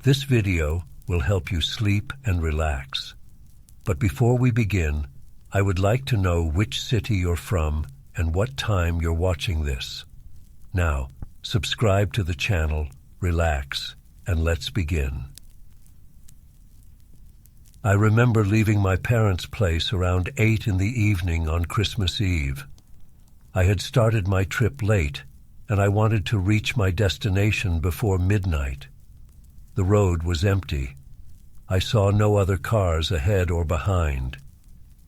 This video will help you sleep and relax. But before we begin, I would like to know which city you're from and what time you're watching this. Now, subscribe to the channel, relax, and let's begin. I remember leaving my parents' place around 8 in the evening on Christmas Eve. I had started my trip late, and I wanted to reach my destination before midnight. The road was empty. I saw no other cars ahead or behind.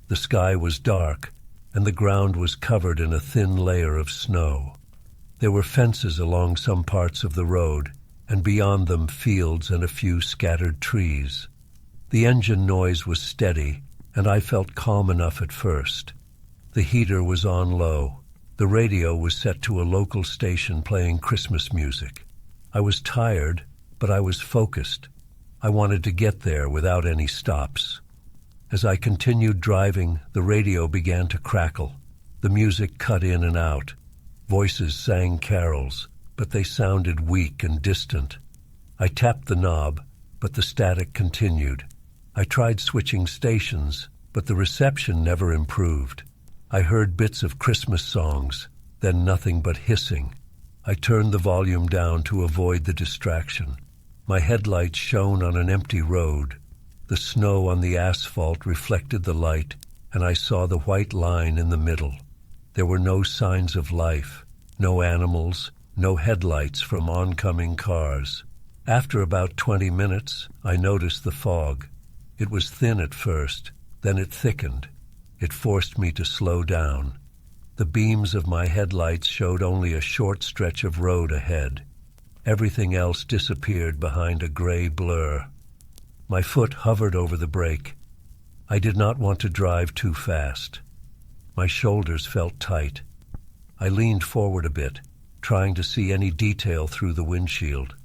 The sky was dark, and the ground was covered in a thin layer of snow. There were fences along some parts of the road, and beyond them fields and a few scattered trees. The engine noise was steady, and I felt calm enough at first. The heater was on low. The radio was set to a local station playing Christmas music. I was tired, but I was focused. I wanted to get there without any stops. As I continued driving, the radio began to crackle. The music cut in and out. Voices sang carols, but they sounded weak and distant. I tapped the knob, but the static continued. I tried switching stations, but the reception never improved. I heard bits of Christmas songs, then nothing but hissing. I turned the volume down to avoid the distraction. My headlights shone on an empty road. The snow on the asphalt reflected the light, and I saw the white line in the middle. There were no signs of life, no animals, no headlights from oncoming cars. After about 20 minutes, I noticed the fog. It was thin at first, then it thickened. It forced me to slow down. The beams of my headlights showed only a short stretch of road ahead. Everything else disappeared behind a gray blur. My foot hovered over the brake. I did not want to drive too fast. My shoulders felt tight. I leaned forward a bit, trying to see any detail through the windshield.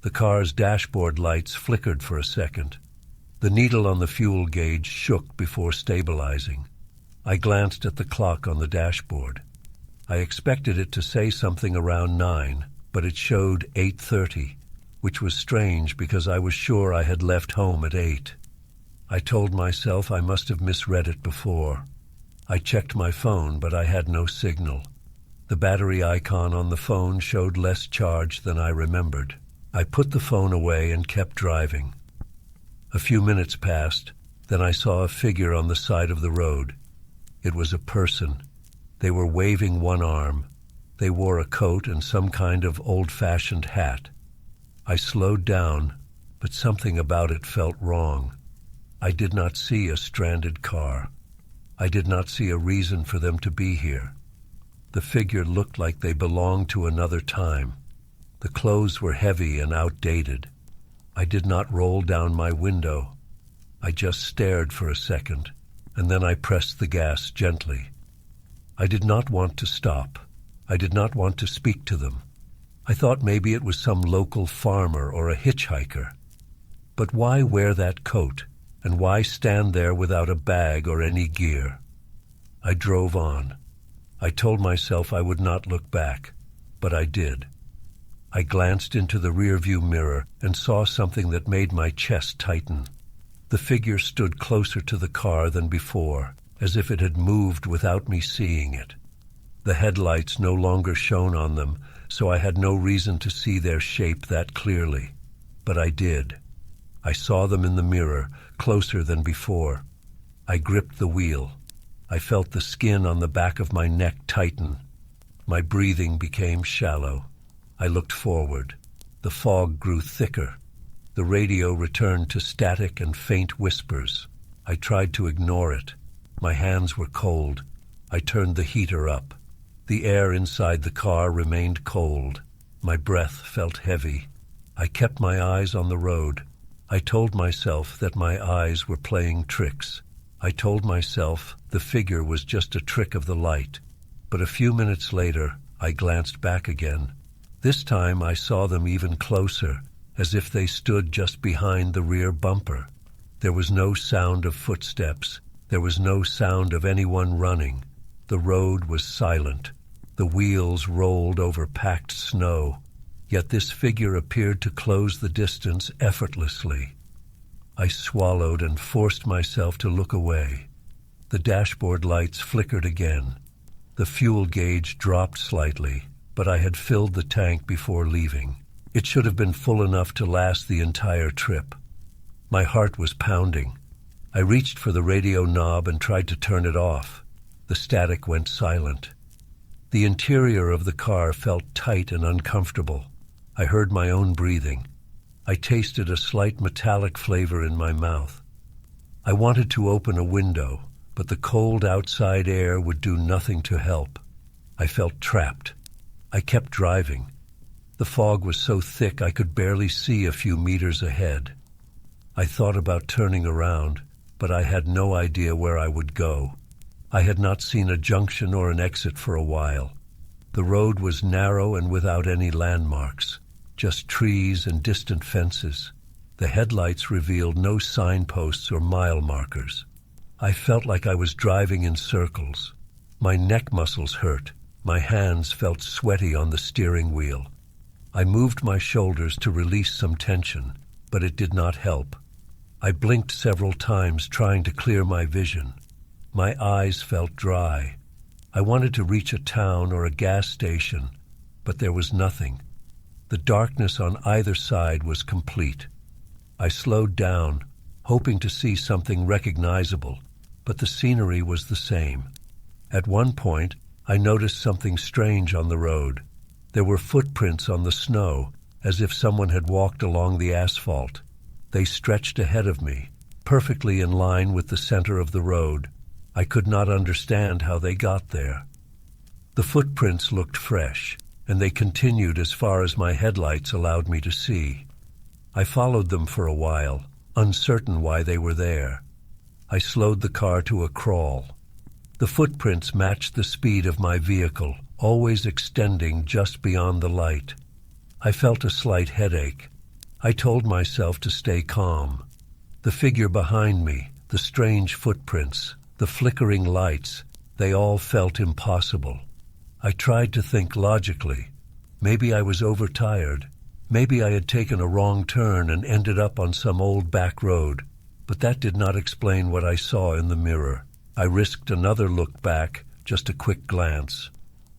The car's dashboard lights flickered for a second. The needle on the fuel gauge shook before stabilizing. I glanced at the clock on the dashboard. I expected it to say something around 9, but it showed 8:30, which was strange because I was sure I had left home at 8. I told myself I must have misread it before. I checked my phone, but I had no signal. The battery icon on the phone showed less charge than I remembered. I put the phone away and kept driving. A few minutes passed, then I saw a figure on the side of the road. It was a person. They were waving one arm. They wore a coat and some kind of old-fashioned hat. I slowed down, but something about it felt wrong. I did not see a stranded car. I did not see a reason for them to be here. The figure looked like they belonged to another time. The clothes were heavy and outdated. I did not roll down my window. I just stared for a second, and then I pressed the gas gently. I did not want to stop. I did not want to speak to them. I thought maybe it was some local farmer or a hitchhiker. But why wear that coat, and why stand there without a bag or any gear? I drove on. I told myself I would not look back, but I did. I glanced into the rearview mirror and saw something that made my chest tighten. The figure stood closer to the car than before, as if it had moved without me seeing it. The headlights no longer shone on them, so I had no reason to see their shape that clearly. But I did. I saw them in the mirror, closer than before. I gripped the wheel. I felt the skin on the back of my neck tighten. My breathing became shallow. I looked forward. The fog grew thicker. The radio returned to static and faint whispers. I tried to ignore it. My hands were cold. I turned the heater up. The air inside the car remained cold. My breath felt heavy. I kept my eyes on the road. I told myself that my eyes were playing tricks. I told myself the figure was just a trick of the light. But a few minutes later, I glanced back again. This time I saw them even closer, as if they stood just behind the rear bumper. There was no sound of footsteps. There was no sound of anyone running. The road was silent. The wheels rolled over packed snow. yet this figure appeared to close the distance effortlessly. I swallowed and forced myself to look away. The dashboard lights flickered again. The fuel gauge dropped slightly, but I had filled the tank before leaving. It should have been full enough to last the entire trip. My heart was pounding. I reached for the radio knob and tried to turn it off. The static went silent. The interior of the car felt tight and uncomfortable. I heard my own breathing. I tasted a slight metallic flavor in my mouth. I wanted to open a window, but the cold outside air would do nothing to help. I felt trapped. I kept driving. The fog was so thick I could barely see a few meters ahead. I thought about turning around, but I had no idea where I would go. I had not seen a junction or an exit for a while. The road was narrow and without any landmarks, just trees and distant fences. The headlights revealed no signposts or mile markers. I felt like I was driving in circles. My neck muscles hurt. My hands felt sweaty on the steering wheel. I moved my shoulders to release some tension, but it did not help. I blinked several times trying to clear my vision. My eyes felt dry. I wanted to reach a town or a gas station, but there was nothing. The darkness on either side was complete. I slowed down, hoping to see something recognizable, but the scenery was the same. At one point, I noticed something strange on the road. There were footprints on the snow, as if someone had walked along the asphalt. They stretched ahead of me, perfectly in line with the center of the road. I could not understand how they got there. The footprints looked fresh, and they continued as far as my headlights allowed me to see. I followed them for a while, uncertain why they were there. I slowed the car to a crawl. The footprints matched the speed of my vehicle, always extending just beyond the light. I felt a slight headache. I told myself to stay calm. The figure behind me, the strange footprints, the flickering lights, they all felt impossible. I tried to think logically. Maybe I was overtired. Maybe I had taken a wrong turn and ended up on some old back road. But that did not explain what I saw in the mirror. I risked another look back, just a quick glance.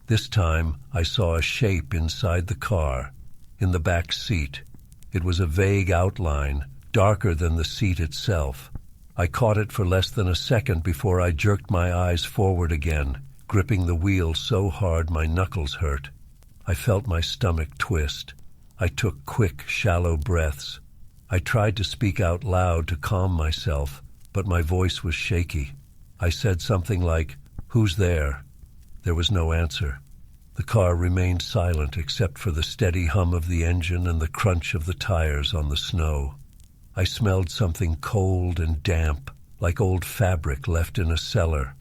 This time, I saw a shape inside the car, in the back seat. It was a vague outline, darker than the seat itself. I caught it for less than a second before I jerked my eyes forward again, gripping the wheel so hard my knuckles hurt. I felt my stomach twist. I took quick, shallow breaths. I tried to speak out loud to calm myself, but my voice was shaky. I said something like, "Who's there?" There was no answer. The car remained silent except for the steady hum of the engine and the crunch of the tires on the snow. I smelled something cold and damp, like old fabric left in a cellar.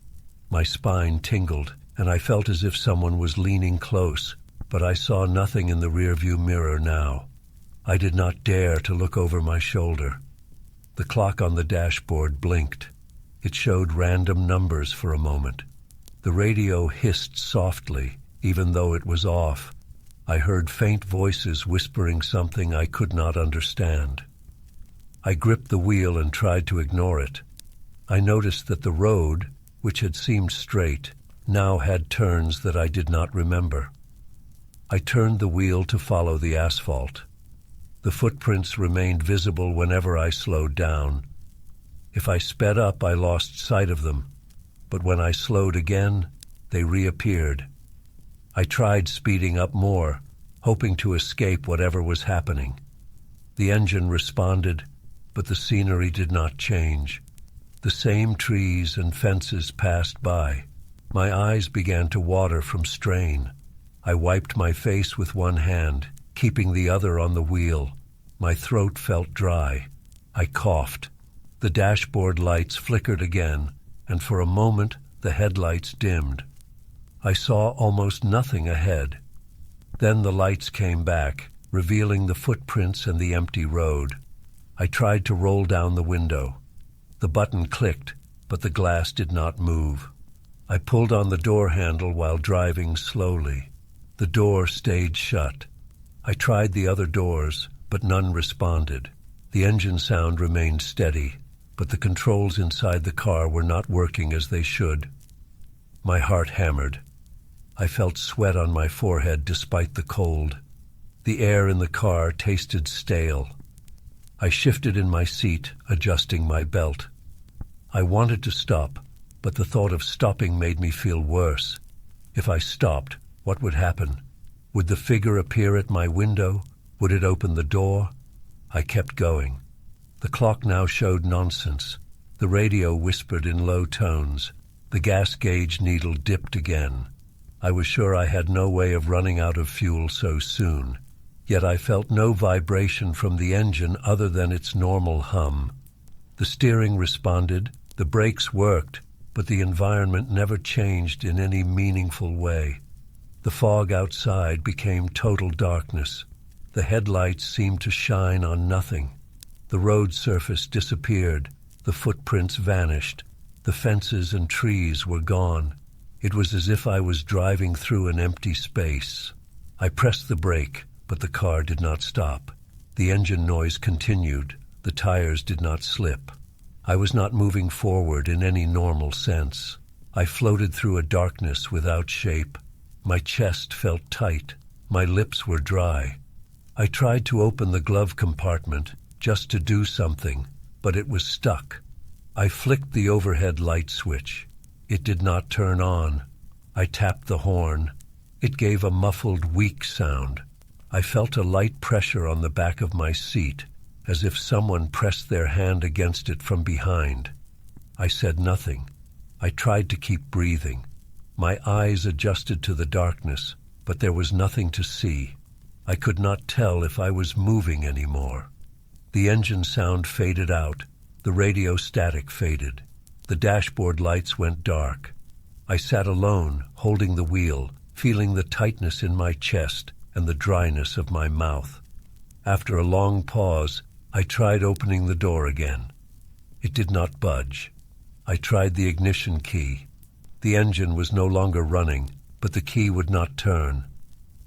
My spine tingled, and I felt as if someone was leaning close, but I saw nothing in the rearview mirror now. I did not dare to look over my shoulder. The clock on the dashboard blinked. It showed random numbers for a moment. The radio hissed softly, even though it was off. I heard faint voices whispering something I could not understand. I gripped the wheel and tried to ignore it. I noticed that the road, which had seemed straight, now had turns that I did not remember. I turned the wheel to follow the asphalt. The footprints remained visible whenever I slowed down. If I sped up, I lost sight of them, but when I slowed again, they reappeared. I tried speeding up more, hoping to escape whatever was happening. The engine responded, but the scenery did not change. The same trees and fences passed by. My eyes began to water from strain. I wiped my face with one hand, keeping the other on the wheel. My throat felt dry. I coughed. The dashboard lights flickered again, and for a moment the headlights dimmed. I saw almost nothing ahead. Then the lights came back, revealing the footprints and the empty road. I tried to roll down the window. The button clicked, but the glass did not move. I pulled on the door handle while driving slowly. The door stayed shut. I tried the other doors, but none responded. The engine sound remained steady, but the controls inside the car were not working as they should. My heart hammered. I felt sweat on my forehead despite the cold. The air in the car tasted stale. I shifted in my seat, adjusting my belt. I wanted to stop, but the thought of stopping made me feel worse. If I stopped, what would happen? Would the figure appear at my window? Would it open the door? I kept going. The clock now showed nonsense. The radio whispered in low tones. The gas gauge needle dipped again. I was sure I had no way of running out of fuel so soon. Yet I felt no vibration from the engine other than its normal hum. The steering responded, the brakes worked, but the environment never changed in any meaningful way. The fog outside became total darkness. The headlights seemed to shine on nothing. The road surface disappeared. The footprints vanished. The fences and trees were gone. It was as if I was driving through an empty space. I pressed the brake, but the car did not stop. The engine noise continued. The tires did not slip. I was not moving forward in any normal sense. I floated through a darkness without shape. My chest felt tight. My lips were dry. I tried to open the glove compartment, just to do something, but it was stuck. I flicked the overhead light switch. It did not turn on. I tapped the horn. It gave a muffled, weak sound. I felt a light pressure on the back of my seat, as if someone pressed their hand against it from behind. I said nothing. I tried to keep breathing. My eyes adjusted to the darkness, but there was nothing to see. I could not tell if I was moving anymore. The engine sound faded out. The radio static faded. The dashboard lights went dark. I sat alone, holding the wheel, feeling the tightness in my chest and the dryness of my mouth. After a long pause, I tried opening the door again. It did not budge. I tried the ignition key. The engine was no longer running, but the key would not turn.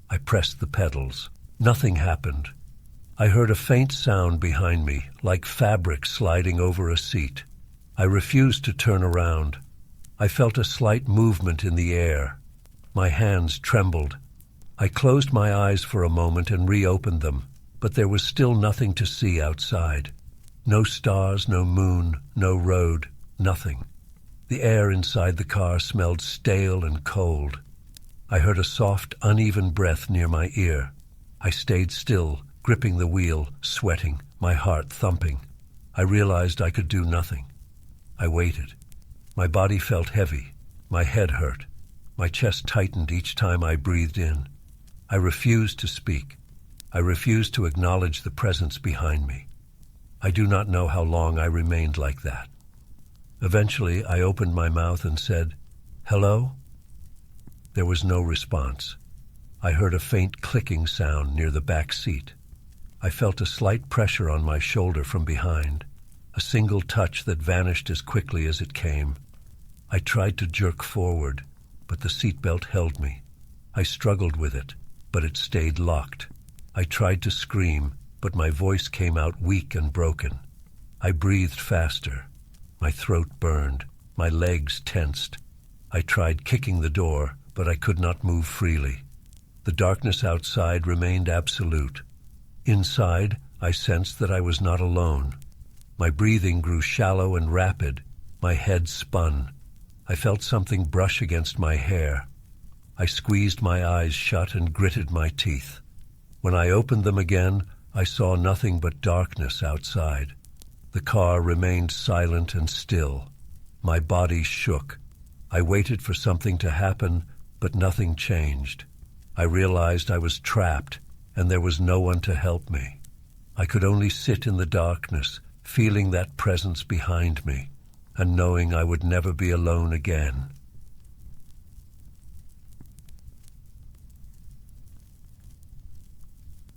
I pressed the pedals. Nothing happened. I heard a faint sound behind me, like fabric sliding over a seat. I refused to turn around. I felt a slight movement in the air. My hands trembled. I closed my eyes for a moment and reopened them, but there was still nothing to see outside. No stars, no moon, no road, nothing. The air inside the car smelled stale and cold. I heard a soft, uneven breath near my ear. I stayed still, gripping the wheel, sweating, my heart thumping. I realized I could do nothing. I waited. My body felt heavy. My head hurt. My chest tightened each time I breathed in. I refused to speak. I refused to acknowledge the presence behind me. I do not know how long I remained like that. Eventually, I opened my mouth and said, "Hello?" There was no response. I heard a faint clicking sound near the back seat. I felt a slight pressure on my shoulder from behind, a single touch that vanished as quickly as it came. I tried to jerk forward, but the seatbelt held me. I struggled with it, but it stayed locked. I tried to scream, but my voice came out weak and broken. I breathed faster. My throat burned. My legs tensed. I tried kicking the door, but I could not move freely. The darkness outside remained absolute. Inside, I sensed that I was not alone. My breathing grew shallow and rapid. My head spun. I felt something brush against my hair. I squeezed my eyes shut and gritted my teeth. When I opened them again, I saw nothing but darkness outside. The car remained silent and still. My body shook. I waited for something to happen, but nothing changed. I realized I was trapped, and there was no one to help me. I could only sit in the darkness, feeling that presence behind me, and knowing I would never be alone again.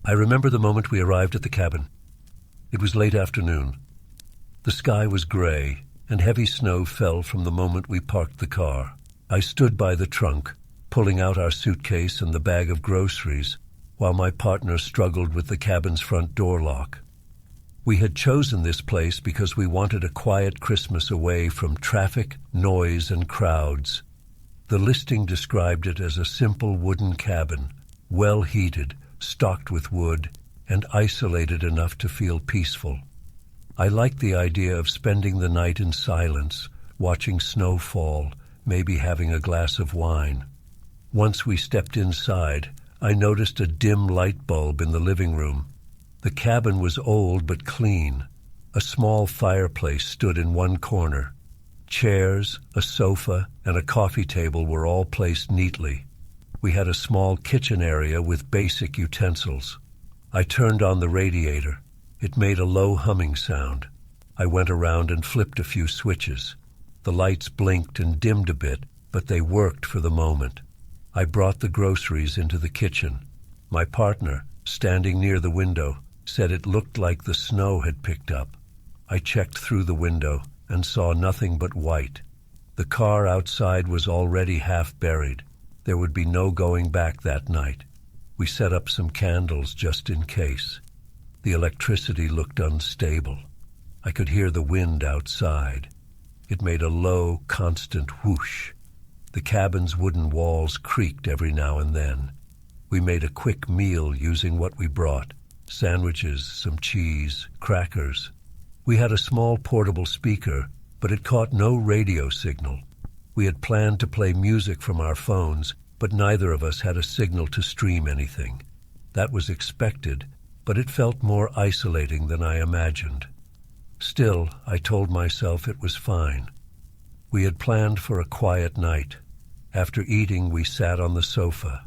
I remember the moment we arrived at the cabin. It was late afternoon. The sky was gray, and heavy snow fell from the moment we parked the car. I stood by the trunk, pulling out our suitcase and the bag of groceries, while my partner struggled with the cabin's front door lock. We had chosen this place because we wanted a quiet Christmas away from traffic, noise, and crowds. The listing described it as a simple wooden cabin, well heated, stocked with wood, and isolated enough to feel peaceful. I liked the idea of spending the night in silence, watching snow fall, maybe having a glass of wine. Once we stepped inside, I noticed a dim light bulb in the living room. The cabin was old but clean. A small fireplace stood in one corner. Chairs, a sofa, and a coffee table were all placed neatly. We had a small kitchen area with basic utensils. I turned on the radiator. It made a low humming sound. I went around and flipped a few switches. The lights blinked and dimmed a bit, but they worked for the moment. I brought the groceries into the kitchen. My partner, standing near the window, said it looked like the snow had picked up. I checked through the window and saw nothing but white. The car outside was already half buried. There would be no going back that night. We set up some candles just in case. The electricity looked unstable. I could hear the wind outside. It made a low, constant whoosh. The cabin's wooden walls creaked every now and then. We made a quick meal using what we brought: sandwiches, some cheese, crackers. We had a small portable speaker, but it caught no radio signal. We had planned to play music from our phones, but neither of us had a signal to stream anything. That was expected, but it felt more isolating than I imagined. Still, I told myself it was fine. We had planned for a quiet night. After eating, we sat on the sofa.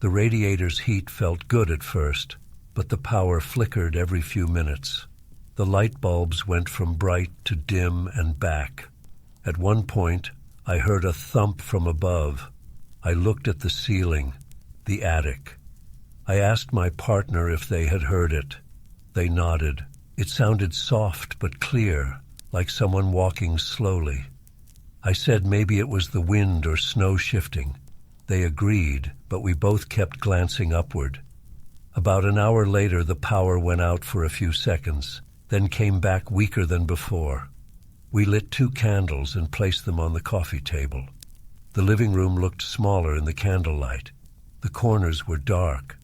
The radiator's heat felt good at first, but the power flickered every few minutes. The light bulbs went from bright to dim and back. At one point, I heard a thump from above. I looked at the ceiling, the attic. I asked my partner if they had heard it. They nodded. It sounded soft but clear, like someone walking slowly. I said maybe it was the wind or snow shifting. They agreed, but we both kept glancing upward. About an hour later, the power went out for a few seconds, then came back weaker than before. We lit 2 candles and placed them on the coffee table. The living room looked smaller in the candlelight. The corners were dark.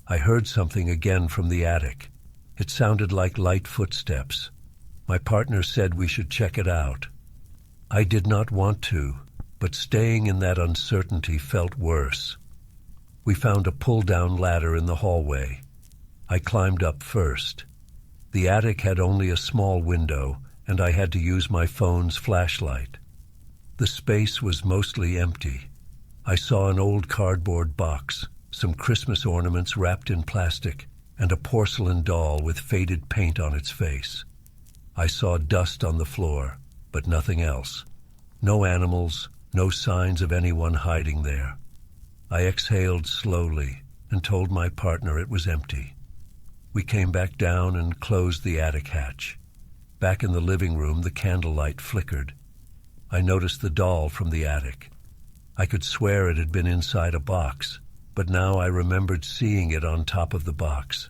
I heard something again from the attic. It sounded like light footsteps. My partner said we should check it out. I did not want to, but staying in that uncertainty felt worse. We found a pull-down ladder in the hallway. I climbed up first. The attic had only a small window, and I had to use my phone's flashlight. The space was mostly empty. I saw an old cardboard box, some Christmas ornaments wrapped in plastic, and a porcelain doll with faded paint on its face. I saw dust on the floor, but nothing else. No animals, no signs of anyone hiding there. I exhaled slowly and told my partner it was empty. We came back down and closed the attic hatch. Back in the living room, the candlelight flickered. I noticed the doll from the attic. I could swear it had been inside a box, but now I remembered seeing it on top of the box.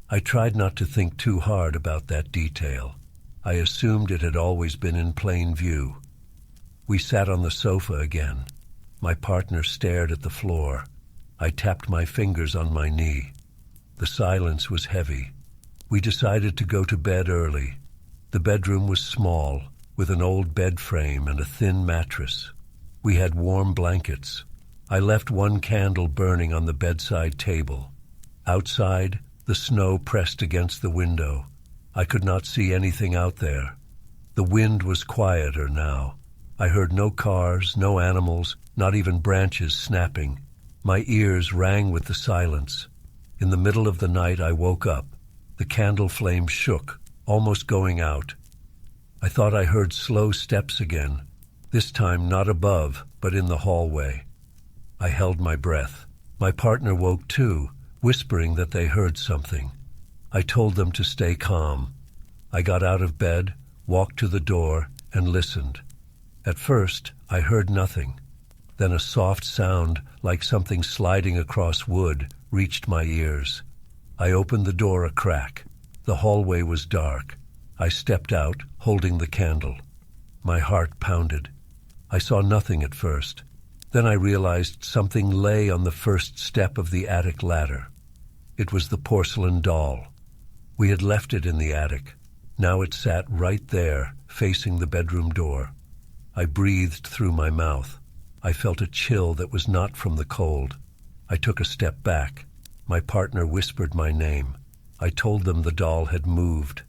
I tried not to think too hard about that detail. I assumed it had always been in plain view. We sat on the sofa again. My partner stared at the floor. I tapped my fingers on my knee. The silence was heavy. We decided to go to bed early. The bedroom was small, with an old bed frame and a thin mattress. We had warm blankets. I left one candle burning on the bedside table. Outside, the snow pressed against the window. I could not see anything out there. The wind was quieter now. I heard no cars, no animals, not even branches snapping. My ears rang with the silence. In the middle of the night, I woke up. The candle flame shook, almost going out. I thought I heard slow steps again, this time not above, but in the hallway. I held my breath. My partner woke too, whispering that they heard something. I told them to stay calm. I got out of bed, walked to the door, and listened. At first, I heard nothing. Then a soft sound, like something sliding across wood, reached my ears. I opened the door a crack. The hallway was dark. I stepped out, holding the candle. My heart pounded. I saw nothing at first. Then I realized something lay on the first step of the attic ladder. It was the porcelain doll. We had left it in the attic. Now it sat right there, facing the bedroom door. I breathed through my mouth. I felt a chill that was not from the cold. I took a step back. My partner whispered my name. I told them the doll had moved.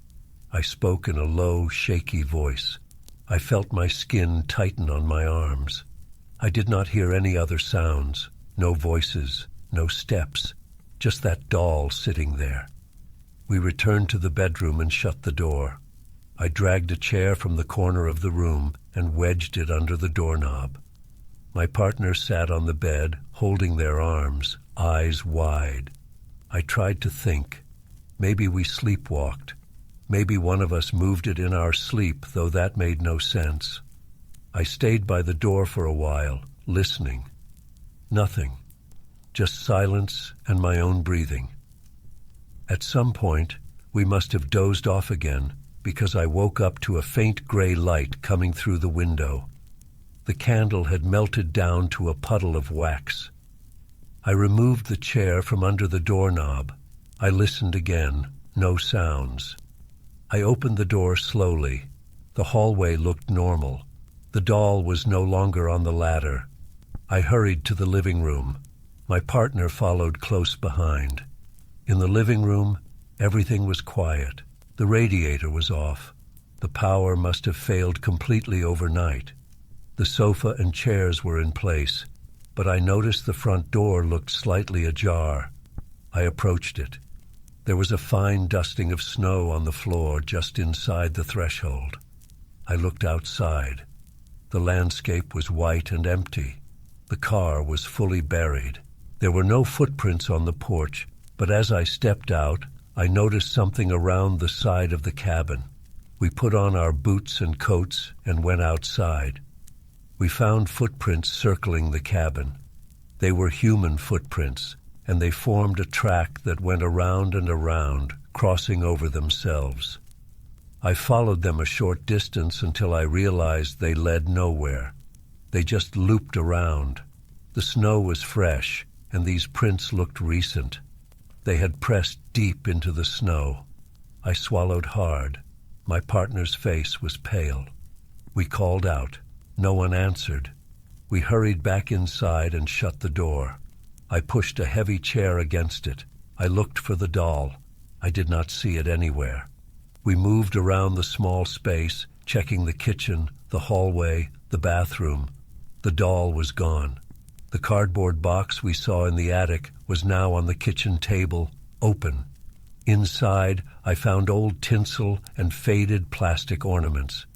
I spoke in a low, shaky voice. I felt my skin tighten on my arms. I did not hear any other sounds, no voices, no steps, just that doll sitting there. We returned to the bedroom and shut the door. I dragged a chair from the corner of the room and wedged it under the doorknob. My partner sat on the bed, holding their arms, eyes wide. I tried to think. Maybe we sleepwalked. Maybe one of us moved it in our sleep, though that made no sense. I stayed by the door for a while, listening. Nothing. Just silence and my own breathing. At some point, we must have dozed off again, because I woke up to a faint gray light coming through the window. The candle had melted down to a puddle of wax. I removed the chair from under the doorknob. I listened again. No sounds. I opened the door slowly. The hallway looked normal. The doll was no longer on the ladder. I hurried to the living room. My partner followed close behind. In the living room, everything was quiet. The radiator was off. The power must have failed completely overnight. The sofa and chairs were in place, but I noticed the front door looked slightly ajar. I approached it. There was a fine dusting of snow on the floor just inside the threshold. I looked outside. The landscape was white and empty. The car was fully buried. There were no footprints on the porch, but as I stepped out, I noticed something around the side of the cabin. We put on our boots and coats and went outside. We found footprints circling the cabin. They were human footprints, and they formed a track that went around and around, crossing over themselves. I followed them a short distance until I realized they led nowhere. They just looped around. The snow was fresh, and these prints looked recent. They had pressed deep into the snow. I swallowed hard. My partner's face was pale. We called out. No one answered. We hurried back inside and shut the door. I pushed a heavy chair against it. I looked for the doll. I did not see it anywhere. We moved around the small space, checking the kitchen, the hallway, the bathroom. The doll was gone. The cardboard box we saw in the attic was now on the kitchen table, open. Inside, I found old tinsel and faded plastic ornaments.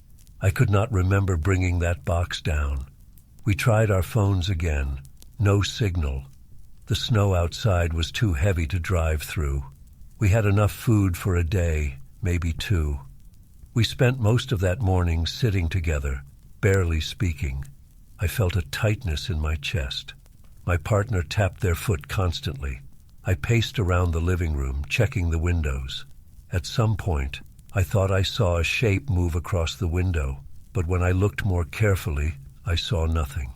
I could not remember bringing that box down. We tried our phones again. No signal. The snow outside was too heavy to drive through. We had enough food for a day, maybe two. We spent most of that morning sitting together, barely speaking. I felt a tightness in my chest. My partner tapped their foot constantly. I paced around the living room, checking the windows. At some point, I thought I saw a shape move across the window, but when I looked more carefully, I saw nothing.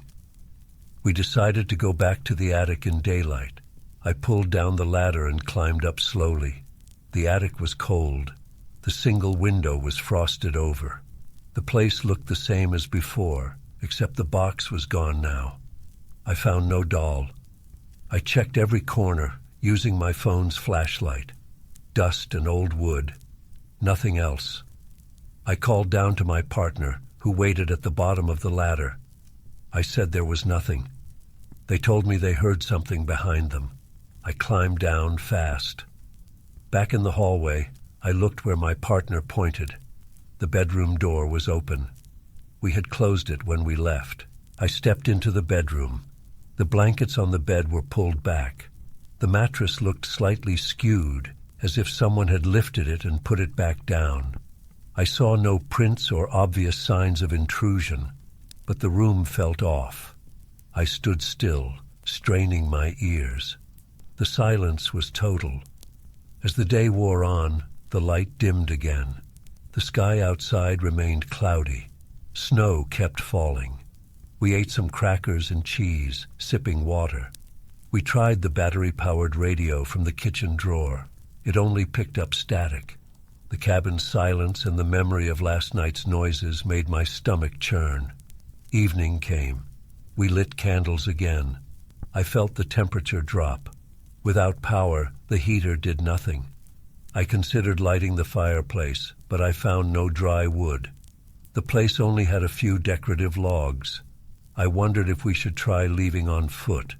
We decided to go back to the attic in daylight. I pulled down the ladder and climbed up slowly. The attic was cold. The single window was frosted over. The place looked the same as before, except the box was gone now. I found no doll. I checked every corner, using my phone's flashlight. Dust and old wood. Nothing else. I called down to my partner, who waited at the bottom of the ladder. I said there was nothing. They told me they heard something behind them. I climbed down fast. Back in the hallway, I looked where my partner pointed. The bedroom door was open. We had closed it when we left. I stepped into the bedroom. The blankets on the bed were pulled back. The mattress looked slightly skewed, as if someone had lifted it and put it back down. I saw no prints or obvious signs of intrusion, but the room felt off. I stood still, straining my ears. The silence was total. As the day wore on, the light dimmed again. The sky outside remained cloudy. Snow kept falling. We ate some crackers and cheese, sipping water. We tried the battery-powered radio from the kitchen drawer. It only picked up static. The cabin's silence and the memory of last night's noises made my stomach churn. Evening came. We lit candles again. I felt the temperature drop. Without power, the heater did nothing. I considered lighting the fireplace, but I found no dry wood. The place only had a few decorative logs. I wondered if we should try leaving on foot.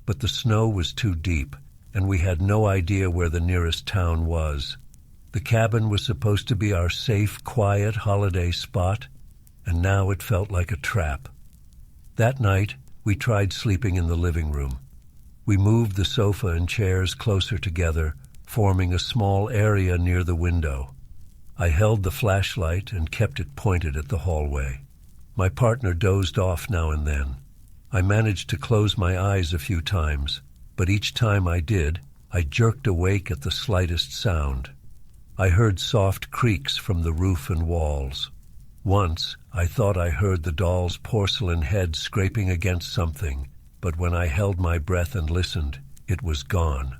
But the snow was too deep, and we had no idea where the nearest town was. The cabin was supposed to be our safe, quiet holiday spot, and now it felt like a trap. That night, we tried sleeping in the living room. We moved the sofa and chairs closer together, forming a small area near the window. I held the flashlight and kept it pointed at the hallway. My partner dozed off now and then. I managed to close my eyes a few times, but each time I did, I jerked awake at the slightest sound. I heard soft creaks from the roof and walls. Once, I thought I heard the doll's porcelain head scraping against something, but when I held my breath and listened, it was gone.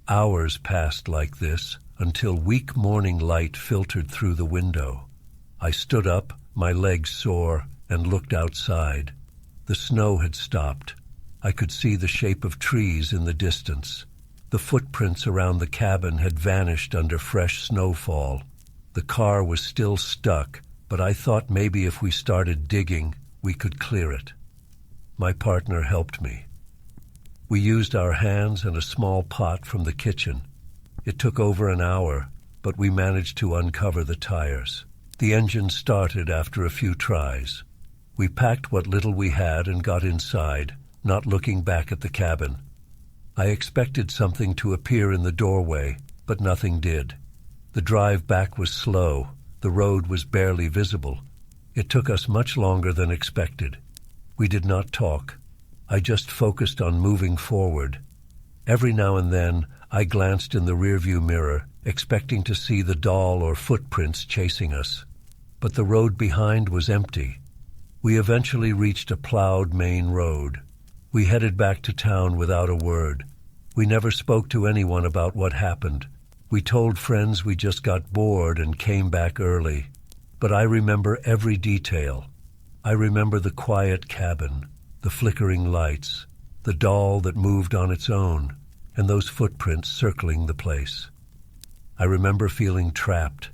Hours passed like this, until weak morning light filtered through the window. I stood up, my legs sore, and looked outside. The snow had stopped. I could see the shape of trees in the distance. The footprints around the cabin had vanished under fresh snowfall. The car was still stuck, but I thought maybe if we started digging, we could clear it. My partner helped me. We used our hands and a small pot from the kitchen. It took over an hour, but we managed to uncover the tires. The engine started after a few tries. We packed what little we had and got inside, not looking back at the cabin. I expected something to appear in the doorway, but nothing did. The drive back was slow. The road was barely visible. It took us much longer than expected. We did not talk. I just focused on moving forward. Every now and then, I glanced in the rearview mirror, expecting to see the doll or footprints chasing us. But the road behind was empty. We eventually reached a plowed main road. We headed back to town without a word. We never spoke to anyone about what happened. We told friends we just got bored and came back early. But I remember every detail. I remember the quiet cabin, the flickering lights, the doll that moved on its own, and those footprints circling the place. I remember feeling trapped.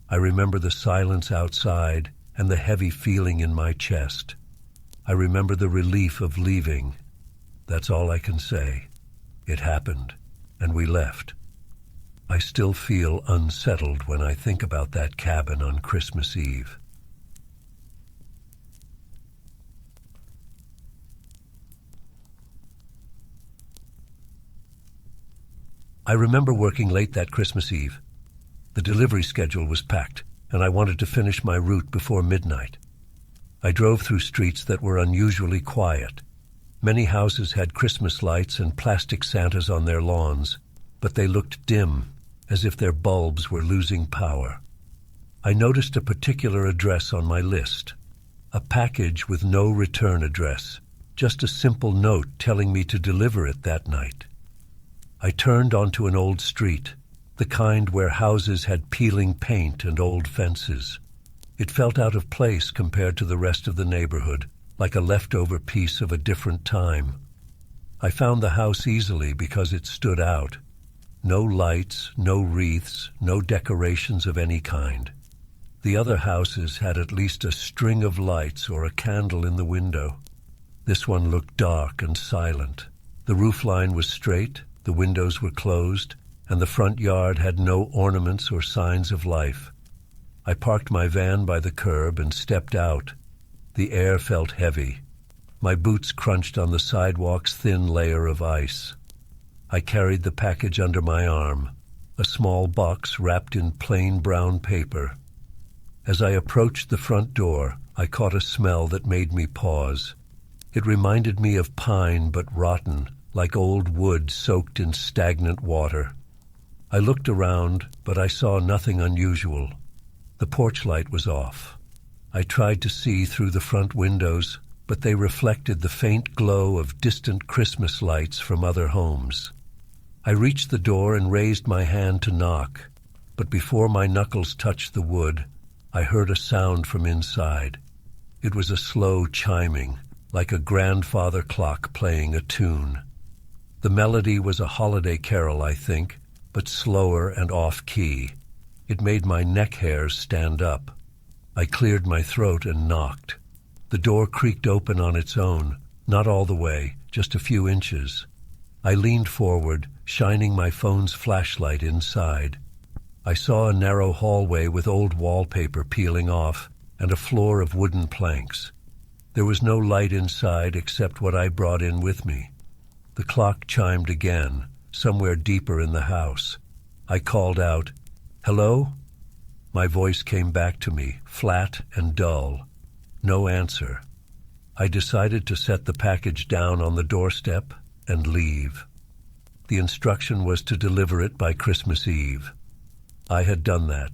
I remember the silence outside and the heavy feeling in my chest. I remember the relief of leaving. That's all I can say. It happened, and we left. I still feel unsettled when I think about that cabin on Christmas Eve. I remember working late that Christmas Eve. The delivery schedule was packed, and I wanted to finish my route before midnight. I drove through streets that were unusually quiet. Many houses had Christmas lights and plastic Santas on their lawns, but they looked dim, as if their bulbs were losing power. I noticed a particular address on my list, a package with no return address, just a simple note telling me to deliver it that night. I turned onto an old street, the kind where houses had peeling paint and old fences. It felt out of place compared to the rest of the neighborhood, like a leftover piece of a different time. I found the house easily because it stood out. No lights, no wreaths, no decorations of any kind. The other houses had at least a string of lights or a candle in the window. This one looked dark and silent. The roofline was straight, the windows were closed, and the front yard had no ornaments or signs of life. I parked my van by the curb and stepped out. The air felt heavy. My boots crunched on the sidewalk's thin layer of ice. I carried the package under my arm, a small box wrapped in plain brown paper. As I approached the front door, I caught a smell that made me pause. It reminded me of pine but rotten, like old wood soaked in stagnant water. I looked around, but I saw nothing unusual. The porch light was off. I tried to see through the front windows, but they reflected the faint glow of distant Christmas lights from other homes. I reached the door and raised my hand to knock, but before my knuckles touched the wood, I heard a sound from inside. It was a slow chiming, like a grandfather clock playing a tune. The melody was a holiday carol, I think, but slower and off-key. It made my neck hairs stand up. I cleared my throat and knocked. The door creaked open on its own, not all the way, just a few inches. I leaned forward, shining my phone's flashlight inside. I saw a narrow hallway with old wallpaper peeling off and a floor of wooden planks. There was no light inside except what I brought in with me. The clock chimed again, somewhere deeper in the house. I called out, "Hello?" My voice came back to me, flat and dull. No answer. I decided to set the package down on the doorstep and leave. The instruction was to deliver it by Christmas Eve. I had done that.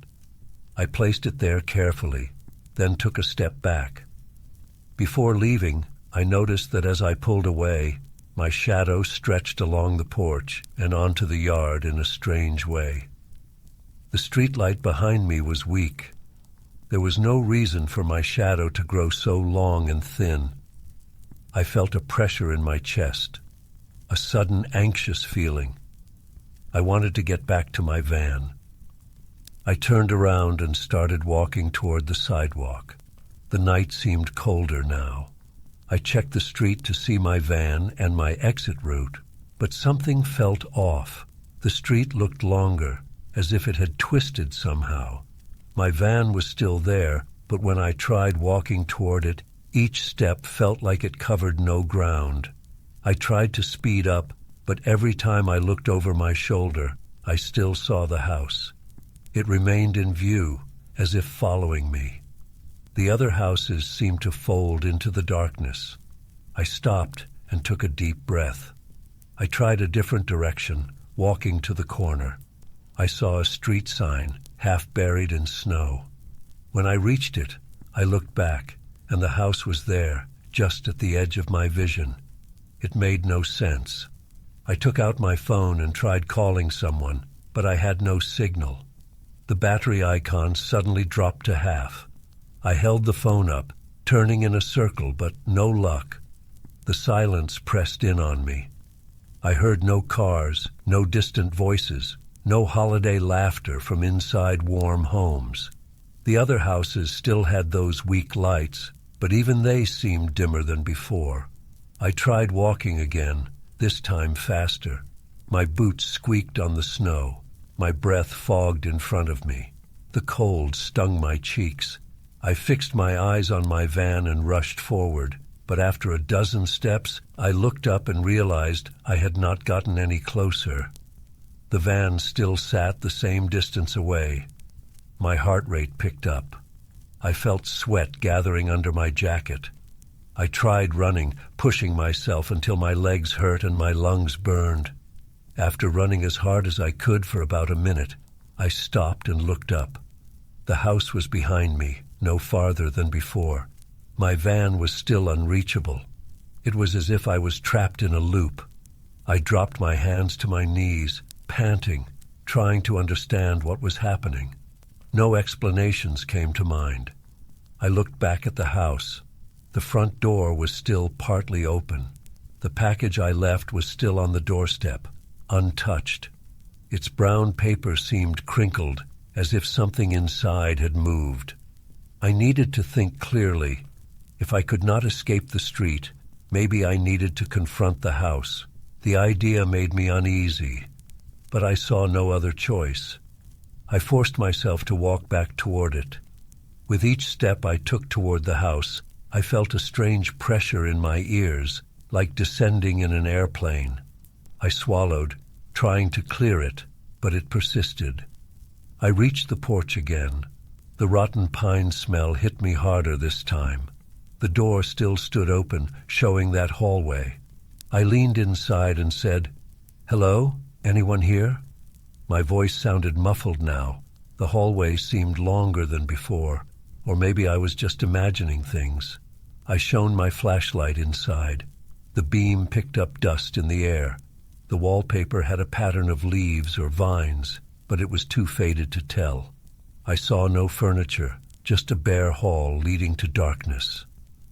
I placed it there carefully, then took a step back. Before leaving, I noticed that as I pulled away, my shadow stretched along the porch and onto the yard in a strange way. The streetlight behind me was weak. There was no reason for my shadow to grow so long and thin. I felt a pressure in my chest, a sudden anxious feeling. I wanted to get back to my van. I turned around and started walking toward the sidewalk. The night seemed colder now. I checked the street to see my van and my exit route, but something felt off. The street looked longer, as if it had twisted somehow. My van was still there, but when I tried walking toward it, each step felt like it covered no ground. I tried to speed up, but every time I looked over my shoulder, I still saw the house. It remained in view, as if following me. The other houses seemed to fold into the darkness. I stopped and took a deep breath. I tried a different direction, walking to the corner. I saw a street sign, half buried in snow. When I reached it, I looked back, and the house was there, just at the edge of my vision. It made no sense. I took out my phone and tried calling someone, but I had no signal. The battery icon suddenly dropped to half. I held the phone up, turning in a circle, but no luck. The silence pressed in on me. I heard no cars, no distant voices, no holiday laughter from inside warm homes. The other houses still had those weak lights, but even they seemed dimmer than before. I tried walking again, this time faster. My boots squeaked on the snow. My breath fogged in front of me. The cold stung my cheeks. I fixed my eyes on my van and rushed forward, but after a dozen steps, I looked up and realized I had not gotten any closer. The van still sat the same distance away. My heart rate picked up. I felt sweat gathering under my jacket. I tried running, pushing myself until my legs hurt and my lungs burned. After running as hard as I could for about a minute, I stopped and looked up. The house was behind me, no farther than before. My van was still unreachable. It was as if I was trapped in a loop. I dropped my hands to my knees, panting, trying to understand what was happening. No explanations came to mind. I looked back at the house. The front door was still partly open. The package I left was still on the doorstep, untouched. Its brown paper seemed crinkled, as if something inside had moved. I needed to think clearly. If I could not escape the street, maybe I needed to confront the house. The idea made me uneasy, but I saw no other choice. I forced myself to walk back toward it. With each step I took toward the house, I felt a strange pressure in my ears, like descending in an airplane. I swallowed, trying to clear it, but it persisted. I reached the porch again. The rotten pine smell hit me harder this time. The door still stood open, showing that hallway. I leaned inside and said, "Hello? Anyone here?" My voice sounded muffled now. The hallway seemed longer than before, or maybe I was just imagining things. I shone my flashlight inside. The beam picked up dust in the air. The wallpaper had a pattern of leaves or vines, but it was too faded to tell. I saw no furniture, just a bare hall leading to darkness.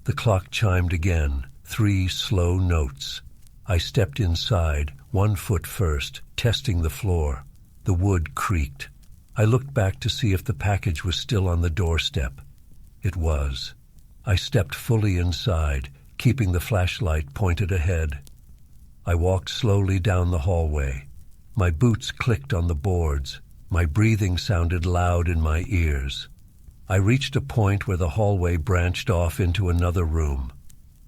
The clock chimed again, 3 slow notes. I stepped inside, 1 foot first, testing the floor. The wood creaked. I looked back to see if the package was still on the doorstep. It was. I stepped fully inside, keeping the flashlight pointed ahead. I walked slowly down the hallway. My boots clicked on the boards. My breathing sounded loud in my ears. I reached a point where the hallway branched off into another room.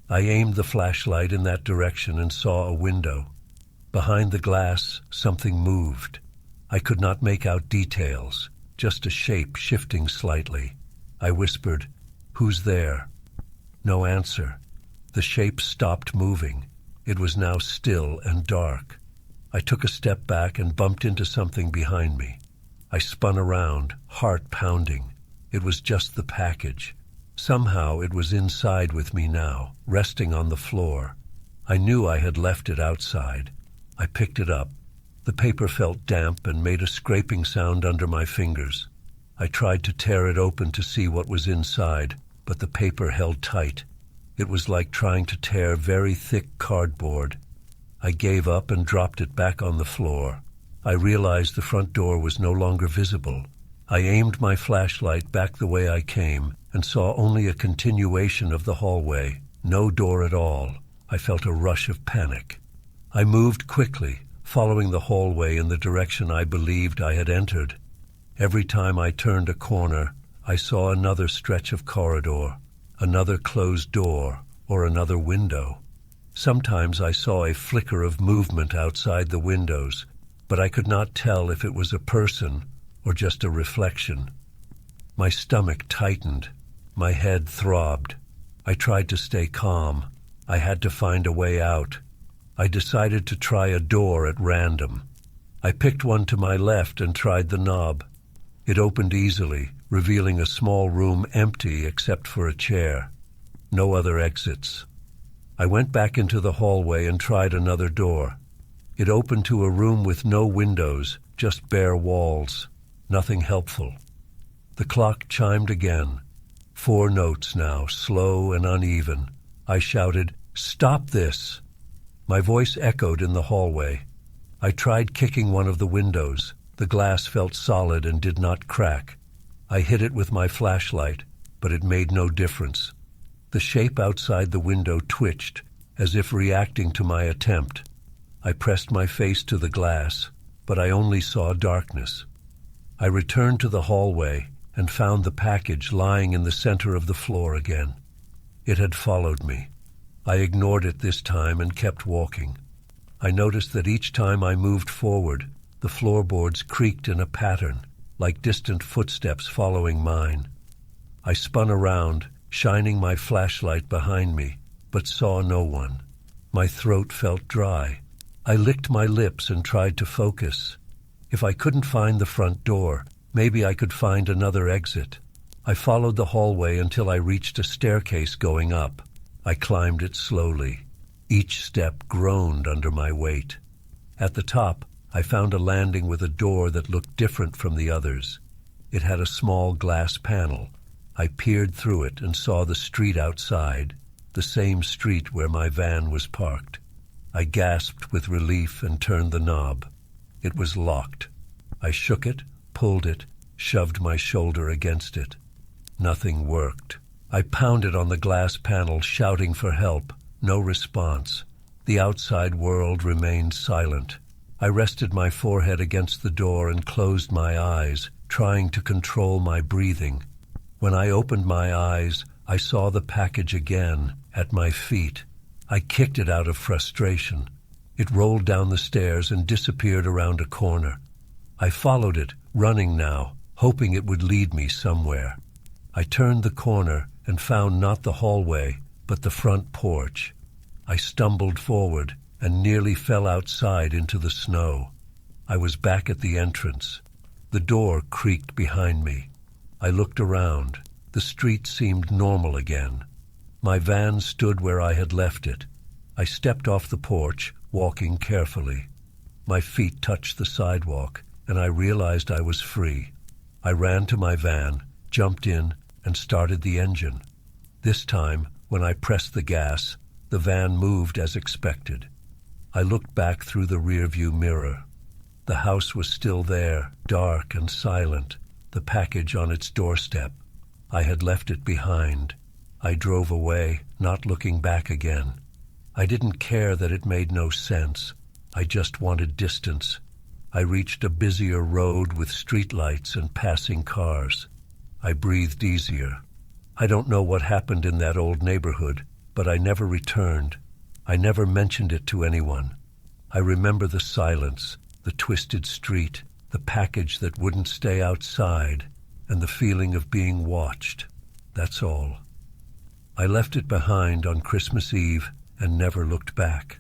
I aimed the flashlight in that direction and saw a window. Behind the glass, something moved. I could not make out details, just a shape shifting slightly. I whispered, "Who's there?" No answer. The shape stopped moving. It was now still and dark. I took a step back and bumped into something behind me. I spun around, heart pounding. It was just the package. Somehow it was inside with me now, resting on the floor. I knew I had left it outside. I picked it up. The paper felt damp and made a scraping sound under my fingers. I tried to tear it open to see what was inside, but the paper held tight. It was like trying to tear very thick cardboard. I gave up and dropped it back on the floor. I realized the front door was no longer visible. I aimed my flashlight back the way I came and saw only a continuation of the hallway, no door at all. I felt a rush of panic. I moved quickly, following the hallway in the direction I believed I had entered. Every time I turned a corner, I saw another stretch of corridor, another closed door, or another window. Sometimes I saw a flicker of movement outside the windows, but I could not tell if it was a person or just a reflection. My stomach tightened. My head throbbed. I tried to stay calm. I had to find a way out. I decided to try a door at random. I picked one to my left and tried the knob. It opened easily, revealing a small room empty except for a chair. No other exits. I went back into the hallway and tried another door. It opened to a room with no windows, just bare walls. Nothing helpful. The clock chimed again. 4 notes now, slow and uneven. I shouted, "Stop this!" My voice echoed in the hallway. I tried kicking one of the windows. The glass felt solid and did not crack. I hit it with my flashlight, but it made no difference. The shape outside the window twitched, as if reacting to my attempt. I pressed my face to the glass, but I only saw darkness. I returned to the hallway and found the package lying in the center of the floor again. It had followed me. I ignored it this time and kept walking. I noticed that each time I moved forward, the floorboards creaked in a pattern, like distant footsteps following mine. I spun around, shining my flashlight behind me, but saw no one. My throat felt dry. I licked my lips and tried to focus. If I couldn't find the front door, maybe I could find another exit. I followed the hallway until I reached a staircase going up. I climbed it slowly. Each step groaned under my weight. At the top, I found a landing with a door that looked different from the others. It had a small glass panel. I peered through it and saw the street outside, the same street where my van was parked. I gasped with relief and turned the knob. It was locked. I shook it, pulled it, shoved my shoulder against it. Nothing worked. I pounded on the glass panel, shouting for help. No response. The outside world remained silent. I rested my forehead against the door and closed my eyes, trying to control my breathing. When I opened my eyes, I saw the package again, at my feet. I kicked it out of frustration. It rolled down the stairs and disappeared around a corner. I followed it, running now, hoping it would lead me somewhere. I turned the corner and found not the hallway, but the front porch. I stumbled forward, and nearly fell outside into the snow. I was back at the entrance. The door creaked behind me. I looked around. The street seemed normal again. My van stood where I had left it. I stepped off the porch, walking carefully. My feet touched the sidewalk, and I realized I was free. I ran to my van, jumped in, and started the engine. This time, when I pressed the gas, the van moved as expected. I looked back through the rearview mirror. The house was still there, dark and silent, the package on its doorstep. I had left it behind. I drove away, not looking back again. I didn't care that it made no sense. I just wanted distance. I reached a busier road with streetlights and passing cars. I breathed easier. I don't know what happened in that old neighborhood, but I never returned. I never mentioned it to anyone. I remember the silence, the twisted street, the package that wouldn't stay outside, and the feeling of being watched. That's all. I left it behind on Christmas Eve and never looked back.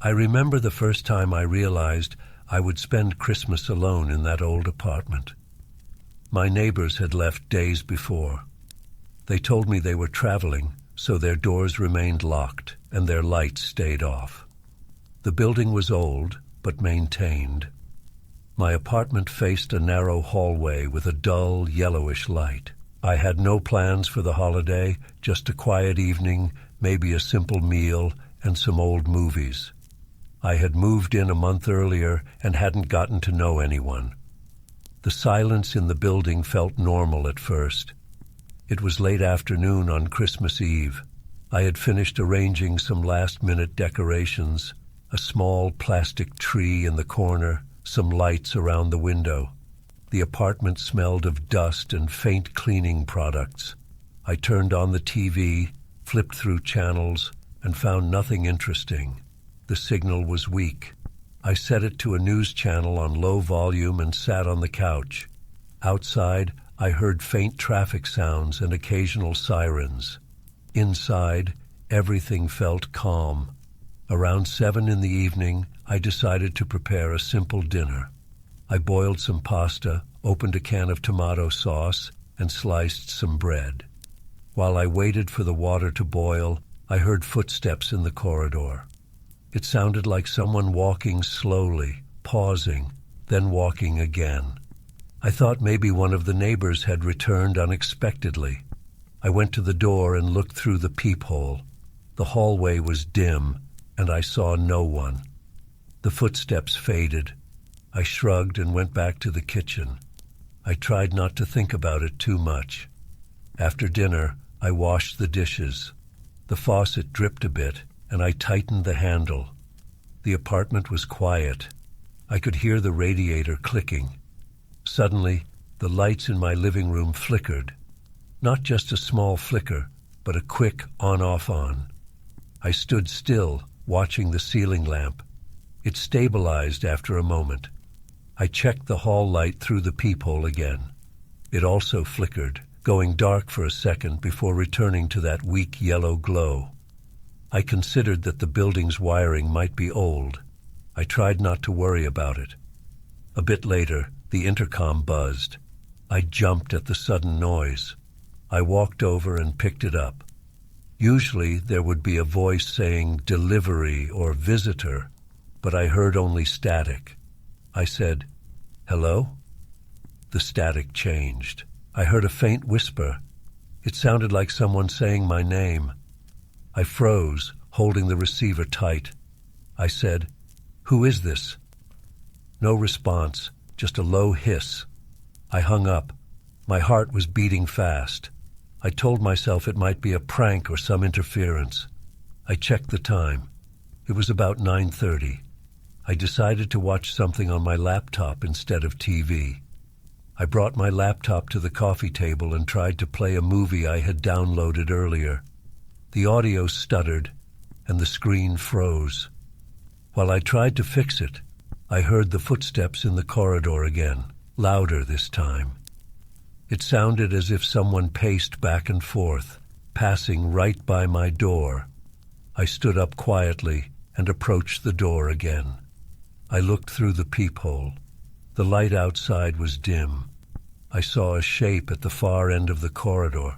I remember the first time I realized I would spend Christmas alone in that old apartment. My neighbors had left days before. They told me they were traveling, so their doors remained locked and their lights stayed off. The building was old, but maintained. My apartment faced a narrow hallway with a dull, yellowish light. I had no plans for the holiday, just a quiet evening, maybe a simple meal, and some old movies. I had moved in a month earlier and hadn't gotten to know anyone. The silence in the building felt normal at first. It was late afternoon on Christmas Eve. I had finished arranging some last-minute decorations, a small plastic tree in the corner, some lights around the window. The apartment smelled of dust and faint cleaning products. I turned on the TV, flipped through channels, and found nothing interesting. The signal was weak. I set it to a news channel on low volume and sat on the couch. Outside, I heard faint traffic sounds and occasional sirens. Inside, everything felt calm. Around 7 in the evening, I decided to prepare a simple dinner. I boiled some pasta, opened a can of tomato sauce, and sliced some bread. While I waited for the water to boil, I heard footsteps in the corridor. It sounded like someone walking slowly, pausing, then walking again. I thought maybe one of the neighbors had returned unexpectedly. I went to the door and looked through the peephole. The hallway was dim, and I saw no one. The footsteps faded. I shrugged and went back to the kitchen. I tried not to think about it too much. After dinner, I washed the dishes. The faucet dripped a bit, and I tightened the handle. The apartment was quiet. I could hear the radiator clicking. Suddenly, the lights in my living room flickered. Not just a small flicker, but a quick on-off-on. I stood still, watching the ceiling lamp. It stabilized after a moment. I checked the hall light through the peephole again. It also flickered, going dark for a second before returning to that weak yellow glow. I considered that the building's wiring might be old. I tried not to worry about it. A bit later, the intercom buzzed. I jumped at the sudden noise. I walked over and picked it up. Usually there would be a voice saying delivery or visitor, but I heard only static. I said, "Hello?" The static changed. I heard a faint whisper. It sounded like someone saying my name. I froze, holding the receiver tight. I said, "Who is this?" No response, just a low hiss. I hung up. My heart was beating fast. I told myself it might be a prank or some interference. I checked the time. It was about 9:30. I decided to watch something on my laptop instead of TV. I brought my laptop to the coffee table and tried to play a movie I had downloaded earlier. The audio stuttered, and the screen froze. While I tried to fix it, I heard the footsteps in the corridor again, louder this time. It sounded as if someone paced back and forth, passing right by my door. I stood up quietly and approached the door again. I looked through the peephole. The light outside was dim. I saw a shape at the far end of the corridor,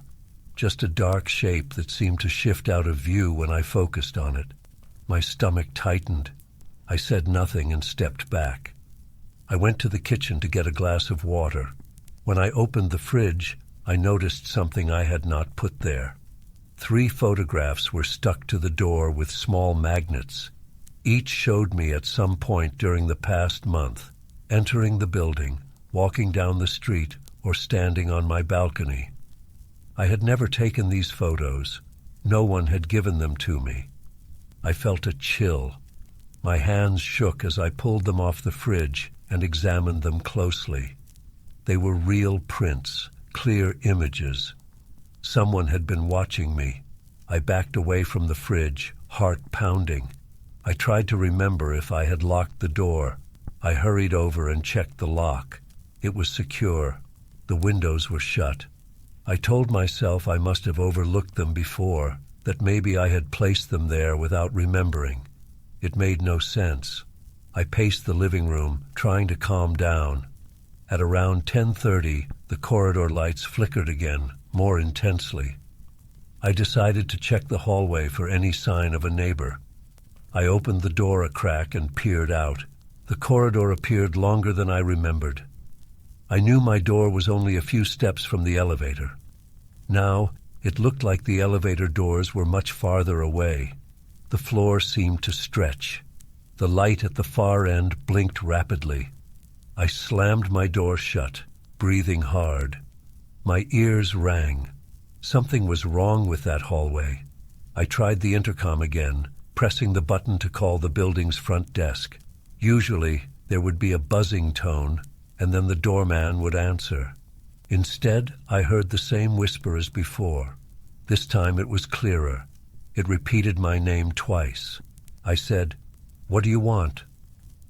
just a dark shape that seemed to shift out of view when I focused on it. My stomach tightened. I said nothing and stepped back. I went to the kitchen to get a glass of water. When I opened the fridge, I noticed something I had not put there. 3 photographs were stuck to the door with small magnets. Each showed me at some point during the past month, entering the building, walking down the street, or standing on my balcony. I had never taken these photos. No one had given them to me. I felt a chill. My hands shook as I pulled them off the fridge and examined them closely. They were real prints, clear images. Someone had been watching me. I backed away from the fridge, heart pounding. I tried to remember if I had locked the door. I hurried over and checked the lock. It was secure. The windows were shut. I told myself I must have overlooked them before, that maybe I had placed them there without remembering. It made no sense. I paced the living room, trying to calm down. At around 10:30, the corridor lights flickered again, more intensely. I decided to check the hallway for any sign of a neighbor. I opened the door a crack and peered out. The corridor appeared longer than I remembered. I knew my door was only a few steps from the elevator. Now, it looked like the elevator doors were much farther away. The floor seemed to stretch. The light at the far end blinked rapidly. I slammed my door shut, breathing hard. My ears rang. Something was wrong with that hallway. I tried the intercom again, pressing the button to call the building's front desk. Usually, there would be a buzzing tone, and then the doorman would answer. Instead, I heard the same whisper as before. This time it was clearer. It repeated my name twice. I said, "What do you want?"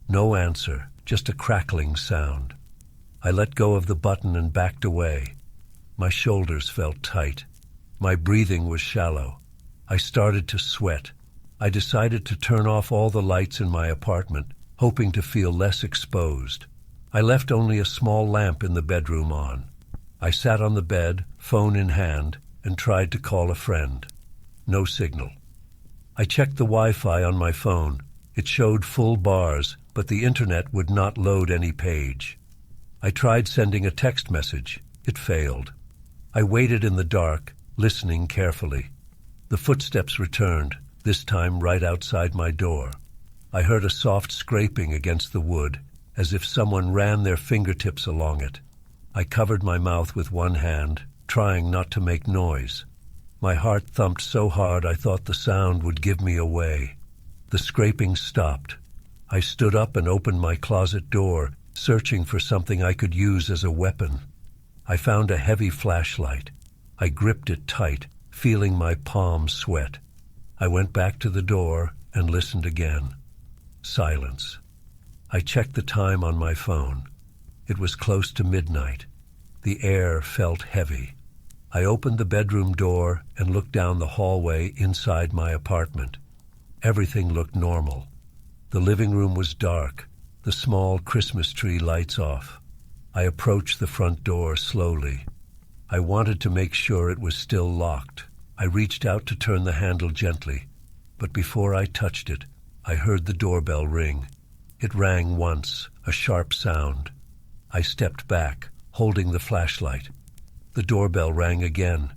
No answer, just a crackling sound. I let go of the button and backed away. My shoulders felt tight. My breathing was shallow. I started to sweat. I decided to turn off all the lights in my apartment, hoping to feel less exposed. I left only a small lamp in the bedroom on. I sat on the bed, phone in hand, and tried to call a friend. No signal. I checked the Wi-Fi on my phone. It showed full bars, but the internet would not load any page. I tried sending a text message. It failed. I waited in the dark, listening carefully. The footsteps returned, this time right outside my door. I heard a soft scraping against the wood, as if someone ran their fingertips along it. I covered my mouth with one hand, trying not to make noise. My heart thumped so hard I thought the sound would give me away. The scraping stopped. I stood up and opened my closet door, searching for something I could use as a weapon. I found a heavy flashlight. I gripped it tight, feeling my palms sweat. I went back to the door and listened again. Silence. I checked the time on my phone. It was close to midnight. The air felt heavy. I opened the bedroom door and looked down the hallway inside my apartment. Everything looked normal. The living room was dark, the small Christmas tree lights off. I approached the front door slowly. I wanted to make sure it was still locked. I reached out to turn the handle gently, but before I touched it, I heard the doorbell ring. It rang once, a sharp sound. I stepped back, holding the flashlight. The doorbell rang again.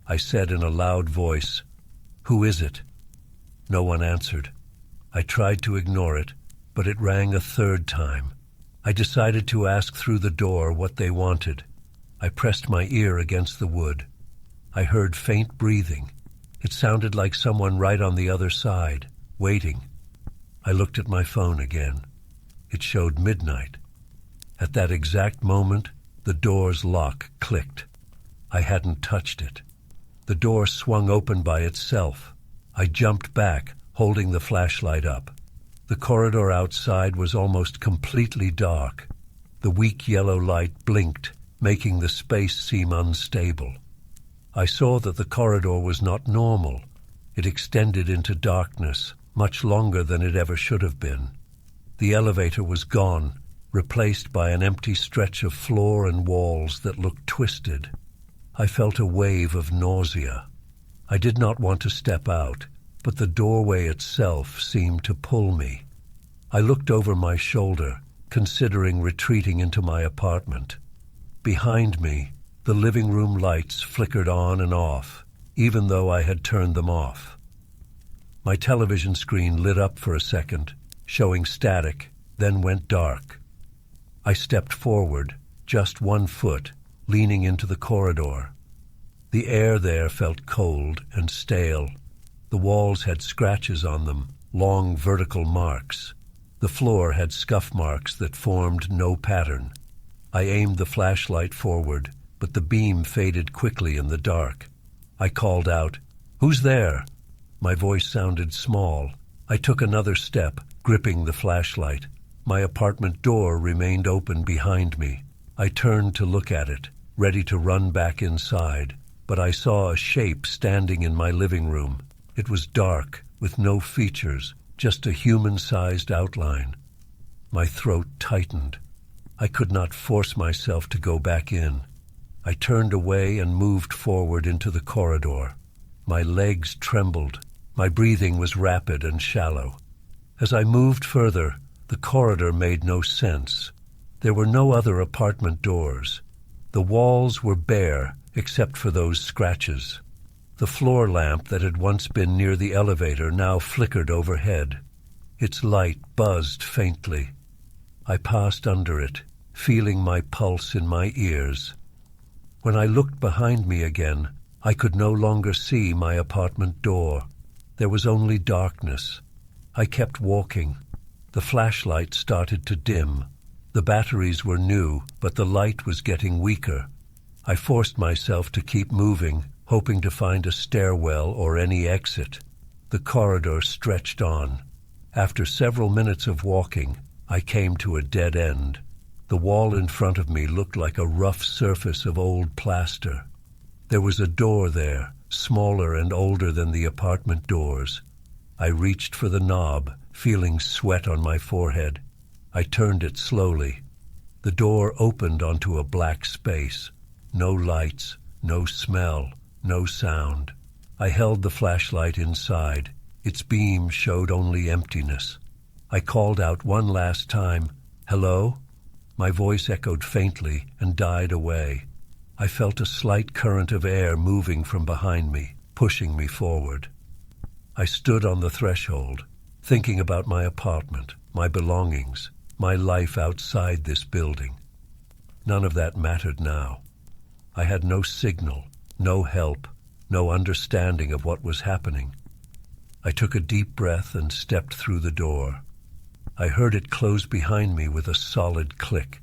I said in a loud voice, "Who is it?" No one answered. I tried to ignore it, but it rang a third time. I decided to ask through the door what they wanted. I pressed my ear against the wood. I heard faint breathing. It sounded like someone right on the other side, waiting. I looked at my phone again. It showed midnight. At that exact moment, the door's lock clicked. I hadn't touched it. The door swung open by itself. I jumped back, holding the flashlight up. The corridor outside was almost completely dark. The weak yellow light blinked, making the space seem unstable. I saw that the corridor was not normal. It extended into darkness, much longer than it ever should have been. The elevator was gone, replaced by an empty stretch of floor and walls that looked twisted. I felt a wave of nausea. I did not want to step out, but the doorway itself seemed to pull me. I looked over my shoulder, considering retreating into my apartment. Behind me, the living room lights flickered on and off, even though I had turned them off. My television screen lit up for a second, showing static, then went dark. I stepped forward, just 1 foot, leaning into the corridor. The air there felt cold and stale. The walls had scratches on them, long vertical marks. The floor had scuff marks that formed no pattern. I aimed the flashlight forward, but the beam faded quickly in the dark. I called out, "Who's there?" My voice sounded small. I took another step, gripping the flashlight. My apartment door remained open behind me. I turned to look at it, ready to run back inside, but I saw a shape standing in my living room. It was dark, with no features, just a human-sized outline. My throat tightened. I could not force myself to go back in. I turned away and moved forward into the corridor. My legs trembled. My breathing was rapid and shallow. As I moved further, the corridor made no sense. There were no other apartment doors. The walls were bare, except for those scratches. The floor lamp that had once been near the elevator now flickered overhead. Its light buzzed faintly. I passed under it, feeling my pulse in my ears. When I looked behind me again, I could no longer see my apartment door. There was only darkness. I kept walking. The flashlight started to dim. The batteries were new, but the light was getting weaker. I forced myself to keep moving, hoping to find a stairwell or any exit. The corridor stretched on. After several minutes of walking, I came to a dead end. The wall in front of me looked like a rough surface of old plaster. There was a door there, smaller and older than the apartment doors. I reached for the knob, feeling sweat on my forehead. I turned it slowly. The door opened onto a black space. No lights, no smell, no sound. I held the flashlight inside. Its beam showed only emptiness. I called out one last time, "Hello?" My voice echoed faintly and died away. I felt a slight current of air moving from behind me, pushing me forward. I stood on the threshold, thinking about my apartment, my belongings, my life outside this building. None of that mattered now. I had no signal, no help, no understanding of what was happening. I took a deep breath and stepped through the door. I heard it close behind me with a solid click.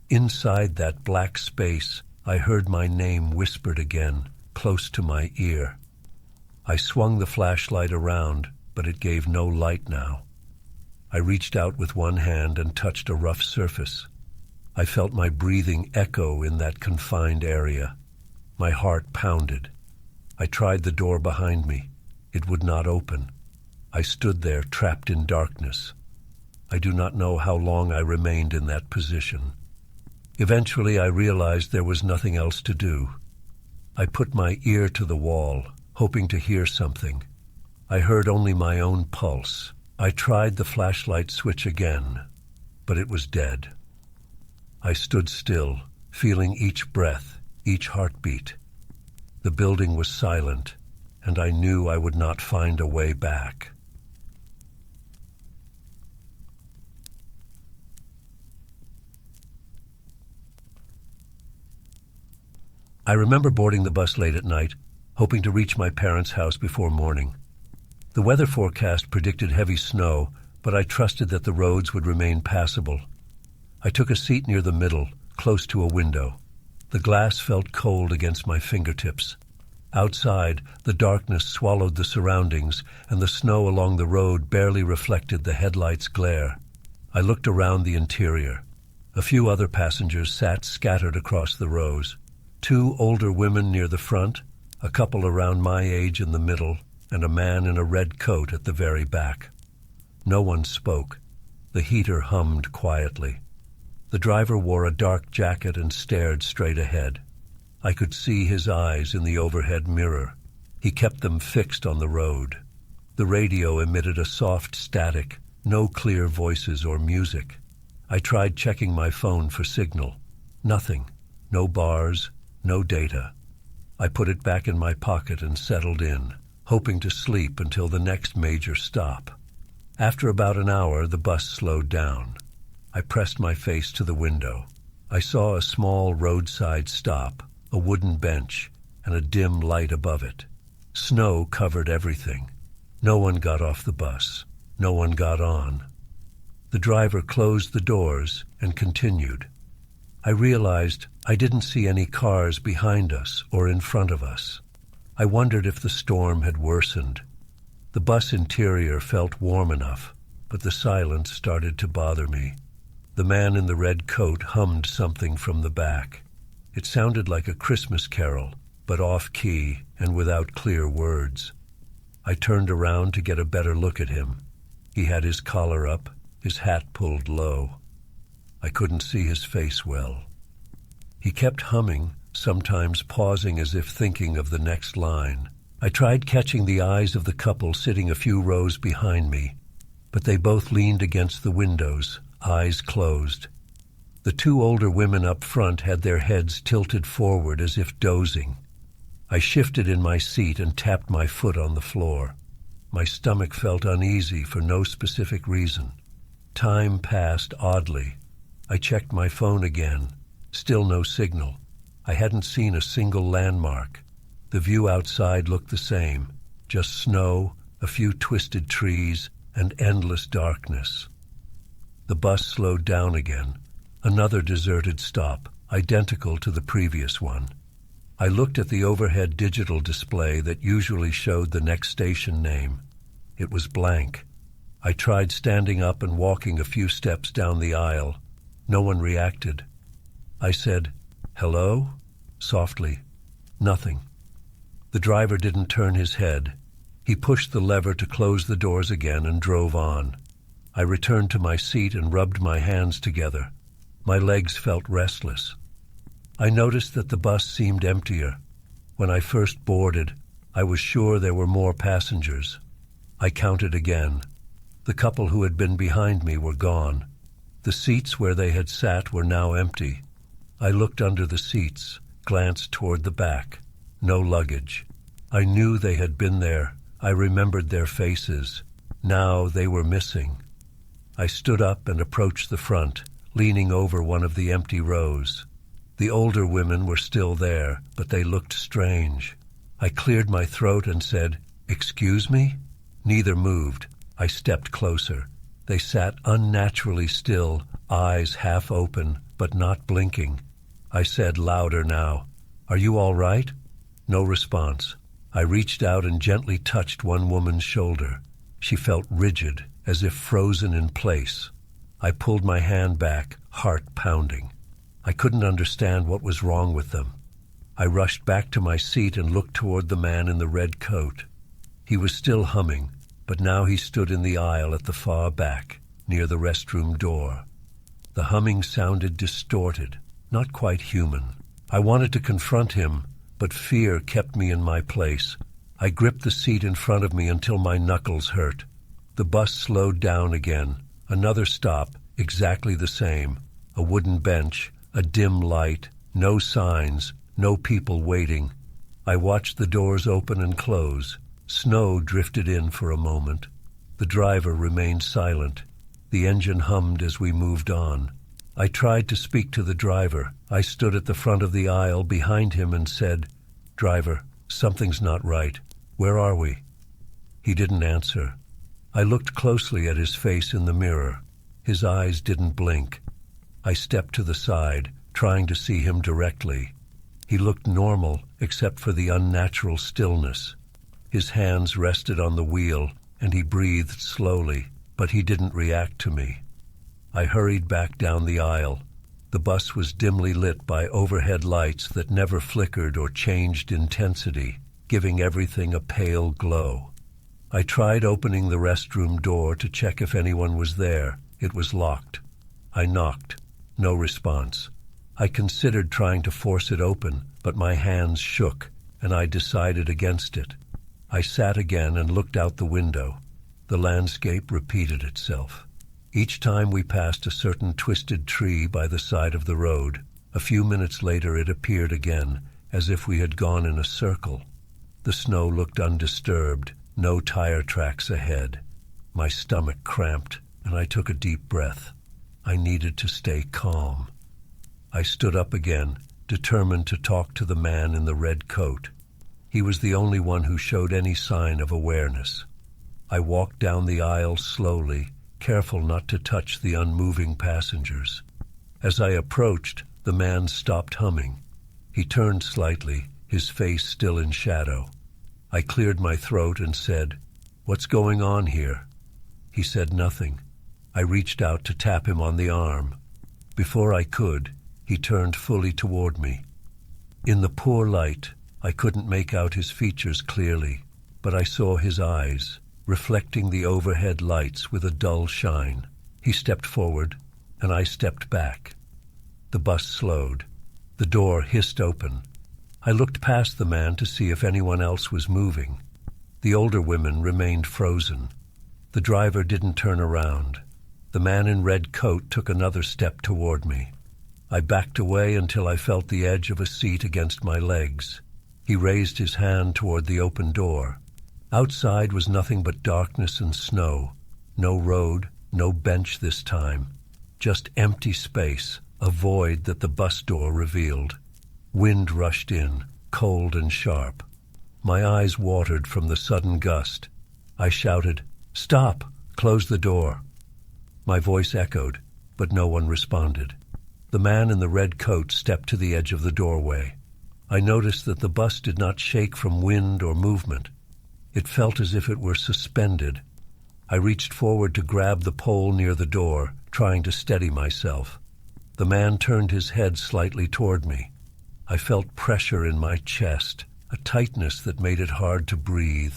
Inside that black space, I heard my name whispered again, close to my ear. I swung the flashlight around, but it gave no light now. I reached out with one hand and touched a rough surface. I felt my breathing echo in that confined area. My heart pounded. I tried the door behind me. It would not open. I stood there, trapped in darkness. I do not know how long I remained in that position. Eventually, I realized there was nothing else to do. I put my ear to the wall, hoping to hear something. I heard only my own pulse. I tried the flashlight switch again, but it was dead. I stood still, feeling each breath, each heartbeat. The building was silent, and I knew I would not find a way back. I remember boarding the bus late at night, hoping to reach my parents' house before morning. The weather forecast predicted heavy snow, but I trusted that the roads would remain passable. I took a seat near the middle, close to a window. The glass felt cold against my fingertips. Outside, the darkness swallowed the surroundings, and the snow along the road barely reflected the headlights' glare. I looked around the interior. A few other passengers sat scattered across the rows. 2 older women near the front, a couple around my age in the middle, and a man in a red coat at the very back. No one spoke. The heater hummed quietly. The driver wore a dark jacket and stared straight ahead. I could see his eyes in the overhead mirror. He kept them fixed on the road. The radio emitted a soft static, no clear voices or music. I tried checking my phone for signal. Nothing. No bars, no data. I put it back in my pocket and settled in, hoping to sleep until the next major stop. After about an hour, the bus slowed down. I pressed my face to the window. I saw a small roadside stop, a wooden bench, and a dim light above it. Snow covered everything. No one got off the bus. No one got on. The driver closed the doors and continued. I realized I didn't see any cars behind us or in front of us. I wondered if the storm had worsened. The bus interior felt warm enough, but the silence started to bother me. The man in the red coat hummed something from the back. It sounded like a Christmas carol, but off-key and without clear words. I turned around to get a better look at him. He had his collar up, his hat pulled low. I couldn't see his face well. He kept humming, sometimes pausing as if thinking of the next line. I tried catching the eyes of the couple sitting a few rows behind me, but they both leaned against the windows, eyes closed. The 2 older women up front had their heads tilted forward as if dozing. I shifted in my seat and tapped my foot on the floor. My stomach felt uneasy for no specific reason. Time passed oddly. I checked my phone again. Still no signal. I hadn't seen a single landmark. The view outside looked the same. Just snow, a few twisted trees, and endless darkness. The bus slowed down again. Another deserted stop, identical to the previous one. I looked at the overhead digital display that usually showed the next station name. It was blank. I tried standing up and walking a few steps down the aisle. No one reacted. I said, "Hello?" softly. Nothing. The driver didn't turn his head. He pushed the lever to close the doors again and drove on. I returned to my seat and rubbed my hands together. My legs felt restless. I noticed that the bus seemed emptier. When I first boarded, I was sure there were more passengers. I counted again. The couple who had been behind me were gone. The seats where they had sat were now empty. I looked under the seats, glanced toward the back. No luggage. I knew they had been there. I remembered their faces. Now they were missing. I stood up and approached the front, leaning over one of the empty rows. The older women were still there, but they looked strange. I cleared my throat and said, "Excuse me?" Neither moved. I stepped closer. They sat unnaturally still, eyes half open, but not blinking. I said louder now, "Are you all right?" No response. I reached out and gently touched one woman's shoulder. She felt rigid, as if frozen in place. I pulled my hand back, heart pounding. I couldn't understand what was wrong with them. I rushed back to my seat and looked toward the man in the red coat. He was still humming, but now he stood in the aisle at the far back, near the restroom door. The humming sounded distorted, not quite human. I wanted to confront him, but fear kept me in my place. I gripped the seat in front of me until my knuckles hurt. The bus slowed down again. Another stop, exactly the same. A wooden bench, a dim light, no signs, no people waiting. I watched the doors open and close. Snow drifted in for a moment. The driver remained silent. The engine hummed as we moved on. I tried to speak to the driver. I stood at the front of the aisle behind him and said, "Driver, something's not right. Where are we?" He didn't answer. I looked closely at his face in the mirror. His eyes didn't blink. I stepped to the side, trying to see him directly. He looked normal, except for the unnatural stillness. His hands rested on the wheel, and he breathed slowly, but he didn't react to me. I hurried back down the aisle. The bus was dimly lit by overhead lights that never flickered or changed intensity, giving everything a pale glow. I tried opening the restroom door to check if anyone was there. It was locked. I knocked. No response. I considered trying to force it open, but my hands shook, and I decided against it. I sat again and looked out the window. The landscape repeated itself. Each time we passed a certain twisted tree by the side of the road, a few minutes later it appeared again, as if we had gone in a circle. The snow looked undisturbed, no tire tracks ahead. My stomach cramped, and I took a deep breath. I needed to stay calm. I stood up again, determined to talk to the man in the red coat. He was the only one who showed any sign of awareness. I walked down the aisle slowly, careful not to touch the unmoving passengers. As I approached, the man stopped humming. He turned slightly, his face still in shadow. I cleared my throat and said, "What's going on here?" He said nothing. I reached out to tap him on the arm. Before I could, he turned fully toward me. In the poor light, I couldn't make out his features clearly, but I saw his eyes, reflecting the overhead lights with a dull shine. He stepped forward, and I stepped back. The bus slowed. The door hissed open. I looked past the man to see if anyone else was moving. The older women remained frozen. The driver didn't turn around. The man in red coat took another step toward me. I backed away until I felt the edge of a seat against my legs. He raised his hand toward the open door. Outside was nothing but darkness and snow. No road, no bench this time. Just empty space, a void that the bus door revealed. Wind rushed in, cold and sharp. My eyes watered from the sudden gust. I shouted, "Stop! Close the door!" My voice echoed, but no one responded. The man in the red coat stepped to the edge of the doorway. I noticed that the bus did not shake from wind or movement. It felt as if it were suspended. I reached forward to grab the pole near the door, trying to steady myself. The man turned his head slightly toward me. I felt pressure in my chest, a tightness that made it hard to breathe.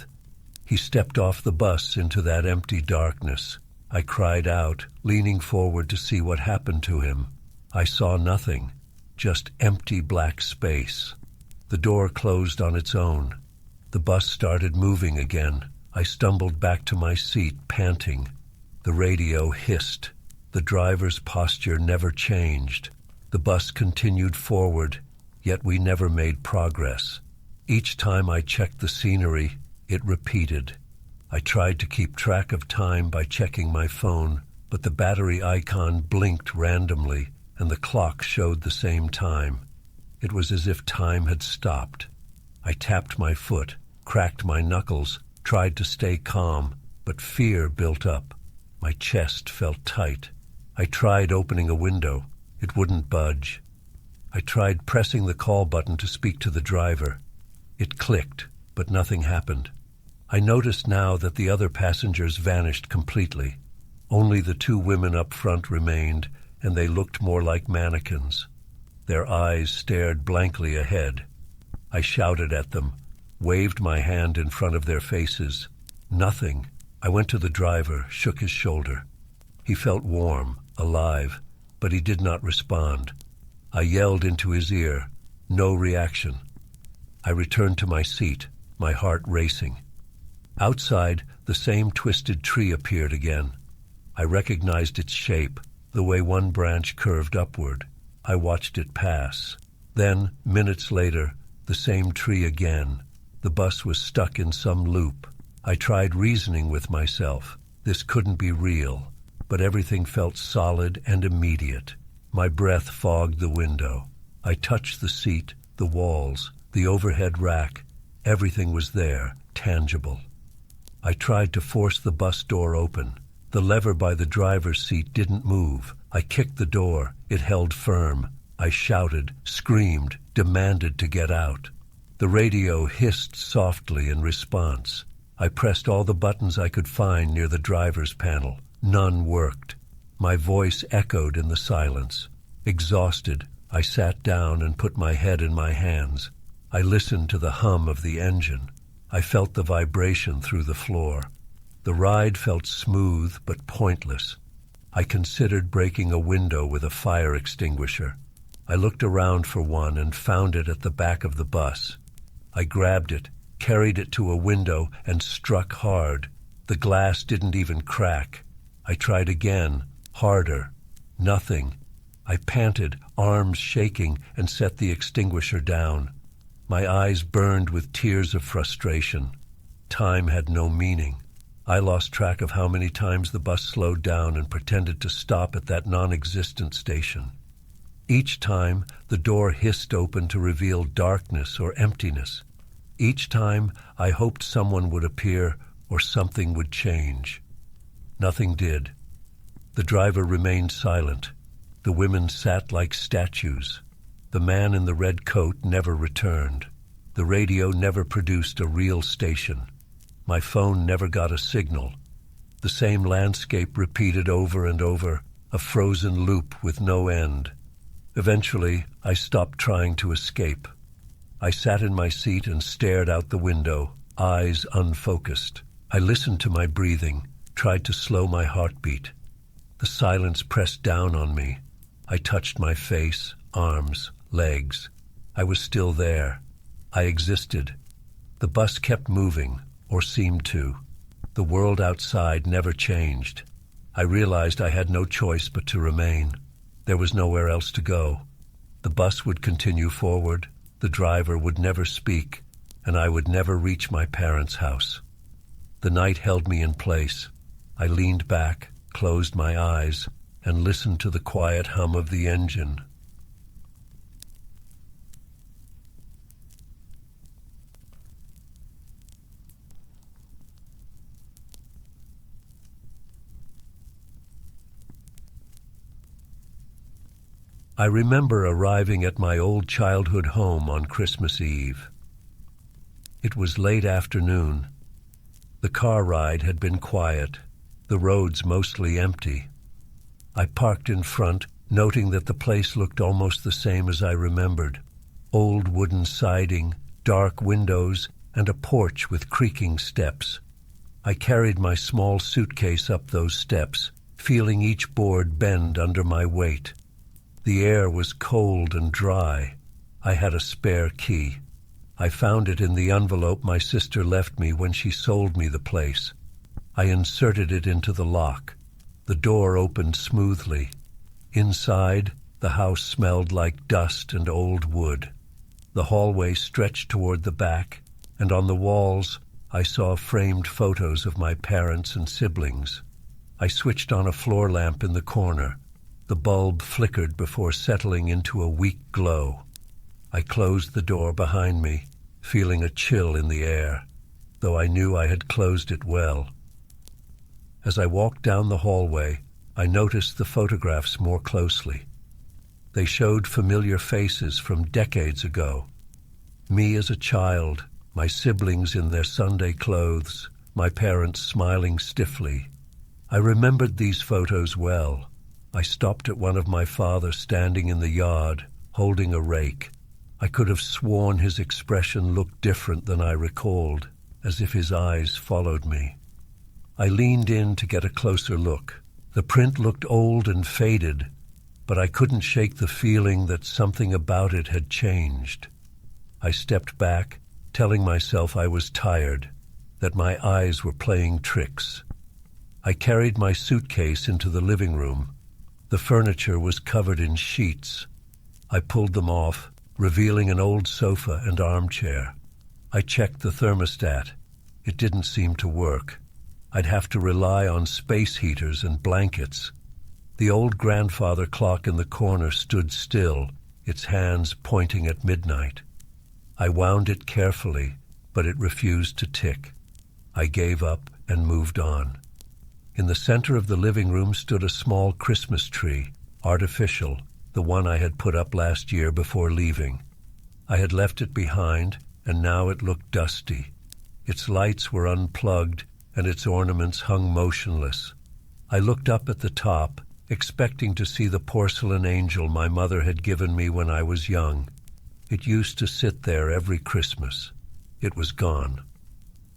He stepped off the bus into that empty darkness. I cried out, leaning forward to see what happened to him. I saw nothing, just empty black space. The door closed on its own. The bus started moving again. I stumbled back to my seat, panting. The radio hissed. The driver's posture never changed. The bus continued forward, yet we never made progress. Each time I checked the scenery, it repeated. I tried to keep track of time by checking my phone, but the battery icon blinked randomly, and the clock showed the same time. It was as if time had stopped. I tapped my foot, cracked my knuckles, tried to stay calm, but fear built up. My chest felt tight. I tried opening a window. It wouldn't budge. I tried pressing the call button to speak to the driver. It clicked, but nothing happened. I noticed now that the other passengers vanished completely. Only the two women up front remained, and they looked more like mannequins. Their eyes stared blankly ahead. I shouted at them, waved my hand in front of their faces. Nothing. I went to the driver, shook his shoulder. He felt warm, alive, but he did not respond. I yelled into his ear. No reaction. I returned to my seat, my heart racing. Outside, the same twisted tree appeared again. I recognized its shape, the way one branch curved upward. I watched it pass. Then, minutes later, the same tree again. The bus was stuck in some loop. I tried reasoning with myself. This couldn't be real, but everything felt solid and immediate. My breath fogged the window. I touched the seat, the walls, the overhead rack. Everything was there, tangible. I tried to force the bus door open. The lever by the driver's seat didn't move. I kicked the door. It held firm. I shouted, screamed, demanded to get out. The radio hissed softly in response. I pressed all the buttons I could find near the driver's panel. None worked. My voice echoed in the silence. Exhausted, I sat down and put my head in my hands. I listened to the hum of the engine. I felt the vibration through the floor. The ride felt smooth but pointless. I considered breaking a window with a fire extinguisher. I looked around for one and found it at the back of the bus. I grabbed it, carried it to a window, and struck hard. The glass didn't even crack. I tried again, harder. Nothing. I panted, arms shaking, and set the extinguisher down. My eyes burned with tears of frustration. Time had no meaning. I lost track of how many times the bus slowed down and pretended to stop at that non-existent station. Each time, the door hissed open to reveal darkness or emptiness. Each time, I hoped someone would appear or something would change. Nothing did. The driver remained silent. The women sat like statues. The man in the red coat never returned. The radio never produced a real station. My phone never got a signal. The same landscape repeated over and over, a frozen loop with no end. Eventually, I stopped trying to escape. I sat in my seat and stared out the window, eyes unfocused. I listened to my breathing, tried to slow my heartbeat. The silence pressed down on me. I touched my face, arms, legs. I was still there. I existed. The bus kept moving, or seemed to. The world outside never changed. I realized I had no choice but to remain. There was nowhere else to go. The bus would continue forward, the driver would never speak, and I would never reach my parents' house. The night held me in place. I leaned back, closed my eyes, and listened to the quiet hum of the engine. I remember arriving at my old childhood home on Christmas Eve. It was late afternoon. The car ride had been quiet, the roads mostly empty. I parked in front, noting that the place looked almost the same as I remembered. Old wooden siding, dark windows, and a porch with creaking steps. I carried my small suitcase up those steps, feeling each board bend under my weight. The air was cold and dry. I had a spare key. I found it in the envelope my sister left me when she sold me the place. I inserted it into the lock. The door opened smoothly. Inside, the house smelled like dust and old wood. The hallway stretched toward the back, and on the walls I saw framed photos of my parents and siblings. I switched on a floor lamp in the corner. The bulb flickered before settling into a weak glow. I closed the door behind me, feeling a chill in the air, though I knew I had closed it well. As I walked down the hallway, I noticed the photographs more closely. They showed familiar faces from decades ago. Me as a child, my siblings in their Sunday clothes, my parents smiling stiffly. I remembered these photos well. I stopped at one of my father standing in the yard, holding a rake. I could have sworn his expression looked different than I recalled, as if his eyes followed me. I leaned in to get a closer look. The print looked old and faded, but I couldn't shake the feeling that something about it had changed. I stepped back, telling myself I was tired, that my eyes were playing tricks. I carried my suitcase into the living room. The furniture was covered in sheets. I pulled them off, revealing an old sofa and armchair. I checked the thermostat. It didn't seem to work. I'd have to rely on space heaters and blankets. The old grandfather clock in the corner stood still, its hands pointing at midnight. I wound it carefully, but it refused to tick. I gave up and moved on. In the center of the living room stood a small Christmas tree, artificial. the one I had put up last year before leaving. I had left it behind, and now it looked dusty. Its lights were unplugged, and its ornaments hung motionless. I looked up at the top, expecting to see the porcelain angel my mother had given me when I was young. It used to sit there every Christmas. It was gone.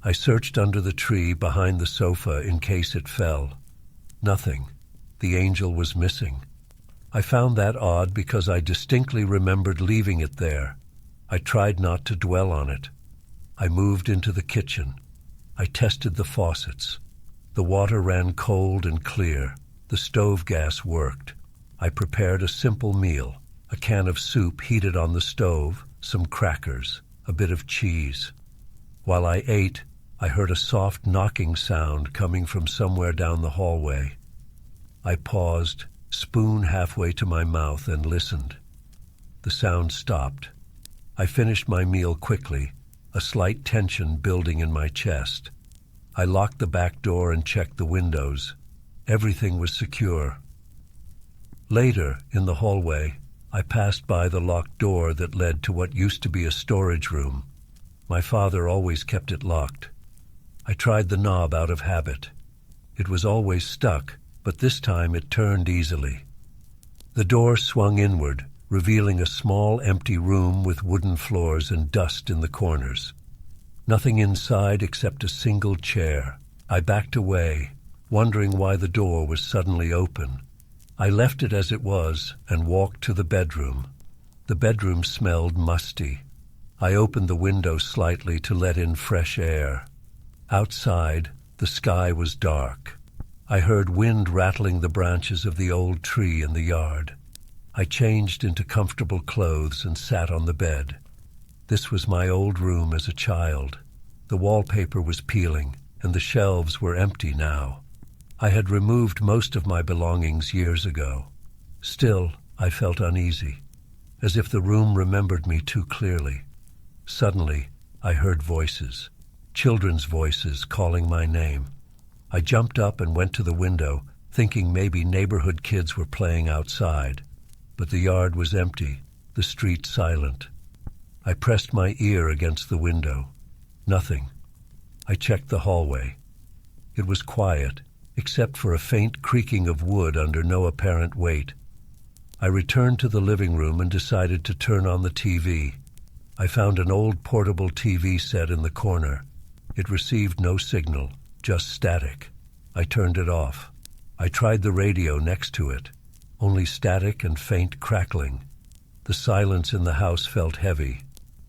I searched under the tree behind the sofa in case it fell. Nothing. The angel was missing. I found that odd because I distinctly remembered leaving it there. I tried not to dwell on it. I moved into the kitchen. I tested the faucets. The water ran cold and clear. The stove gas worked. I prepared a simple meal, a can of soup heated on the stove, some crackers, a bit of cheese. While I ate, I heard a soft knocking sound coming from somewhere down the hallway. I paused, spoon halfway to my mouth, and listened. The sound stopped. I finished my meal quickly, a slight tension building in my chest. I locked the back door and checked the windows. Everything was secure. Later, in the hallway, I passed by the locked door that led to what used to be a storage room. My father always kept it locked. I tried the knob out of habit. It was always stuck, but this time it turned easily. The door swung inward, revealing a small empty room with wooden floors and dust in the corners. Nothing inside except a single chair. I backed away, wondering why the door was suddenly open. I left it as it was and walked to the bedroom. The bedroom smelled musty. I opened the window slightly to let in fresh air. Outside, the sky was dark. I heard wind rattling the branches of the old tree in the yard. I changed into comfortable clothes and sat on the bed. This was my old room as a child. The wallpaper was peeling, and the shelves were empty now. I had removed most of my belongings years ago. Still, I felt uneasy, as if the room remembered me too clearly. Suddenly, I heard voices, children's voices calling my name. I jumped up and went to the window, thinking maybe neighborhood kids were playing outside. But the yard was empty, the street silent. I pressed my ear against the window. Nothing. I checked the hallway. It was quiet, except for a faint creaking of wood under no apparent weight. I returned to the living room and decided to turn on the TV. I found an old portable TV set in the corner. It received no signal, just static. I turned it off. I tried the radio next to it. Only static and faint crackling. The silence in the house felt heavy.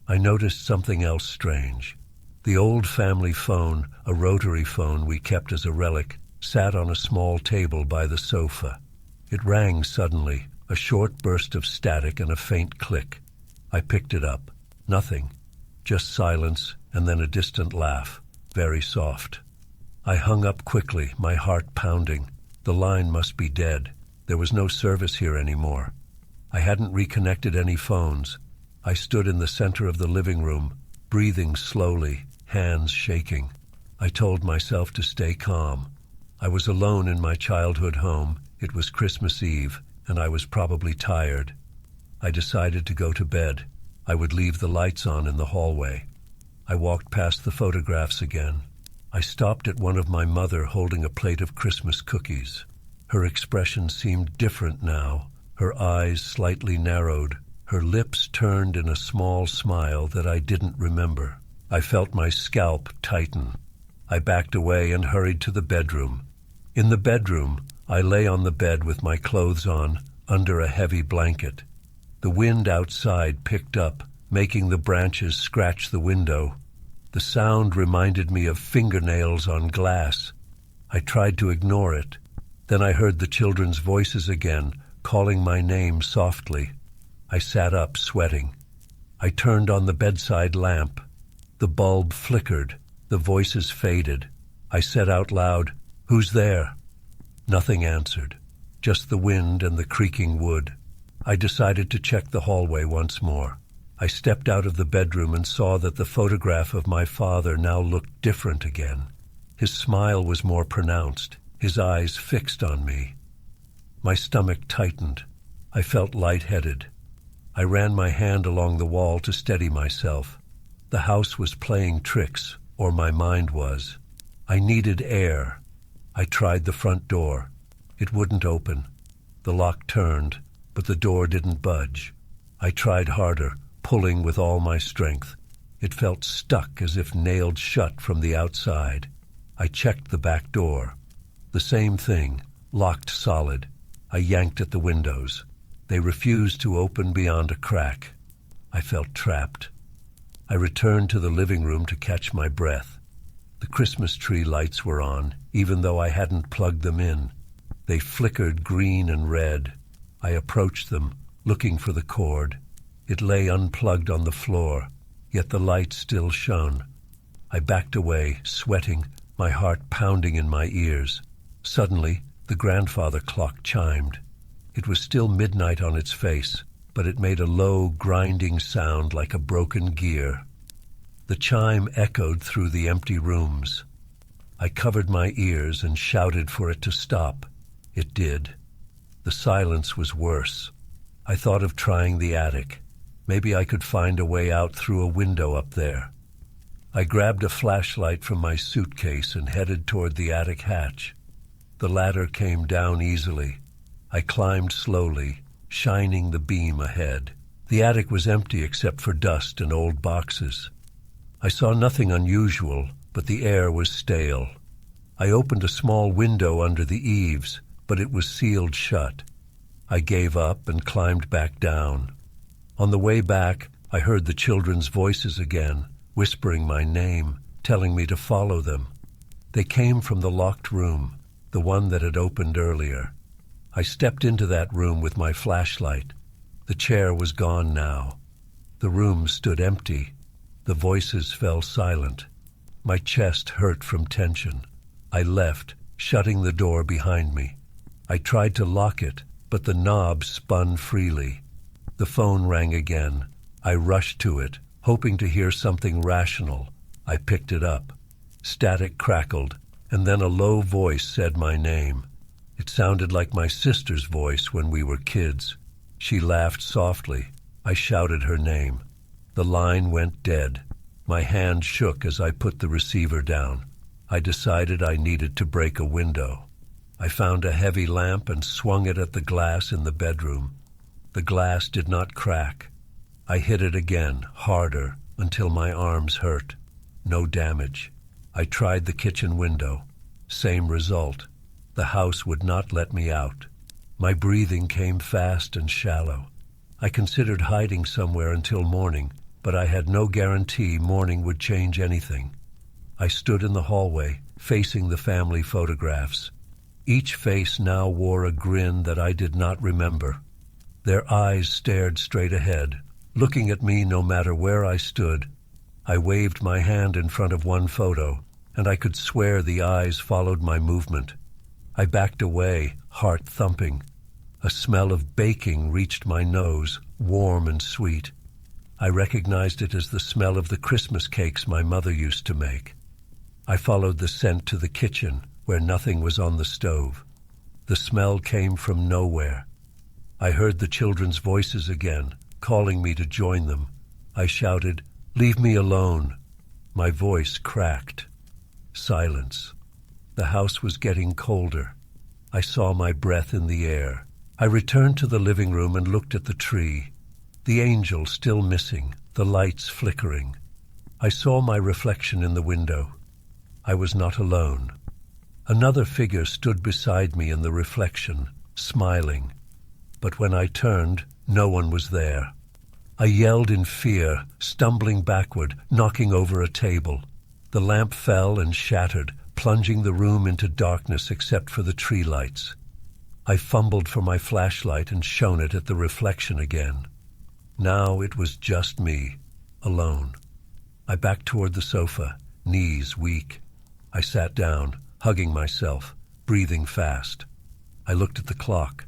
I noticed something else strange. The old family phone, a rotary phone we kept as a relic, sat on a small table by the sofa. It rang suddenly, a short burst of static and a faint click. I picked it up. Nothing. Just silence, and then a distant laugh, very soft. I hung up quickly, my heart pounding. The line must be dead. There was no service here anymore. I hadn't reconnected any phones. I stood in the center of the living room, breathing slowly, hands shaking. I told myself to stay calm. I was alone in my childhood home. It was Christmas Eve, and I was probably tired. I decided to go to bed. I would leave the lights on in the hallway. I walked past the photographs again. I stopped at one of my mother holding a plate of Christmas cookies. Her expression seemed different now, her eyes slightly narrowed, her lips turned in a small smile that I didn't remember. I felt my scalp tighten. I backed away and hurried to the bedroom. In the bedroom, I lay on the bed with my clothes on, under a heavy blanket. The wind outside picked up, making the branches scratch the window. The sound reminded me of fingernails on glass. I tried to ignore it. Then I heard the children's voices again, calling my name softly. I sat up, sweating. I turned on the bedside lamp. The bulb flickered. The voices faded. I said out loud, "Who's there?" Nothing answered, just the wind and the creaking wood. I decided to check the hallway once more. I stepped out of the bedroom and saw that the photograph of my father now looked different again. His smile was more pronounced, his eyes fixed on me. My stomach tightened. I felt lightheaded. I ran my hand along the wall to steady myself. The house was playing tricks, or my mind was. I needed air. I tried the front door. It wouldn't open. The lock turned, but the door didn't budge. I tried harder, pulling with all my strength. It felt stuck as if nailed shut from the outside. I checked the back door. The same thing, locked solid. I yanked at the windows. They refused to open beyond a crack. I felt trapped. I returned to the living room to catch my breath. The Christmas tree lights were on, even though I hadn't plugged them in. They flickered green and red. I approached them, looking for the cord. It lay unplugged on the floor, yet the light still shone. I backed away, sweating, my heart pounding in my ears. Suddenly, the grandfather clock chimed. It was still midnight on its face, but it made a low, grinding sound like a broken gear. The chime echoed through the empty rooms. I covered my ears and shouted for it to stop. It did. The silence was worse. I thought of trying the attic. Maybe I could find a way out through a window up there. I grabbed a flashlight from my suitcase and headed toward the attic hatch. The ladder came down easily. I climbed slowly, shining the beam ahead. The attic was empty except for dust and old boxes. I saw nothing unusual, but the air was stale. I opened a small window under the eaves, but it was sealed shut. I gave up and climbed back down. On the way back, I heard the children's voices again, whispering my name, telling me to follow them. They came from the locked room, the one that had opened earlier. I stepped into that room with my flashlight. The chair was gone now. The room stood empty. The voices fell silent. My chest hurt from tension. I left, shutting the door behind me. I tried to lock it, but the knob spun freely. The phone rang again. I rushed to it, hoping to hear something rational. I picked it up. Static crackled, and then a low voice said my name. It sounded like my sister's voice when we were kids. She laughed softly. I shouted her name. The line went dead. My hand shook as I put the receiver down. I decided I needed to break a window. I found a heavy lamp and swung it at the glass in the bedroom. The glass did not crack. I hit it again, harder, until my arms hurt. No damage. I tried the kitchen window. Same result. The house would not let me out. My breathing came fast and shallow. I considered hiding somewhere until morning, but I had no guarantee morning would change anything. I stood in the hallway, facing the family photographs. Each face now wore a grin that I did not remember. Their eyes stared straight ahead, looking at me no matter where I stood. I waved my hand in front of one photo, and I could swear the eyes followed my movement. I backed away, heart thumping. A smell of baking reached my nose, warm and sweet. I recognized it as the smell of the Christmas cakes my mother used to make. I followed the scent to the kitchen, where nothing was on the stove. The smell came from nowhere. I heard the children's voices again, calling me to join them. I shouted, "Leave me alone." My voice cracked. Silence. The house was getting colder. I saw my breath in the air. I returned to the living room and looked at the tree. The angel still missing, the lights flickering. I saw my reflection in the window. I was not alone. Another figure stood beside me in the reflection, smiling. But when I turned, no one was there. I yelled in fear, stumbling backward, knocking over a table. The lamp fell and shattered, plunging the room into darkness except for the tree lights. I fumbled for my flashlight and shone it at the reflection again. Now it was just me, alone. I backed toward the sofa, knees weak. I sat down, hugging myself, breathing fast. I looked at the clock.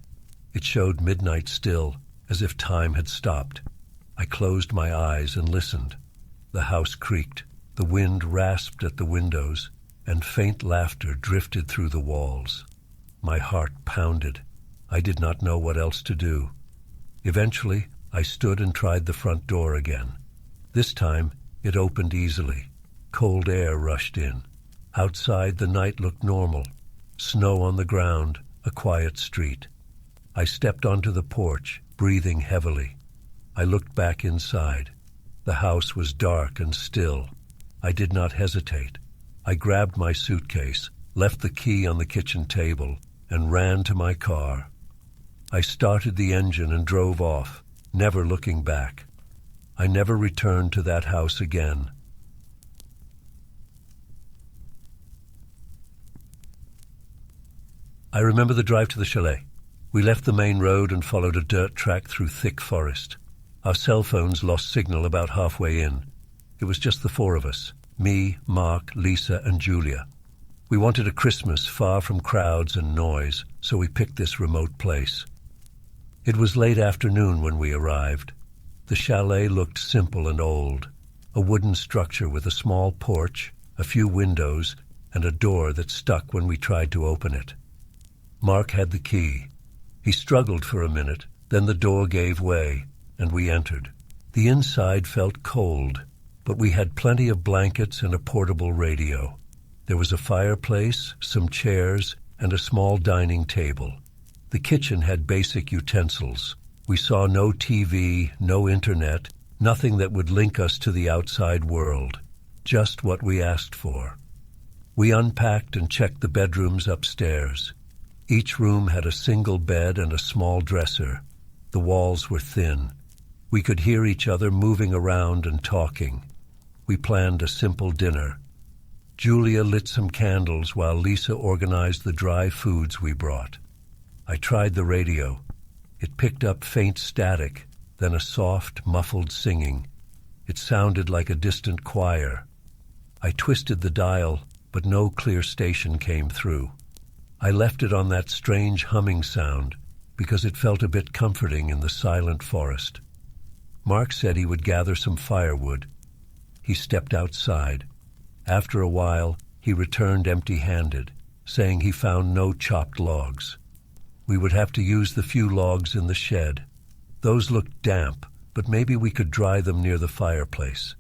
It showed midnight still, as if time had stopped. I closed my eyes and listened. The house creaked. The wind rasped at the windows, and faint laughter drifted through the walls. My heart pounded. I did not know what else to do. Eventually, I stood and tried the front door again. This time, it opened easily. Cold air rushed in. Outside, the night looked normal. Snow on the ground, a quiet street. I stepped onto the porch, breathing heavily. I looked back inside. The house was dark and still. I did not hesitate. I grabbed my suitcase, left the key on the kitchen table, and ran to my car. I started the engine and drove off, never looking back. I never returned to that house again. I remember the drive to the chalet. We left the main road and followed a dirt track through thick forest. Our cell phones lost signal about halfway in. It was just the four of us, me, Mark, Lisa, and Julia. We wanted a Christmas far from crowds and noise, so we picked this remote place. It was late afternoon when we arrived. The chalet looked simple and old, a wooden structure with a small porch, a few windows, and a door that stuck when we tried to open it. Mark had the key. He struggled for a minute, then the door gave way, and we entered. The inside felt cold, but we had plenty of blankets and a portable radio. There was a fireplace, some chairs, and a small dining table. The kitchen had basic utensils. We saw no TV, no internet, nothing that would link us to the outside world. Just what we asked for. We unpacked and checked the bedrooms upstairs. Each room had a single bed and a small dresser. The walls were thin. We could hear each other moving around and talking. We planned a simple dinner. Julia lit some candles while Lisa organized the dry foods we brought. I tried the radio. It picked up faint static, then a soft, muffled singing. It sounded like a distant choir. I twisted the dial, but no clear station came through. I left it on that strange humming sound because it felt a bit comforting in the silent forest. Mark said he would gather some firewood. He stepped outside. After a while, he returned empty-handed, saying he found no chopped logs. We would have to use the few logs in the shed. Those looked damp, but maybe we could dry them near the fireplace.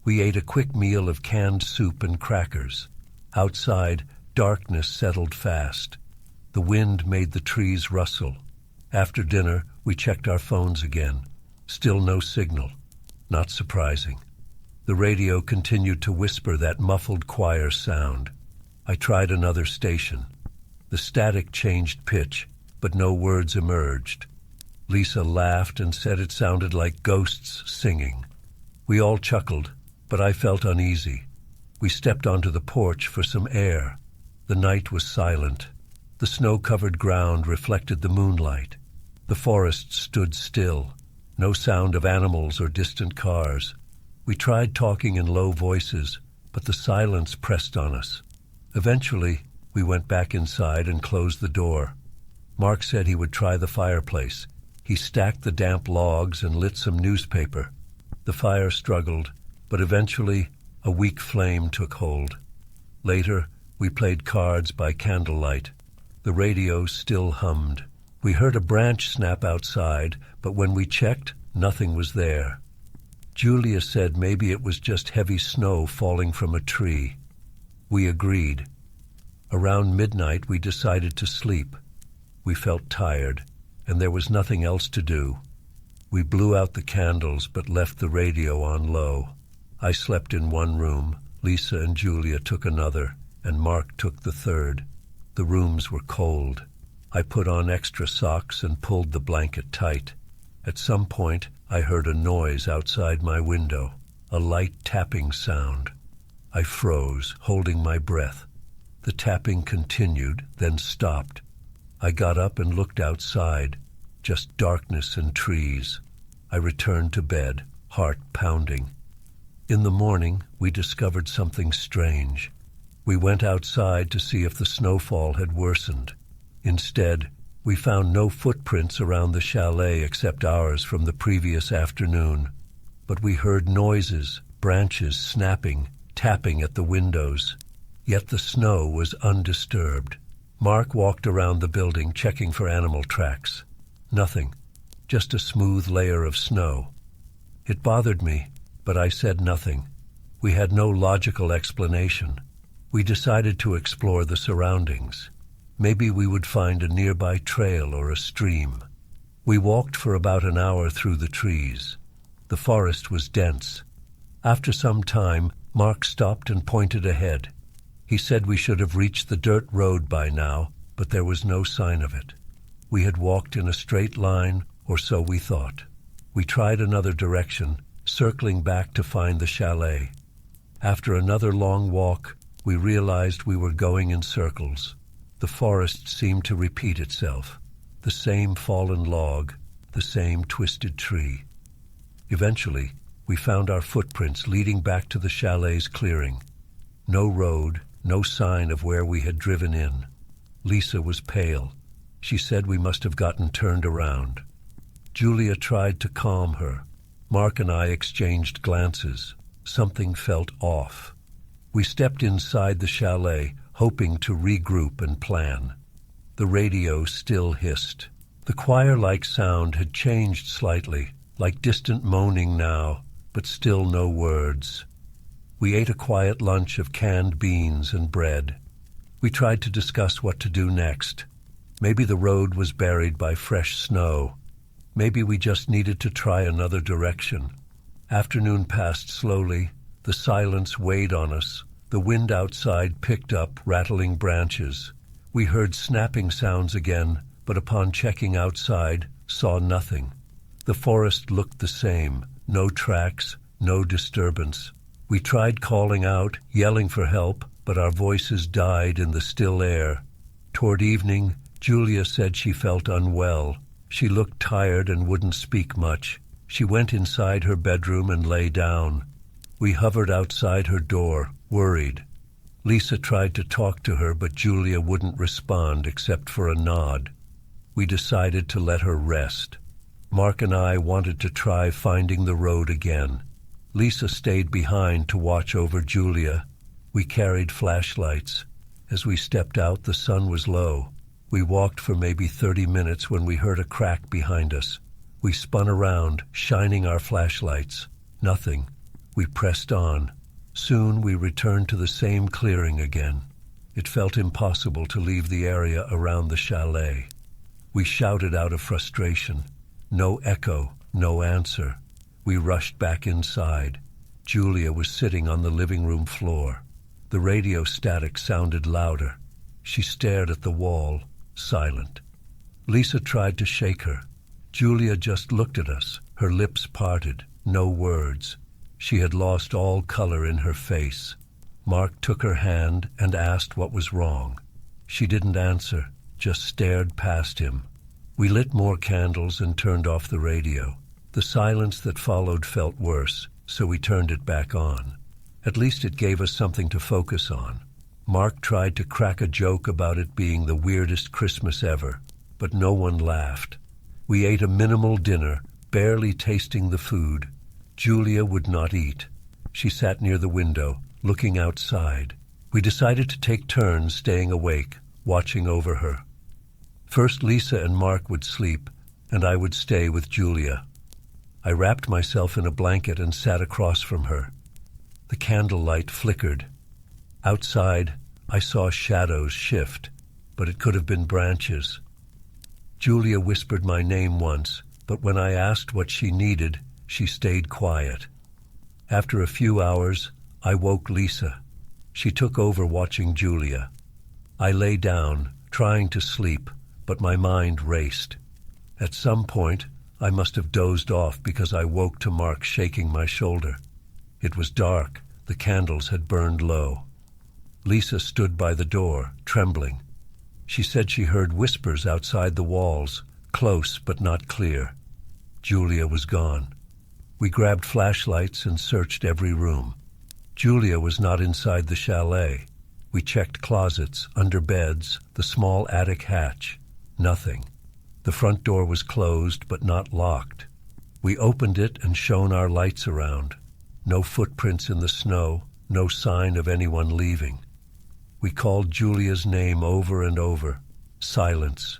We ate a quick meal of canned soup and crackers. Outside, darkness settled fast. The wind made the trees rustle. After dinner, we checked our phones again. Still no signal. Not surprising. The radio continued to whisper that muffled choir sound. I tried another station. The static changed pitch, but no words emerged. Lisa laughed and said it sounded like ghosts singing. We all chuckled, but I felt uneasy. We stepped onto the porch for some air. The night was silent. The snow-covered ground reflected the moonlight. The forest stood still. No sound of animals or distant cars. We tried talking in low voices, but the silence pressed on us. Eventually, we went back inside and closed the door. Mark said he would try the fireplace. He stacked the damp logs and lit some newspaper. The fire struggled, but eventually a weak flame took hold. Later, we played cards by candlelight. The radio still hummed. We heard a branch snap outside, but when we checked, nothing was there. Julia said maybe it was just heavy snow falling from a tree. We agreed. Around midnight, we decided to sleep. We felt tired, and there was nothing else to do. We blew out the candles but left the radio on low. I slept in one room. Lisa and Julia took another, and Mark took the third. The rooms were cold. I put on extra socks and pulled the blanket tight. At some point, I heard a noise outside my window, a light tapping sound. I froze, holding my breath. The tapping continued, then stopped. I got up and looked outside, just darkness and trees. I returned to bed, heart pounding. In the morning, we discovered something strange. We went outside to see if the snowfall had worsened. Instead, we found no footprints around the chalet except ours from the previous afternoon. But we heard noises, branches snapping, tapping at the windows. Yet the snow was undisturbed. Mark walked around the building checking for animal tracks. Nothing. just a smooth layer of snow. It bothered me, but I said nothing. We had no logical explanation. We decided to explore the surroundings. Maybe we would find a nearby trail or a stream. We walked for about an hour through the trees. The forest was dense. After some time, Mark stopped and pointed ahead. He said we should have reached the dirt road by now, but there was no sign of it. We had walked in a straight line, or so we thought. We tried another direction, circling back to find the chalet. After another long walk, we realized we were going in circles. The forest seemed to repeat itself. The same fallen log, the same twisted tree. Eventually, we found our footprints leading back to the chalet's clearing. No road, no sign of where we had driven in. Lisa was pale. She said we must have gotten turned around. Julia tried to calm her. Mark and I exchanged glances. Something felt off. We stepped inside the chalet, hoping to regroup and plan. The radio still hissed. The choir-like sound had changed slightly, like distant moaning now, but still no words. We ate a quiet lunch of canned beans and bread. We tried to discuss what to do next. Maybe the road was buried by fresh snow. Maybe we just needed to try another direction. Afternoon passed slowly. The silence weighed on us. The wind outside picked up, rattling branches. We heard snapping sounds again, but upon checking outside, saw nothing. The forest looked the same. No tracks, no disturbance. We tried calling out, yelling for help, but our voices died in the still air. Toward evening, Julia said she felt unwell. She looked tired and wouldn't speak much. She went inside her bedroom and lay down. We hovered outside her door, worried. Lisa tried to talk to her, but Julia wouldn't respond except for a nod. We decided to let her rest. Mark and I wanted to try finding the road again. Lisa stayed behind to watch over Julia. We carried flashlights. As we stepped out, the sun was low. We walked for maybe 30 minutes when we heard a crack behind us. We spun around, shining our flashlights. Nothing. We pressed on. Soon we returned to the same clearing again. It felt impossible to leave the area around the chalet. We shouted out of frustration. No echo, no answer. We rushed back inside. Julia was sitting on the living room floor. The radio static sounded louder. She stared at the wall, silent. Lisa tried to shake her. Julia just looked at us, her lips parted, no words. She had lost all color in her face. Mark took her hand and asked what was wrong. She didn't answer, just stared past him. We lit more candles and turned off the radio. The silence that followed felt worse, so we turned it back on. At least it gave us something to focus on. Mark tried to crack a joke about it being the weirdest Christmas ever, but no one laughed. We ate a minimal dinner, barely tasting the food. Julia would not eat. She sat near the window, looking outside. We decided to take turns staying awake, watching over her. First Lisa and Mark would sleep, and I would stay with Julia. I wrapped myself in a blanket and sat across from her. The candlelight flickered. Outside, I saw shadows shift, but it could have been branches. Julia whispered my name once, but when I asked what she needed, she stayed quiet. After a few hours, I woke Lisa. She took over watching Julia. I lay down, trying to sleep, but my mind raced. At some point, I must have dozed off because I woke to Mark shaking my shoulder. It was dark. The candles had burned low. Lisa stood by the door, trembling. She said she heard whispers outside the walls, close but not clear. Julia was gone. We grabbed flashlights and searched every room. Julia was not inside the chalet. We checked closets, under beds, the small attic hatch. Nothing. The front door was closed but not locked. We opened it and shone our lights around. No footprints in the snow, no sign of anyone leaving. We called Julia's name over and over. Silence.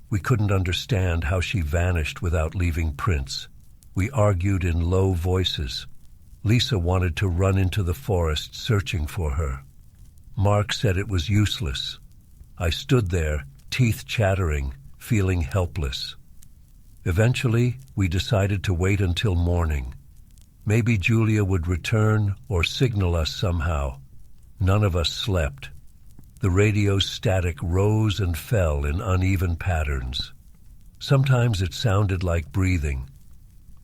We couldn't understand how she vanished without leaving prints. We argued in low voices. Lisa wanted to run into the forest searching for her. Mark said it was useless. I stood there, teeth chattering, feeling helpless. Eventually, we decided to wait until morning. Maybe Julia would return or signal us somehow. None of us slept. The radio's static rose and fell in uneven patterns. Sometimes it sounded like breathing.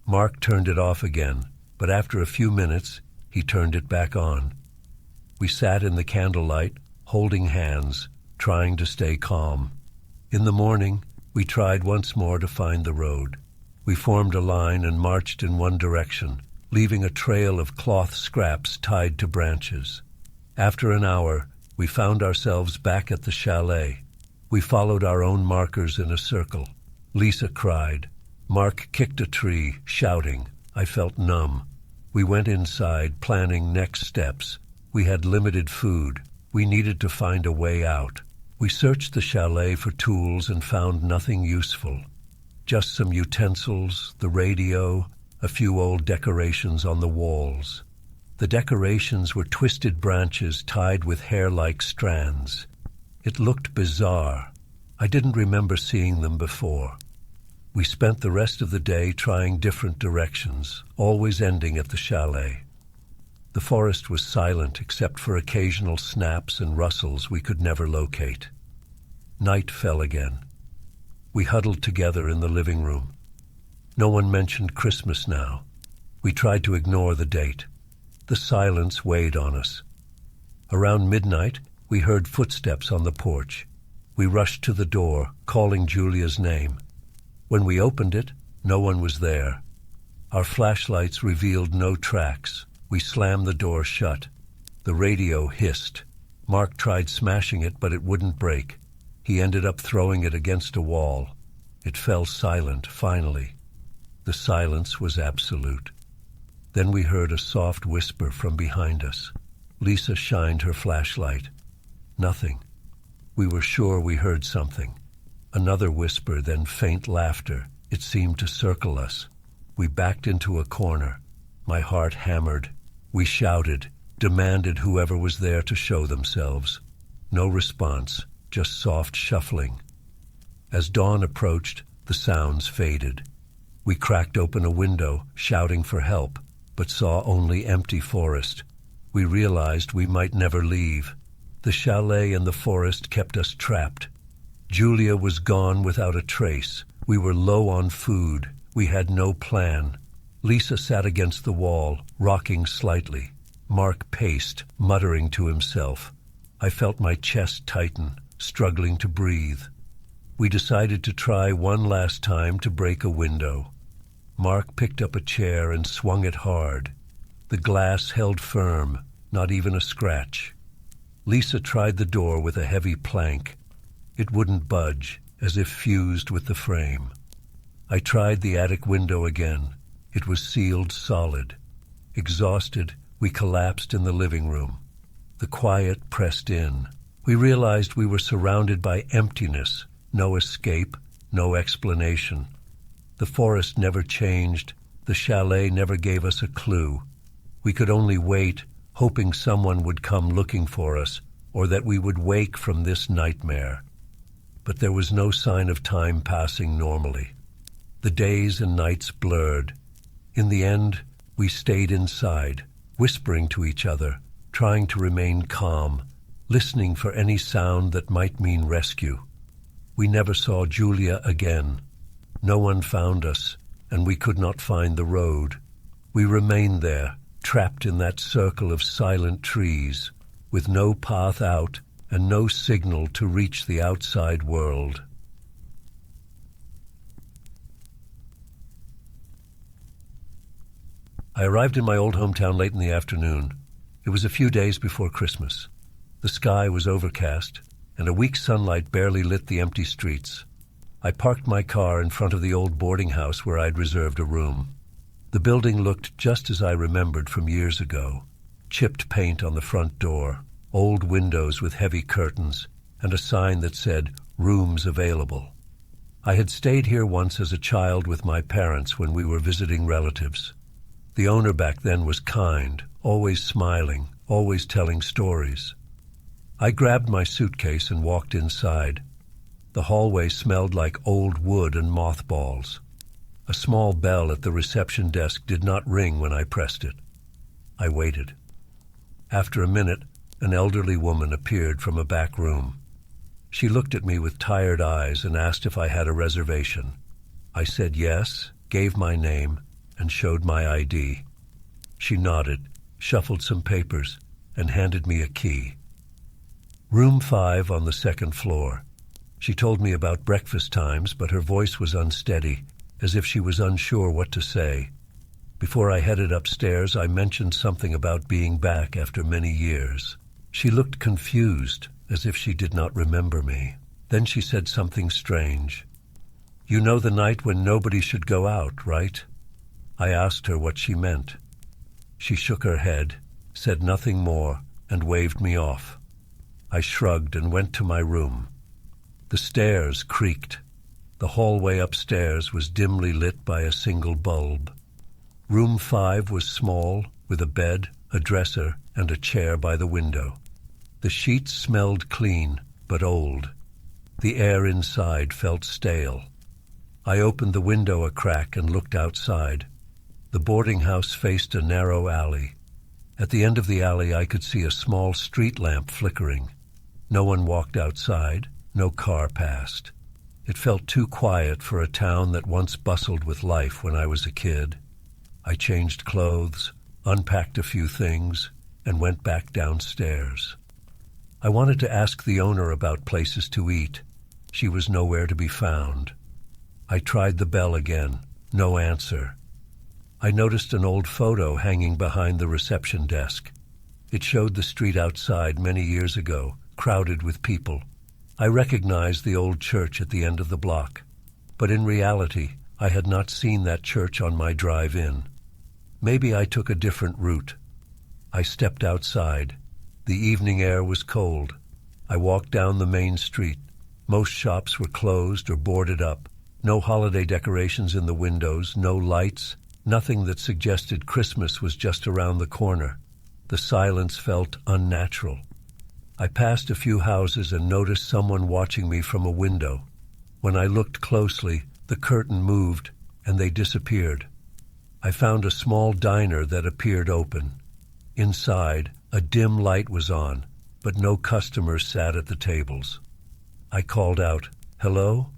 Mark turned it off again, but after a few minutes, he turned it back on. We sat in the candlelight, holding hands, trying to stay calm. In the morning, we tried once more to find the road. We formed a line and marched in one direction, leaving a trail of cloth scraps tied to branches. After an hour, we found ourselves back at the chalet. We followed our own markers in a circle. Lisa cried. Mark kicked a tree, shouting. I felt numb. We went inside, planning next steps. We had limited food. We needed to find a way out. We searched the chalet for tools and found nothing useful. Just some utensils, the radio, a few old decorations on the walls. The decorations were twisted branches tied with hair-like strands. It looked bizarre. I didn't remember seeing them before. We spent the rest of the day trying different directions, always ending at the chalet. The forest was silent except for occasional snaps and rustles we could never locate. Night fell again. We huddled together in the living room. No one mentioned Christmas now. We tried to ignore the date. The silence weighed on us. Around midnight, we heard footsteps on the porch. We rushed to the door, calling Julia's name. When we opened it, no one was there. Our flashlights revealed no tracks. We slammed the door shut. The radio hissed. Mark tried smashing it, but it wouldn't break. He ended up throwing it against a wall. It fell silent, finally. The silence was absolute. Then we heard a soft whisper from behind us. Lisa shined her flashlight. Nothing. We were sure we heard something. Another whisper, then faint laughter. It seemed to circle us. We backed into a corner. My heart hammered. We shouted, demanded whoever was there to show themselves. No response, just soft shuffling. As dawn approached, the sounds faded. We cracked open a window, shouting for help, but saw only empty forest. We realized we might never leave. The chalet and the forest kept us trapped. Julia was gone without a trace. We were low on food. We had no plan. Lisa sat against the wall, rocking slightly. Mark paced, muttering to himself. I felt my chest tighten, struggling to breathe. We decided to try one last time to break a window. Mark picked up a chair and swung it hard. The glass held firm, not even a scratch. Lisa tried the door with a heavy plank. It wouldn't budge, as if fused with the frame. I tried the attic window again. It was sealed solid. Exhausted, we collapsed in the living room. The quiet pressed in. We realized we were surrounded by emptiness, no escape, no explanation. The forest never changed. The chalet never gave us a clue. We could only wait, hoping someone would come looking for us, or that we would wake from this nightmare. But there was no sign of time passing normally. The days and nights blurred. In the end, we stayed inside, whispering to each other, trying to remain calm, listening for any sound that might mean rescue. We never saw Julia again. No one found us, and we could not find the road. We remained there, trapped in that circle of silent trees, with no path out and no signal to reach the outside world. I arrived in my old hometown late in the afternoon. It was a few days before Christmas. The sky was overcast, and a weak sunlight barely lit the empty streets. I parked my car in front of the old boarding house where I'd reserved a room. The building looked just as I remembered from years ago. Chipped paint on the front door, old windows with heavy curtains, and a sign that said, "Rooms available." I had stayed here once as a child with my parents when we were visiting relatives. The owner back then was kind, always smiling, always telling stories. I grabbed my suitcase and walked inside. The hallway smelled like old wood and mothballs. A small bell at the reception desk did not ring when I pressed it. I waited. After a minute, an elderly woman appeared from a back room. She looked at me with tired eyes and asked if I had a reservation. I said yes, gave my name, and showed my ID. She nodded, shuffled some papers, and handed me a key. Room 5 on the second floor. She told me about breakfast times, but her voice was unsteady, as if she was unsure what to say. Before I headed upstairs, I mentioned something about being back after many years. She looked confused, as if she did not remember me. Then she said something strange. "You know the night when nobody should go out, right?" I asked her what she meant. She shook her head, said nothing more, and waved me off. I shrugged and went to my room. The stairs creaked. The hallway upstairs was dimly lit by a single bulb. Room 5 was small, with a bed, a dresser, and a chair by the window. The sheets smelled clean, but old. The air inside felt stale. I opened the window a crack and looked outside. The boarding house faced a narrow alley. At the end of the alley I could see a small street lamp flickering. No one walked outside, no car passed. It felt too quiet for a town that once bustled with life when I was a kid. I changed clothes, unpacked a few things, and went back downstairs. I wanted to ask the owner about places to eat. She was nowhere to be found. I tried the bell again. No answer. I noticed an old photo hanging behind the reception desk. It showed the street outside many years ago, crowded with people. I recognized the old church at the end of the block, but in reality, I had not seen that church on my drive in. Maybe I took a different route. I stepped outside. The evening air was cold. I walked down the main street. Most shops were closed or boarded up. No holiday decorations in the windows, no lights, nothing that suggested Christmas was just around the corner. The silence felt unnatural. I passed a few houses and noticed someone watching me from a window. When I looked closely, the curtain moved and they disappeared. I found a small diner that appeared open. Inside, a dim light was on, but no customers sat at the tables. I called out, "Hello?"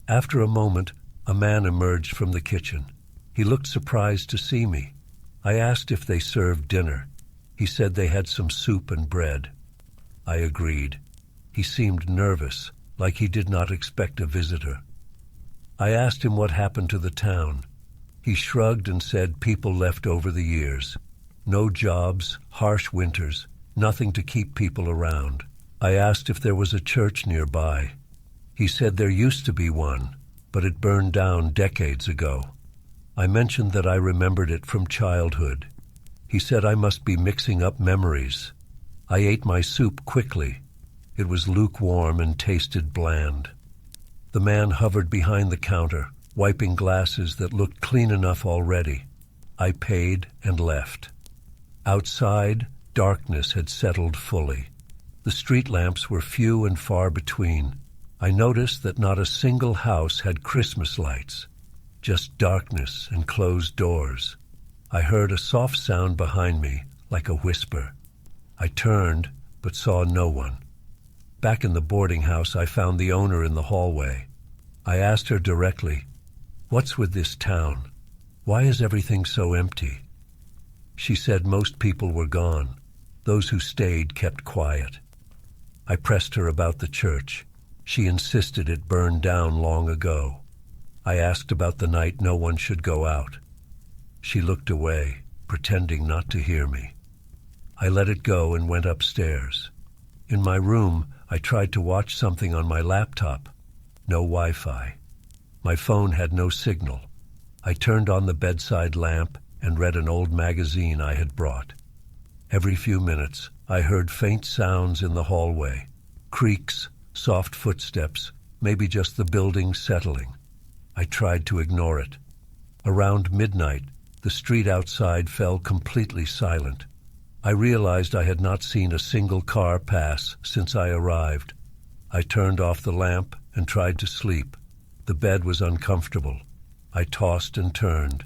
After a moment, a man emerged from the kitchen. He looked surprised to see me. I asked if they served dinner. He said they had some soup and bread. I agreed. He seemed nervous, like he did not expect a visitor. I asked him what happened to the town. He shrugged and said people left over the years. No jobs, harsh winters, nothing to keep people around. I asked if there was a church nearby. He said there used to be one, but it burned down decades ago. I mentioned that I remembered it from childhood. He said I must be mixing up memories. I ate my soup quickly. It was lukewarm and tasted bland. The man hovered behind the counter, wiping glasses that looked clean enough already. I paid and left. Outside, darkness had settled fully. The street lamps were few and far between. I noticed that not a single house had Christmas lights, just darkness and closed doors. I heard a soft sound behind me, like a whisper. I turned, but saw no one. Back in the boarding house, I found the owner in the hallway. I asked her directly, "What's with this town? Why is everything so empty?" She said most people were gone. Those who stayed kept quiet. I pressed her about the church. She insisted it burned down long ago. I asked about the night no one should go out. She looked away, pretending not to hear me. I let it go and went upstairs. In my room, I tried to watch something on my laptop. No Wi-Fi. My phone had no signal. I turned on the bedside lamp and read an old magazine I had brought. Every few minutes, I heard faint sounds in the hallway. Creaks, soft footsteps, maybe just the building settling. I tried to ignore it. Around midnight, the street outside fell completely silent. I realized I had not seen a single car pass since I arrived. I turned off the lamp and tried to sleep. The bed was uncomfortable. I tossed and turned.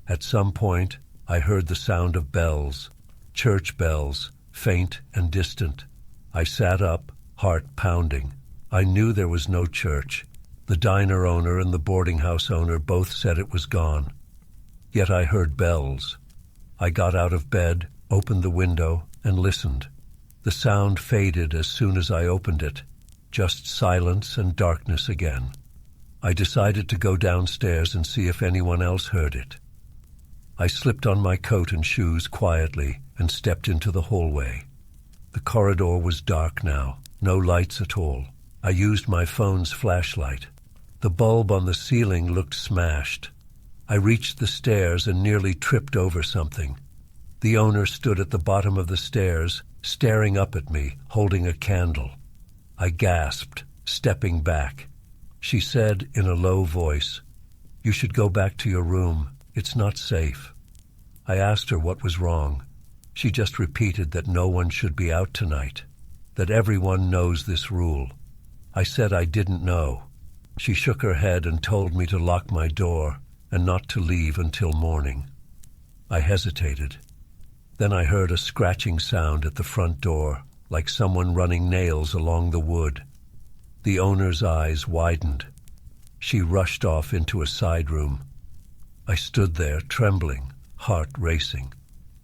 At some point, I heard the sound of bells, church bells, faint and distant. I sat up, heart pounding. I knew there was no church. The diner owner and the boarding house owner both said it was gone. Yet I heard bells. I got out of bed, opened the window, and listened. The sound faded as soon as I opened it. Just silence and darkness again. I decided to go downstairs and see if anyone else heard it. I slipped on my coat and shoes quietly and stepped into the hallway. The corridor was dark now, no lights at all. I used my phone's flashlight. The bulb on the ceiling looked smashed. I reached the stairs and nearly tripped over something. The owner stood at the bottom of the stairs, staring up at me, holding a candle. I gasped, stepping back. She said in a low voice, "You should go back to your room. It's not safe." I asked her what was wrong. She just repeated that no one should be out tonight, that everyone knows this rule. I said I didn't know. She shook her head and told me to lock my door and not to leave until morning. I hesitated. Then I heard a scratching sound at the front door, like someone running nails along the wood. The owner's eyes widened. She rushed off into a side room. I stood there, trembling, heart racing.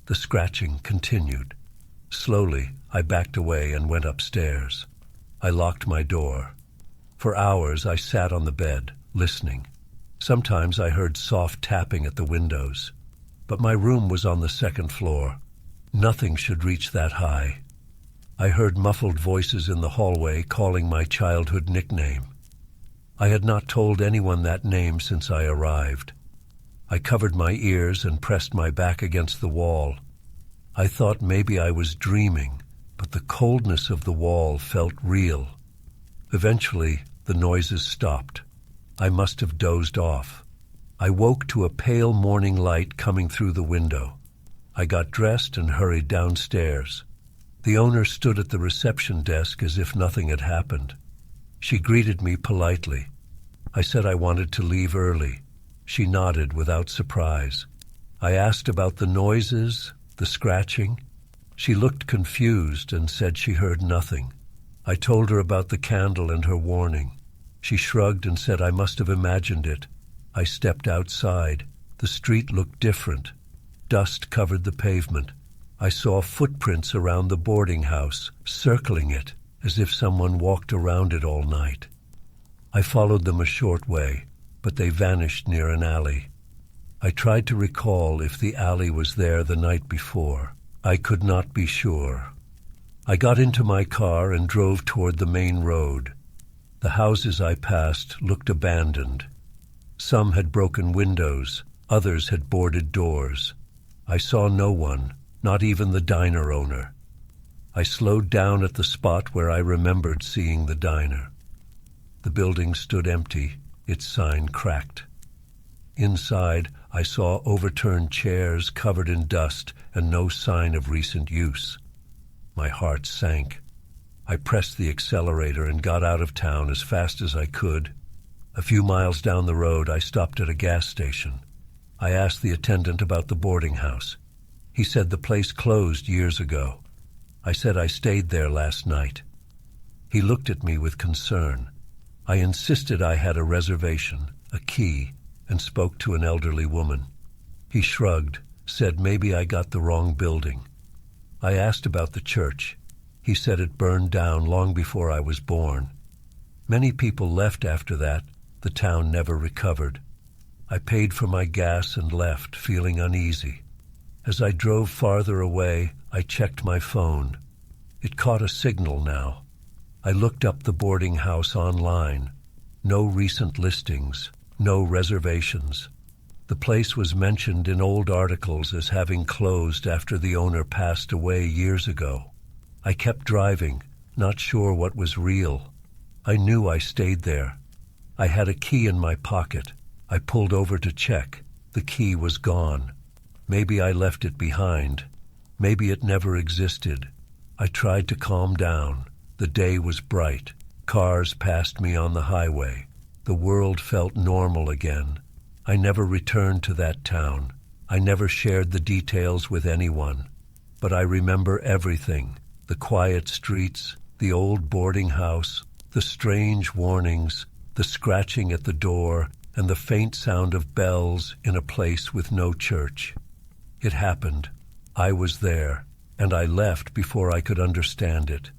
The scratching continued. Slowly, I backed away and went upstairs. I locked my door. For hours, I sat on the bed, listening. Sometimes I heard soft tapping at the windows. But my room was on the second floor. Nothing should reach that high. I heard muffled voices in the hallway calling my childhood nickname. I had not told anyone that name since I arrived. I covered my ears and pressed my back against the wall. I thought maybe I was dreaming, but the coldness of the wall felt real. Eventually, the noises stopped. I must have dozed off. I woke to a pale morning light coming through the window. I got dressed and hurried downstairs. The owner stood at the reception desk as if nothing had happened. She greeted me politely. I said I wanted to leave early. She nodded without surprise. I asked about the noises, the scratching. She looked confused and said she heard nothing. I told her about the candle and her warning. She shrugged and said I must have imagined it. I stepped outside. The street looked different. Dust covered the pavement. I saw footprints around the boarding house, circling it, as if someone walked around it all night. I followed them a short way, but they vanished near an alley. I tried to recall if the alley was there the night before. I could not be sure. I got into my car and drove toward the main road. The houses I passed looked abandoned. Some had broken windows, others had boarded doors. I saw no one, not even the diner owner. I slowed down at the spot where I remembered seeing the diner. The building stood empty, its sign cracked. Inside, I saw overturned chairs covered in dust and no sign of recent use. My heart sank. I pressed the accelerator and got out of town as fast as I could. A few miles down the road, I stopped at a gas station. I asked the attendant about the boarding house. He said the place closed years ago. I said I stayed there last night. He looked at me with concern. I insisted I had a reservation, a key, and spoke to an elderly woman. He shrugged, said maybe I got the wrong building. I asked about the church. He said it burned down long before I was born. Many people left after that. The town never recovered. I paid for my gas and left, feeling uneasy. As I drove farther away, I checked my phone. It caught a signal now. I looked up the boarding house online. No recent listings, no reservations. The place was mentioned in old articles as having closed after the owner passed away years ago. I kept driving, not sure what was real. I knew I stayed there. I had a key in my pocket. I pulled over to check. The key was gone. Maybe I left it behind. Maybe it never existed. I tried to calm down. The day was bright. Cars passed me on the highway. The world felt normal again. I never returned to that town. I never shared the details with anyone. But I remember everything. The quiet streets, the old boarding house, the strange warnings, the scratching at the door, and the faint sound of bells in a place with no church. It happened. I was there, and I left before I could understand it.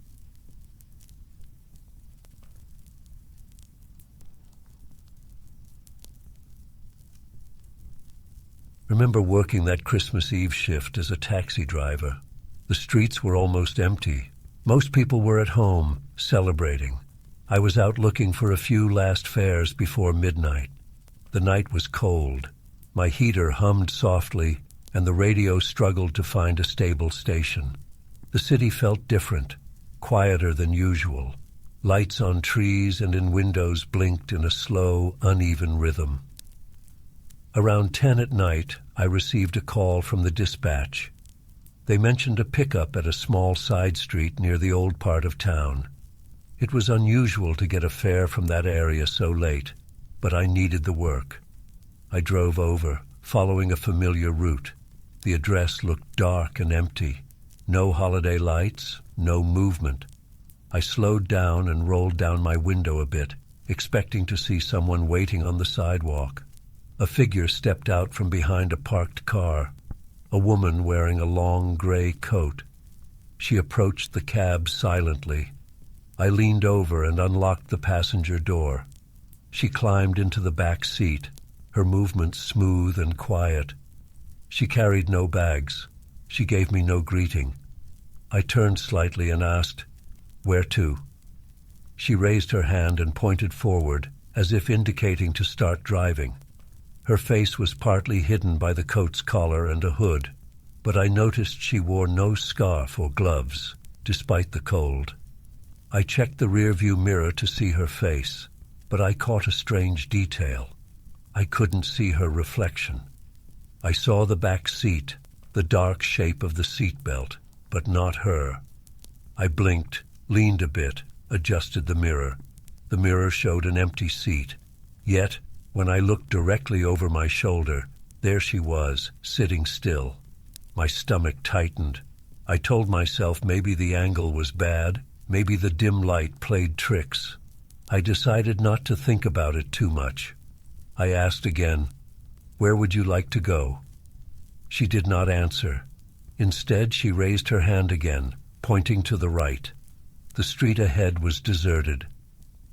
Remember working that Christmas Eve shift as a taxi driver. The streets were almost empty. Most people were at home, celebrating. I was out looking for a few last fares before midnight. The night was cold. My heater hummed softly, and the radio struggled to find a stable station. The city felt different, quieter than usual. Lights on trees and in windows blinked in a slow, uneven rhythm. Around 10 at night, I received a call from the dispatch. They mentioned a pickup at a small side street near the old part of town. It was unusual to get a fare from that area so late, but I needed the work. I drove over, following a familiar route. The address looked dark and empty. No holiday lights, no movement. I slowed down and rolled down my window a bit, expecting to see someone waiting on the sidewalk. A figure stepped out from behind a parked car, a woman wearing a long gray coat. She approached the cab silently. I leaned over and unlocked the passenger door. She climbed into the back seat, her movements smooth and quiet. She carried no bags. She gave me no greeting. I turned slightly and asked, "Where to?" She raised her hand and pointed forward, as if indicating to start driving. Her face was partly hidden by the coat's collar and a hood, but I noticed she wore no scarf or gloves, despite the cold. I checked the rearview mirror to see her face, but I caught a strange detail. I couldn't see her reflection. I saw the back seat, the dark shape of the seatbelt, but not her. I blinked, leaned a bit, adjusted the mirror. The mirror showed an empty seat. Yet, when I looked directly over my shoulder, there she was, sitting still. My stomach tightened. I told myself maybe the angle was bad, maybe the dim light played tricks. I decided not to think about it too much. I asked again, "Where would you like to go?" She did not answer. Instead, she raised her hand again, pointing to the right. The street ahead was deserted.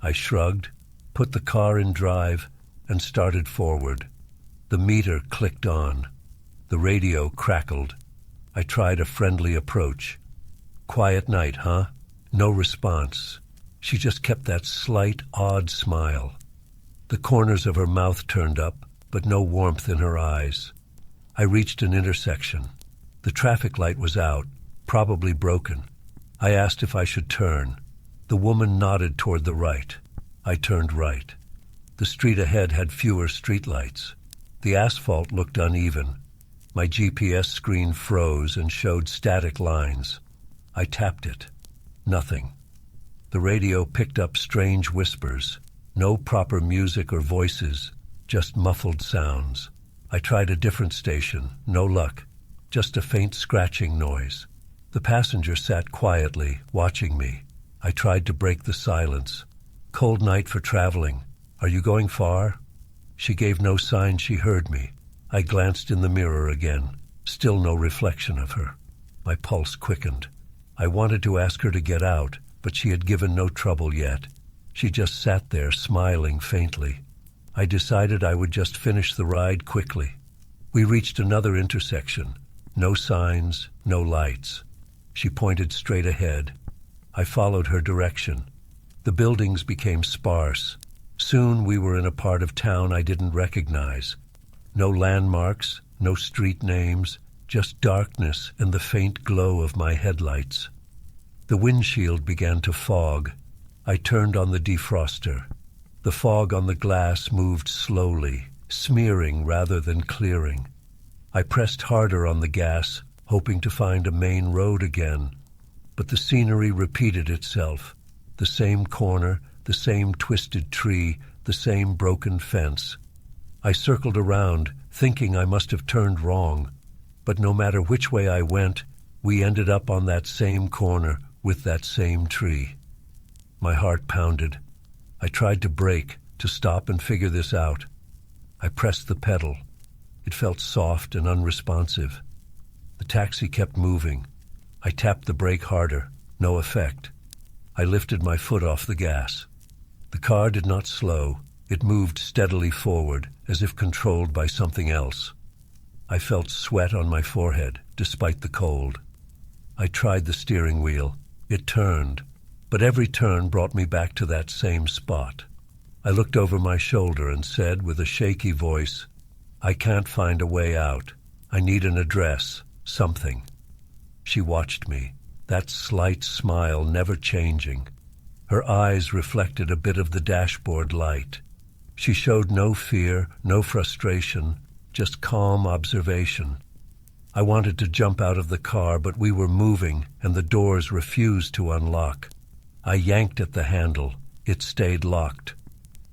I shrugged, put the car in drive, and started forward. The meter clicked on. The radio crackled. I tried a friendly approach. "Quiet night, huh?" No response. She just kept that slight, odd smile. The corners of her mouth turned up, but no warmth in her eyes. I reached an intersection. The traffic light was out, probably broken. I asked if I should turn. The woman nodded toward the right. I turned right. The street ahead had fewer streetlights. The asphalt looked uneven. My GPS screen froze and showed static lines. I tapped it. Nothing. The radio picked up strange whispers. No proper music or voices, just muffled sounds. I tried a different station. No luck. Just a faint scratching noise. The passenger sat quietly, watching me. I tried to break the silence. "Cold night for traveling. Are you going far?" She gave no sign she heard me. I glanced in the mirror again. Still no reflection of her. My pulse quickened. I wanted to ask her to get out, but she had given no trouble yet. She just sat there, smiling faintly. I decided I would just finish the ride quickly. We reached another intersection. No signs, no lights. She pointed straight ahead. I followed her direction. The buildings became sparse. Soon we were in a part of town I didn't recognize. No landmarks, no street names, just darkness and the faint glow of my headlights. The windshield began to fog. I turned on the defroster. The fog on the glass moved slowly, smearing rather than clearing. I pressed harder on the gas, hoping to find a main road again. But the scenery repeated itself. The same corner, the same twisted tree, the same broken fence. I circled around, thinking I must have turned wrong. But no matter which way I went, we ended up on that same corner with that same tree. My heart pounded. I tried to brake, to stop and figure this out. I pressed the pedal. It felt soft and unresponsive. The taxi kept moving. I tapped the brake harder. No effect. I lifted my foot off the gas. The car did not slow. It moved steadily forward, as if controlled by something else. I felt sweat on my forehead, despite the cold. I tried the steering wheel. It turned, but every turn brought me back to that same spot. I looked over my shoulder and said with a shaky voice, "I can't find a way out. I need an address, something." She watched me, that slight smile never changing. Her eyes reflected a bit of the dashboard light. She showed no fear, no frustration, just calm observation. I wanted to jump out of the car, but we were moving, and the doors refused to unlock. I yanked at the handle. It stayed locked.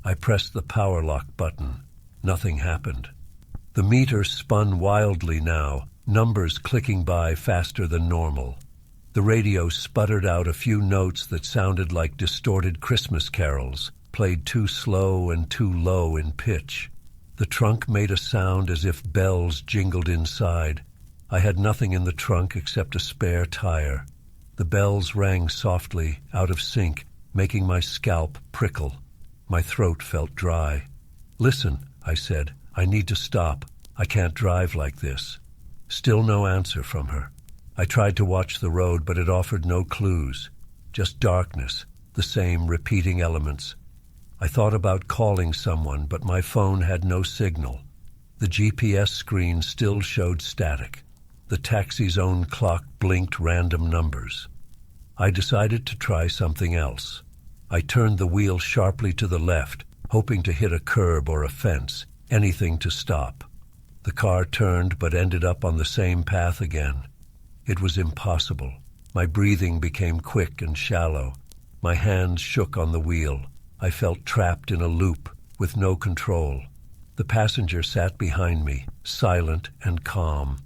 I pressed the power lock button. Nothing happened. The meter spun wildly now, numbers clicking by faster than normal. The radio sputtered out a few notes that sounded like distorted Christmas carols, played too slow and too low in pitch. The trunk made a sound as if bells jingled inside. I had nothing in the trunk except a spare tire. The bells rang softly, out of sync, making my scalp prickle. My throat felt dry. "Listen," I said, "I need to stop. I can't drive like this." Still no answer from her. I tried to watch the road, but it offered no clues. Just darkness, the same repeating elements. I thought about calling someone, but my phone had no signal. The GPS screen still showed static. The taxi's own clock blinked random numbers. I decided to try something else. I turned the wheel sharply to the left, hoping to hit a curb or a fence, anything to stop. The car turned but ended up on the same path again. It was impossible. My breathing became quick and shallow. My hands shook on the wheel. I felt trapped in a loop, with no control. The passenger sat behind me, silent and calm.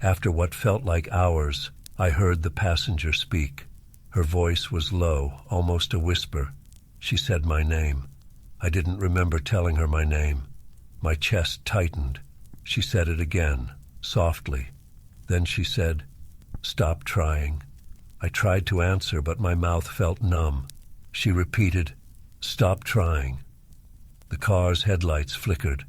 After what felt like hours, I heard the passenger speak. Her voice was low, almost a whisper. She said my name. I didn't remember telling her my name. My chest tightened. She said it again, softly. Then she said, "Stop trying." I tried to answer, but my mouth felt numb. She repeated, "Stop trying." The car's headlights flickered.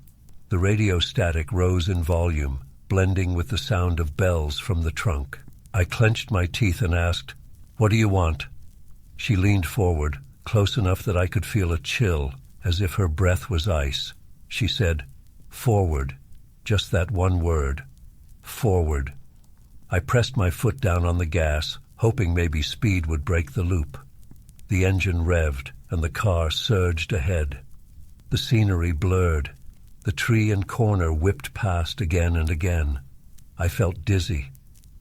The radio static rose in volume, blending with the sound of bells from the trunk. I clenched my teeth and asked, "What do you want?" She leaned forward, close enough that I could feel a chill, as if her breath was ice. She said, "Forward." Just that one word. Forward. I pressed my foot down on the gas, hoping maybe speed would break the loop. The engine revved, and the car surged ahead. The scenery blurred. The tree and corner whipped past again and again. I felt dizzy.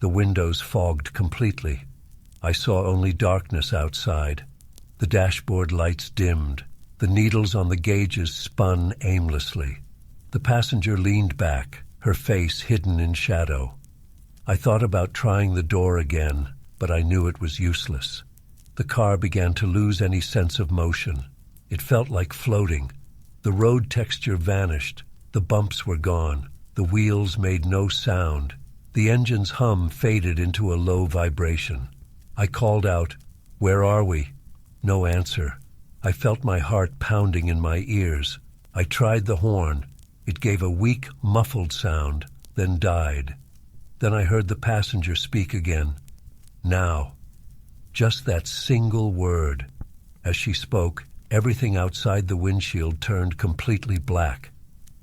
The windows fogged completely. I saw only darkness outside. The dashboard lights dimmed. The needles on the gauges spun aimlessly. The passenger leaned back, her face hidden in shadow. I thought about trying the door again, but I knew it was useless. The car began to lose any sense of motion. It felt like floating. The road texture vanished. The bumps were gone. The wheels made no sound. The engine's hum faded into a low vibration. I called out, "Where are we?" No answer. I felt my heart pounding in my ears. I tried the horn. It gave a weak, muffled sound, then died. Then I heard the passenger speak again. "Now." Just that single word. As she spoke, everything outside the windshield turned completely black.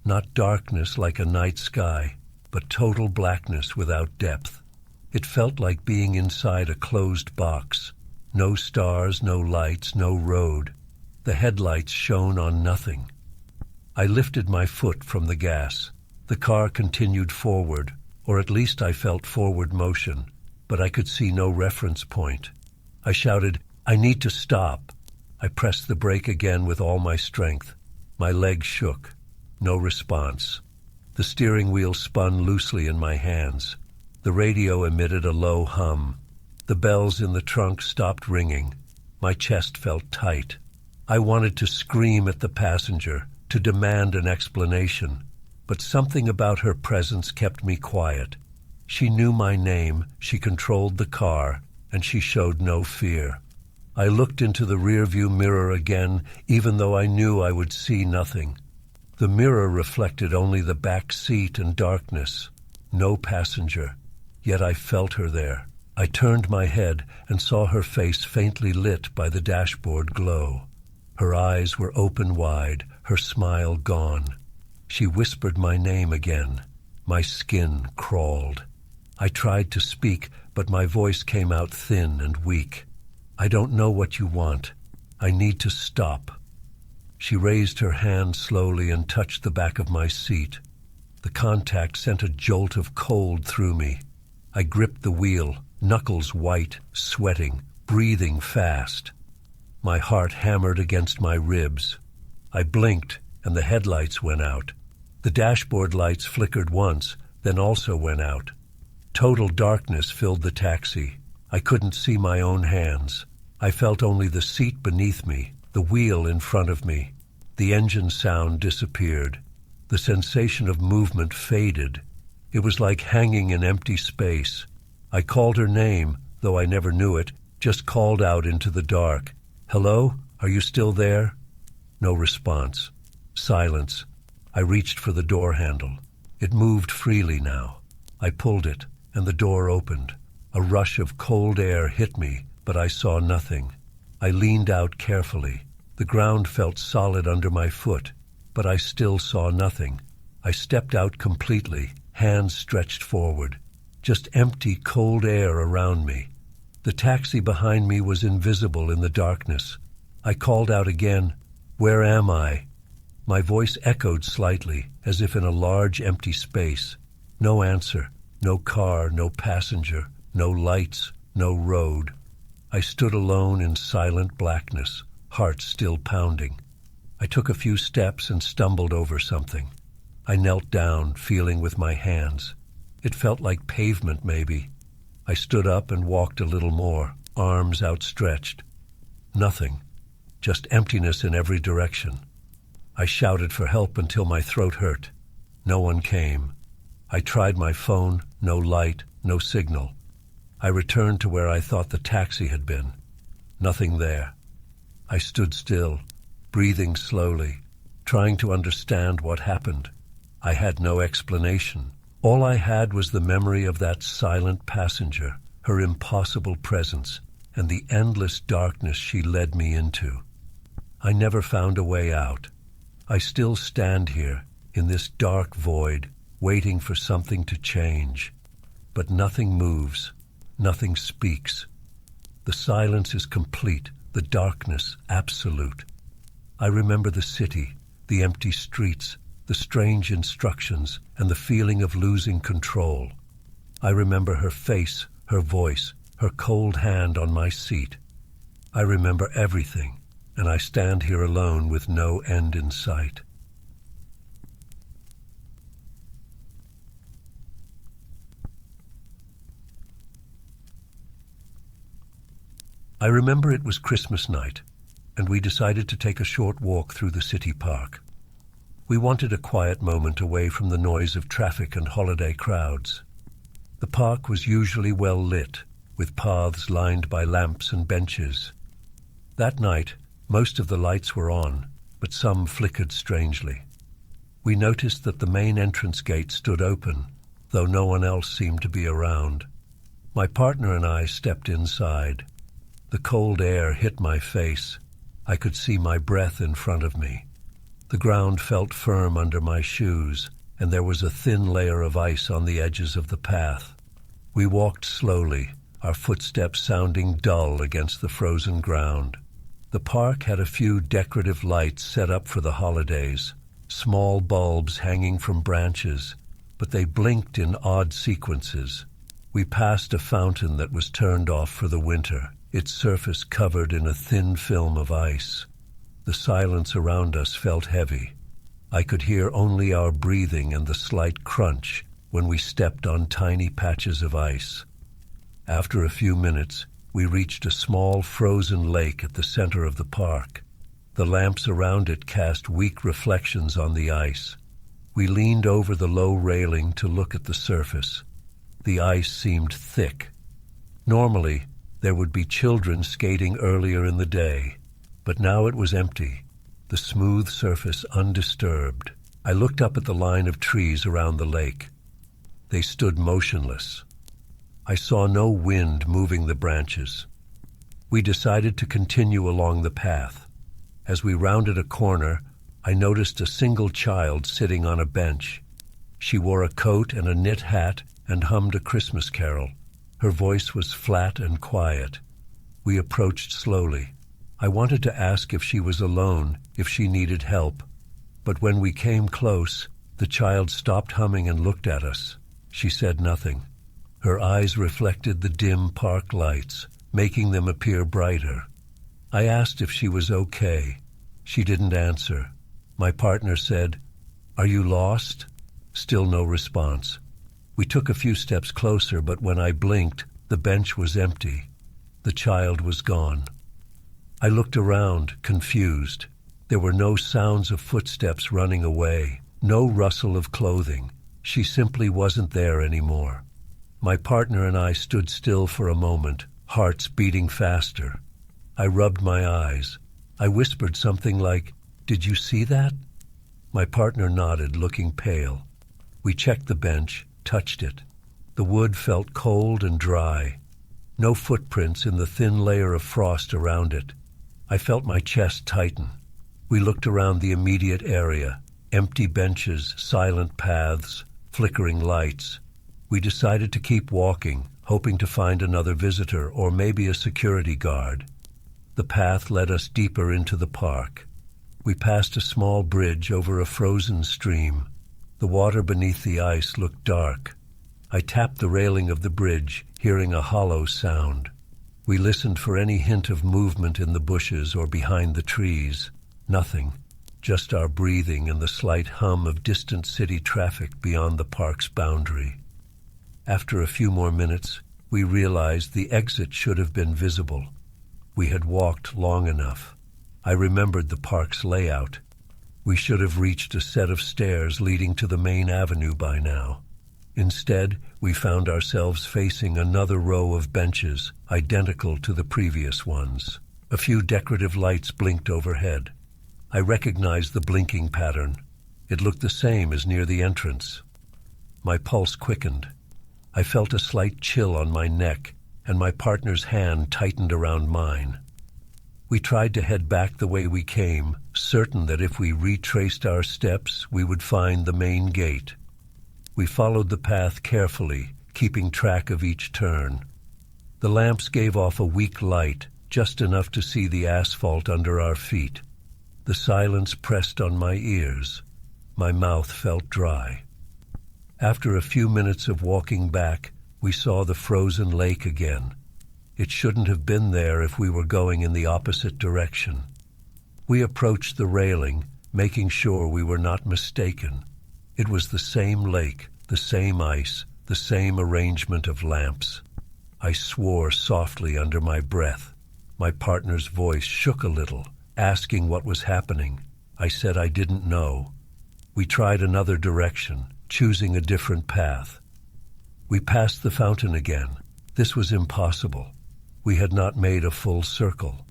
Not darkness like a night sky, but total blackness without depth. It felt like being inside a closed box. No stars, no lights, no road. The headlights shone on nothing. I lifted my foot from the gas. The car continued forward, or at least I felt forward motion, but I could see no reference point. I shouted, "I need to stop." I pressed the brake again with all my strength. My legs shook. No response. The steering wheel spun loosely in my hands. The radio emitted a low hum. The bells in the trunk stopped ringing. My chest felt tight. I wanted to scream at the passenger, to demand an explanation, but something about her presence kept me quiet. She knew my name, she controlled the car, and she showed no fear. I looked into the rearview mirror again, even though I knew I would see nothing. The mirror reflected only the back seat and darkness. No passenger, yet I felt her there. I turned my head and saw her face faintly lit by the dashboard glow. Her eyes were open wide, her smile gone. She whispered my name again. My skin crawled. I tried to speak, but my voice came out thin and weak. "I don't know what you want. I need to stop." She raised her hand slowly and touched the back of my seat. The contact sent a jolt of cold through me. I gripped the wheel, knuckles white, sweating, breathing fast. My heart hammered against my ribs. I blinked, and the headlights went out. The dashboard lights flickered once, then also went out. Total darkness filled the taxi. I couldn't see my own hands. I felt only the seat beneath me, the wheel in front of me. The engine sound disappeared. The sensation of movement faded. It was like hanging in empty space. I called her name, though I never knew it, just called out into the dark. "Hello? Are you still there?" No response. Silence. I reached for the door handle. It moved freely now. I pulled it, and the door opened. A rush of cold air hit me, but I saw nothing. I leaned out carefully. The ground felt solid under my foot, but I still saw nothing. I stepped out completely, hands stretched forward. Just empty, cold air around me. The taxi behind me was invisible in the darkness. I called out again, "Where am I?" My voice echoed slightly, as if in a large empty space. No answer, no car, no passenger, no lights, no road. I stood alone in silent blackness, heart still pounding. I took a few steps and stumbled over something. I knelt down, feeling with my hands. It felt like pavement, maybe. I stood up and walked a little more, arms outstretched. Nothing, just emptiness in every direction. I shouted for help until my throat hurt. No one came. I tried my phone, no light, no signal. I returned to where I thought the taxi had been. Nothing there. I stood still, breathing slowly, trying to understand what happened. I had no explanation. All I had was the memory of that silent passenger, her impossible presence, and the endless darkness she led me into. I never found a way out. I still stand here, in this dark void, waiting for something to change. But nothing moves, nothing speaks. The silence is complete, the darkness absolute. I remember the city, the empty streets, the strange instructions, and the feeling of losing control. I remember her face, her voice, her cold hand on my seat. I remember everything, and I stand here alone with no end in sight. I remember it was Christmas night, and we decided to take a short walk through the city park. We wanted a quiet moment away from the noise of traffic and holiday crowds. The park was usually well lit, with paths lined by lamps and benches. That night, most of the lights were on, but some flickered strangely. We noticed that the main entrance gate stood open, though no one else seemed to be around. My partner and I stepped inside. The cold air hit my face. I could see my breath in front of me. The ground felt firm under my shoes, and there was a thin layer of ice on the edges of the path. We walked slowly, our footsteps sounding dull against the frozen ground. The park had a few decorative lights set up for the holidays, small bulbs hanging from branches, but they blinked in odd sequences. We passed a fountain that was turned off for the winter, its surface covered in a thin film of ice. The silence around us felt heavy. I could hear only our breathing and the slight crunch when we stepped on tiny patches of ice. After a few minutes, we reached a small frozen lake at the center of the park. The lamps around it cast weak reflections on the ice. We leaned over the low railing to look at the surface. The ice seemed thick. Normally, there would be children skating earlier in the day, but now it was empty, the smooth surface undisturbed. I looked up at the line of trees around the lake. They stood motionless. I saw no wind moving the branches. We decided to continue along the path. As we rounded a corner, I noticed a single child sitting on a bench. She wore a coat and a knit hat and hummed a Christmas carol. Her voice was flat and quiet. We approached slowly. I wanted to ask if she was alone, if she needed help. But when we came close, the child stopped humming and looked at us. She said nothing. Her eyes reflected the dim park lights, making them appear brighter. I asked if she was okay. She didn't answer. My partner said, "Are you lost?" Still no response. We took a few steps closer, but when I blinked, the bench was empty. The child was gone. I looked around, confused. There were no sounds of footsteps running away, no rustle of clothing. She simply wasn't there anymore. My partner and I stood still for a moment, hearts beating faster. I rubbed my eyes. I whispered something like, "Did you see that?" My partner nodded, looking pale. We checked the bench, touched it. The wood felt cold and dry. No footprints in the thin layer of frost around it. I felt my chest tighten. We looked around the immediate area, empty benches, silent paths, flickering lights. We decided to keep walking, hoping to find another visitor or maybe a security guard. The path led us deeper into the park. We passed a small bridge over a frozen stream. The water beneath the ice looked dark. I tapped the railing of the bridge, hearing a hollow sound. We listened for any hint of movement in the bushes or behind the trees. Nothing, just our breathing and the slight hum of distant city traffic beyond the park's boundary. After a few more minutes, we realized the exit should have been visible. We had walked long enough. I remembered the park's layout. We should have reached a set of stairs leading to the main avenue by now. Instead, we found ourselves facing another row of benches, identical to the previous ones. A few decorative lights blinked overhead. I recognized the blinking pattern. It looked the same as near the entrance. My pulse quickened. I felt a slight chill on my neck, and my partner's hand tightened around mine. We tried to head back the way we came, certain that if we retraced our steps, we would find the main gate. We followed the path carefully, keeping track of each turn. The lamps gave off a weak light, just enough to see the asphalt under our feet. The silence pressed on my ears. My mouth felt dry. After a few minutes of walking back, we saw the frozen lake again. It shouldn't have been there if we were going in the opposite direction. We approached the railing, making sure we were not mistaken. It was the same lake, the same ice, the same arrangement of lamps. I swore softly under my breath. My partner's voice shook a little, asking what was happening. I said I didn't know. We tried another direction, choosing a different path. We passed the fountain again. This was impossible. We had not made a full circle.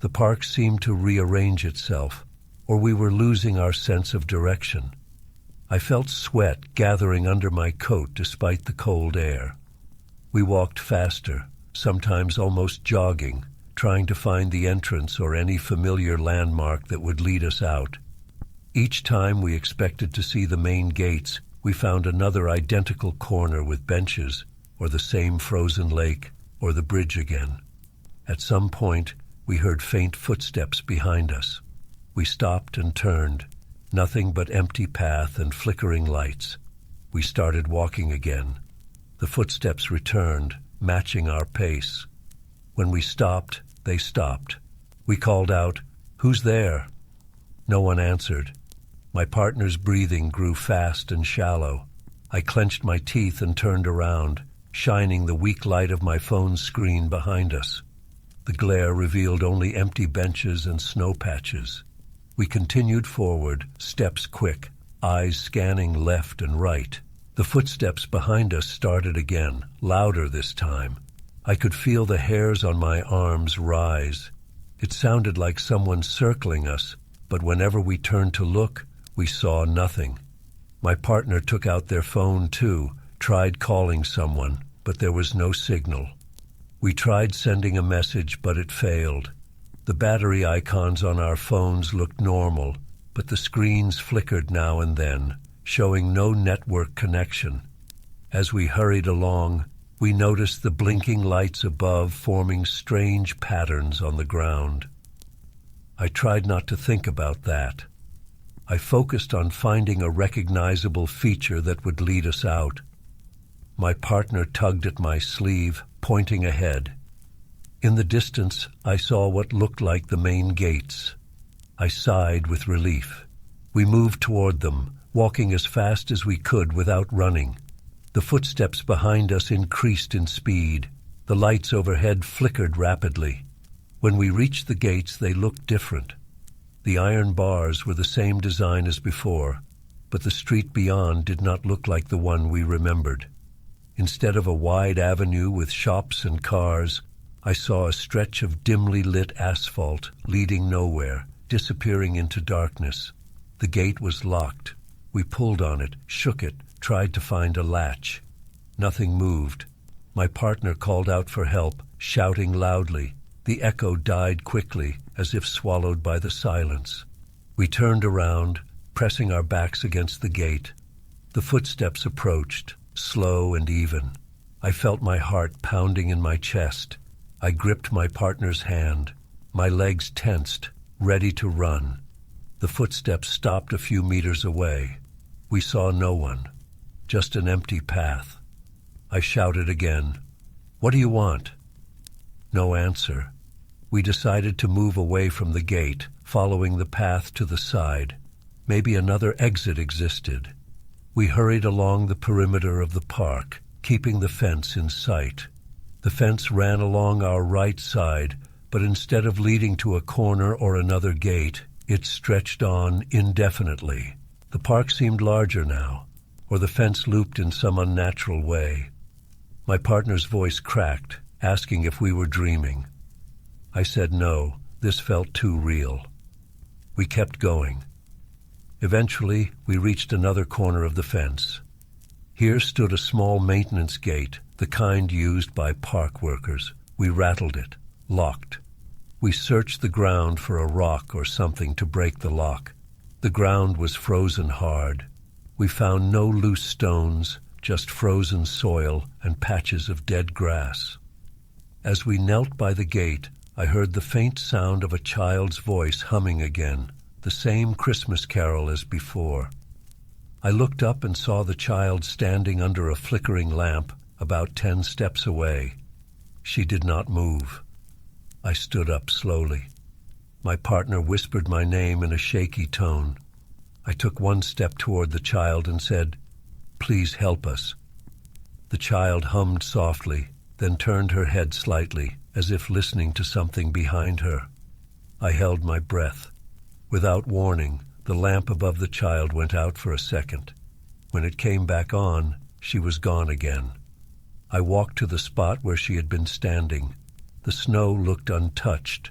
The park seemed to rearrange itself, or we were losing our sense of direction. I felt sweat gathering under my coat despite the cold air. We walked faster, sometimes almost jogging, trying to find the entrance or any familiar landmark that would lead us out. Each time we expected to see the main gates, we found another identical corner with benches or the same frozen lake. or the bridge again. At some point, we heard faint footsteps behind us. We stopped and turned. Nothing but empty path and flickering lights. We started walking again. The footsteps returned, matching our pace. When we stopped, they stopped. We called out, "Who's there?" No one answered. My partner's breathing grew fast and shallow. I clenched my teeth and turned around, shining the weak light of my phone's screen behind us. The glare revealed only empty benches and snow patches. We continued forward, steps quick, eyes scanning left and right. The footsteps behind us started again, louder this time. I could feel the hairs on my arms rise. It sounded like someone circling us, but whenever we turned to look, we saw nothing. My partner took out their phone too, tried calling someone, but there was no signal. We tried sending a message, but it failed. The battery icons on our phones looked normal, but the screens flickered now and then, showing no network connection. As we hurried along, we noticed the blinking lights above forming strange patterns on the ground. I tried not to think about that. I focused on finding a recognizable feature that would lead us out. My partner tugged at my sleeve, pointing ahead. In the distance, I saw what looked like the main gates. I sighed with relief. We moved toward them, walking as fast as we could without running. The footsteps behind us increased in speed. The lights overhead flickered rapidly. When we reached the gates, they looked different. The iron bars were the same design as before, but the street beyond did not look like the one we remembered. Instead of a wide avenue with shops and cars, I saw a stretch of dimly lit asphalt leading nowhere, disappearing into darkness. The gate was locked. We pulled on it, shook it, tried to find a latch. Nothing moved. My partner called out for help, shouting loudly. The echo died quickly, as if swallowed by the silence. We turned around, pressing our backs against the gate. The footsteps approached, slow and even. I felt my heart pounding in my chest. I gripped my partner's hand. My legs tensed, ready to run. The footsteps stopped a few meters away. We saw no one, just an empty path. I shouted again, "What do you want?" No answer. We decided to move away from the gate, following the path to the side. Maybe another exit existed. We hurried along the perimeter of the park, keeping the fence in sight. The fence ran along our right side, but instead of leading to a corner or another gate, it stretched on indefinitely. The park seemed larger now, or the fence looped in some unnatural way. My partner's voice cracked, asking if we were dreaming. I said no, this felt too real. We kept going. Eventually, we reached another corner of the fence. Here stood a small maintenance gate, the kind used by park workers. We rattled it, locked. We searched the ground for a rock or something to break the lock. The ground was frozen hard. We found no loose stones, just frozen soil and patches of dead grass. As we knelt by the gate, I heard the faint sound of a child's voice humming again, the same Christmas carol as before. I looked up and saw the child standing under a flickering lamp about 10 steps away. She did not move. I stood up slowly. My partner whispered my name in a shaky tone. I took one step toward the child and said, "Please help us." The child hummed softly, then turned her head slightly, as if listening to something behind her. I held my breath. Without warning, the lamp above the child went out for a second. When it came back on, she was gone again. I walked to the spot where she had been standing. The snow looked untouched.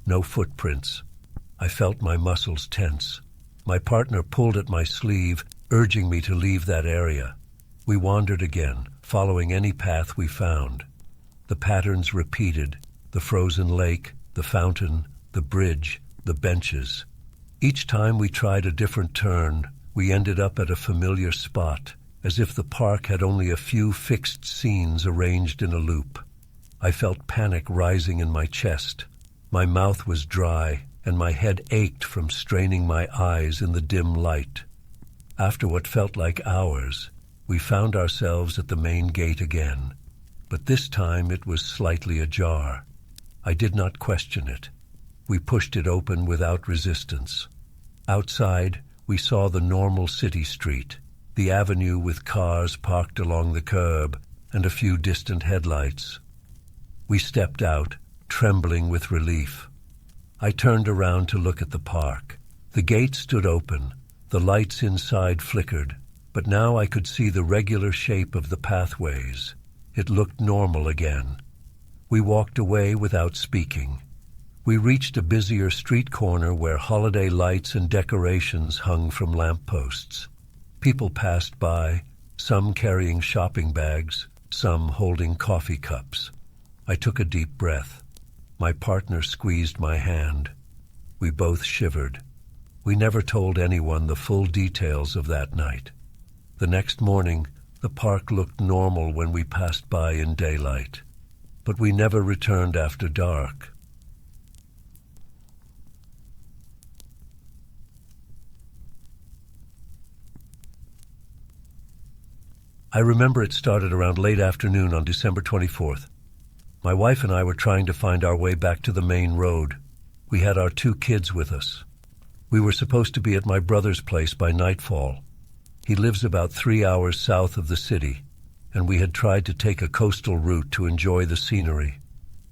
No footprints. I felt my muscles tense. My partner pulled at my sleeve, urging me to leave that area. We wandered again, following any path we found. The patterns repeated: the frozen lake, the fountain, the bridge, the benches. Each time we tried a different turn, we ended up at a familiar spot, as if the park had only a few fixed scenes arranged in a loop. I felt panic rising in my chest. My mouth was dry, and my head ached from straining my eyes in the dim light. After what felt like hours, we found ourselves at the main gate again, but this time it was slightly ajar. I did not question it. We pushed it open without resistance. Outside, we saw the normal city street, the avenue with cars parked along the curb, and a few distant headlights. We stepped out, trembling with relief. I turned around to look at the park. The gate stood open. The lights inside flickered, but now I could see the regular shape of the pathways. It looked normal again. We walked away without speaking. We reached a busier street corner where holiday lights and decorations hung from lampposts. People passed by, some carrying shopping bags, some holding coffee cups. I took a deep breath. My partner squeezed my hand. We both shivered. We never told anyone the full details of that night. The next morning, the park looked normal when we passed by in daylight, but we never returned after dark. I remember it started around late afternoon on December 24th. My wife and I were trying to find our way back to the main road. We had our 2 kids with us. We were supposed to be at my brother's place by nightfall. He lives about 3 hours south of the city, and we had tried to take a coastal route to enjoy the scenery.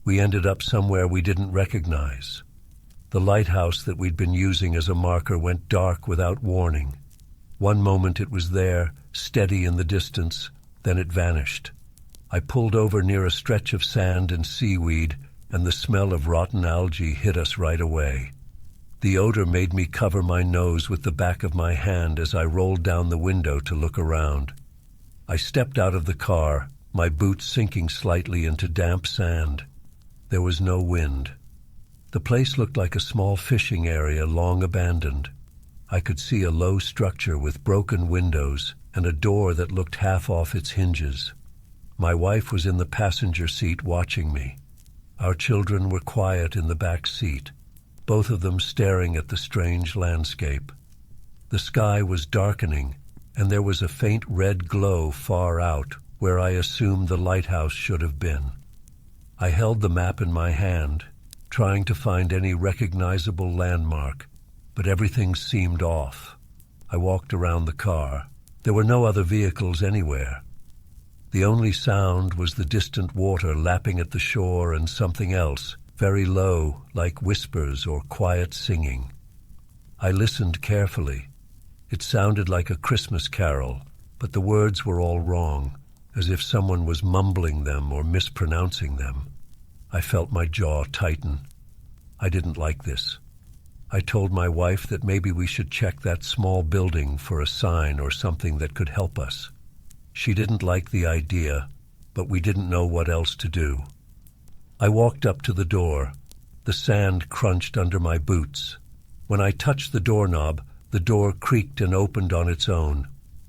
We ended up somewhere we didn't recognize. The lighthouse that we'd been using as a marker went dark without warning. One moment it was there, steady in the distance, then it vanished. I pulled over near a stretch of sand and seaweed, and the smell of rotten algae hit us right away. The odor made me cover my nose with the back of my hand as I rolled down the window to look around. I stepped out of the car, my boots sinking slightly into damp sand. There was no wind. The place looked like a small fishing area long abandoned. I could see a low structure with broken windows and a door that looked half off its hinges. My wife was in the passenger seat watching me. Our children were quiet in the back seat, both of them staring at the strange landscape. The sky was darkening, and there was a faint red glow far out where I assumed the lighthouse should have been. I held the map in my hand, trying to find any recognizable landmark, but everything seemed off. I walked around the car. There were no other vehicles anywhere. The only sound was the distant water lapping at the shore and something else, very low, like whispers or quiet singing. I listened carefully. It sounded like a Christmas carol, but the words were all wrong, as if someone was mumbling them or mispronouncing them. I felt my jaw tighten. I didn't like this. I told my wife that maybe we should check that small building for a sign or something that could help us. She didn't like the idea, but we didn't know what else to do. I walked up to the door. The sand crunched under my boots. When I touched the doorknob, the door creaked and opened on its own.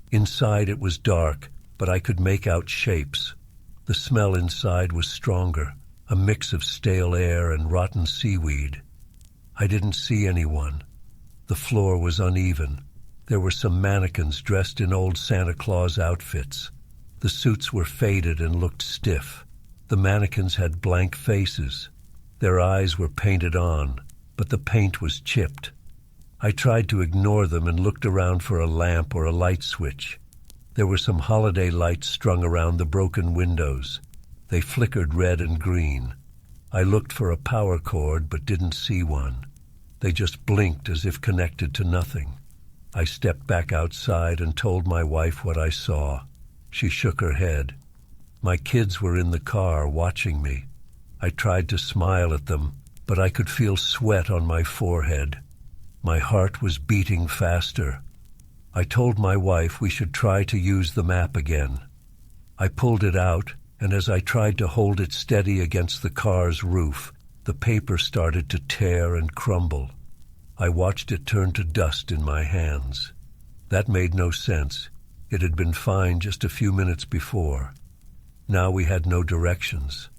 Inside it was dark, but I could make out shapes. The smell inside was stronger, a mix of stale air and rotten seaweed. I didn't see anyone. The floor was uneven. There were some mannequins dressed in old Santa Claus outfits. The suits were faded and looked stiff. The mannequins had blank faces. Their eyes were painted on, but the paint was chipped. I tried to ignore them and looked around for a lamp or a light switch. There were some holiday lights strung around the broken windows. They flickered red and green. I looked for a power cord but didn't see one. They just blinked as if connected to nothing. I stepped back outside and told my wife what I saw. She shook her head. My kids were in the car watching me. I tried to smile at them, but I could feel sweat on my forehead. My heart was beating faster. I told my wife we should try to use the map again. I pulled it out, and as I tried to hold it steady against the car's roof, the paper started to tear and crumble. I watched it turn to dust in my hands. That made no sense. It had been fine just a few minutes before. Now we had no directions.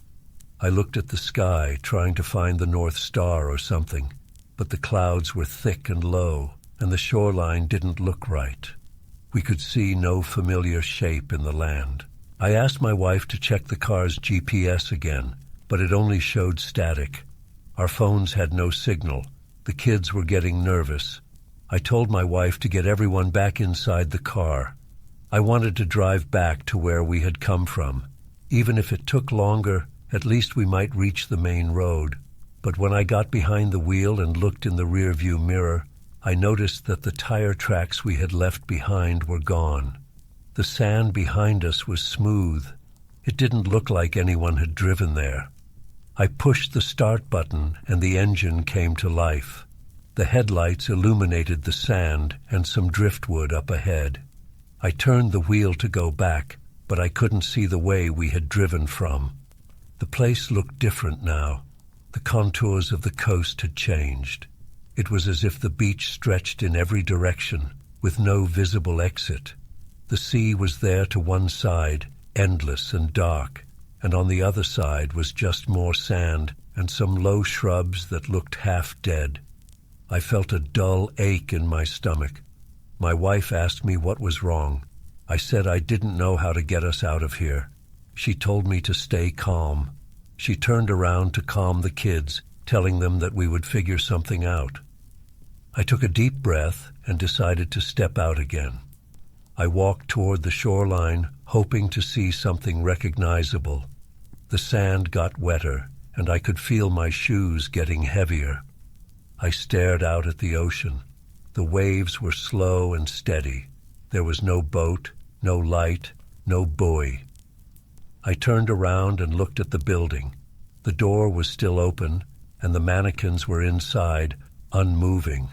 I looked at the sky, trying to find the North Star or something, but the clouds were thick and low, and the shoreline didn't look right. We could see no familiar shape in the land. I asked my wife to check the car's GPS again, but it only showed static. Our phones had no signal. The kids were getting nervous. I told my wife to get everyone back inside the car. I wanted to drive back to where we had come from. Even if it took longer, at least we might reach the main road. But when I got behind the wheel and looked in the rearview mirror, I noticed that the tire tracks we had left behind were gone. The sand behind us was smooth. It didn't look like anyone had driven there. I pushed the start button and the engine came to life. The headlights illuminated the sand and some driftwood up ahead. I turned the wheel to go back, but I couldn't see the way we had driven from. The place looked different now. The contours of the coast had changed. It was as if the beach stretched in every direction, with no visible exit. The sea was there to one side, endless and dark, and on the other side was just more sand and some low shrubs that looked half dead. I felt a dull ache in my stomach. My wife asked me what was wrong. I said I didn't know how to get us out of here. She told me to stay calm. She turned around to calm the kids, telling them that we would figure something out. I took a deep breath and decided to step out again. I walked toward the shoreline, hoping to see something recognizable. The sand got wetter, and I could feel my shoes getting heavier. I stared out at the ocean. The waves were slow and steady. There was no boat, no light, no buoy. I turned around and looked at the building. The door was still open, and the mannequins were inside, unmoving.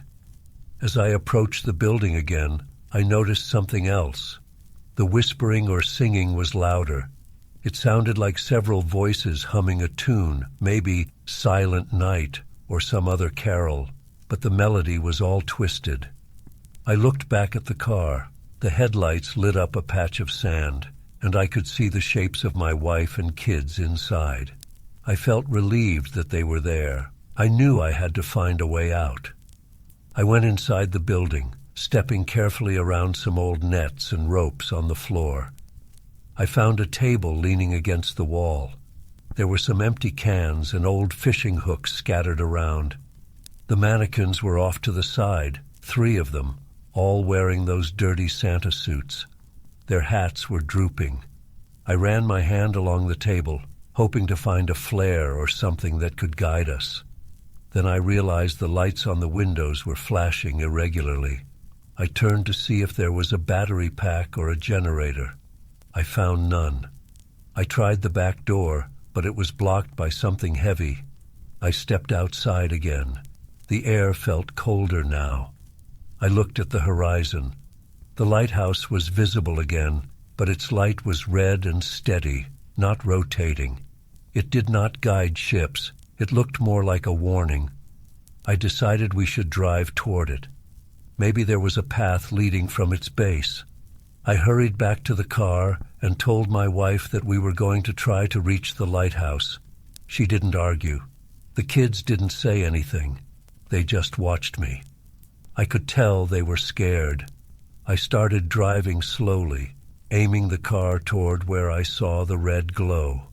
As I approached the building again, I noticed something else. The whispering or singing was louder. It sounded like several voices humming a tune, maybe Silent Night or some other carol, but the melody was all twisted. I looked back at the car. The headlights lit up a patch of sand, and I could see the shapes of my wife and kids inside. I felt relieved that they were there. I knew I had to find a way out. I went inside the building, stepping carefully around some old nets and ropes on the floor. I found a table leaning against the wall. There were some empty cans and old fishing hooks scattered around. The mannequins were off to the side, 3 of them, all wearing those dirty Santa suits. Their hats were drooping. I ran my hand along the table, hoping to find a flare or something that could guide us. Then I realized the lights on the windows were flashing irregularly. I turned to see if there was a battery pack or a generator. I found none. I tried the back door, but it was blocked by something heavy. I stepped outside again. The air felt colder now. I looked at the horizon. The lighthouse was visible again, but its light was red and steady, not rotating. It did not guide ships. It looked more like a warning. I decided we should drive toward it. Maybe there was a path leading from its base. I hurried back to the car and told my wife that we were going to try to reach the lighthouse. She didn't argue. The kids didn't say anything. They just watched me. I could tell they were scared. I started driving slowly, aiming the car toward where I saw the red glow.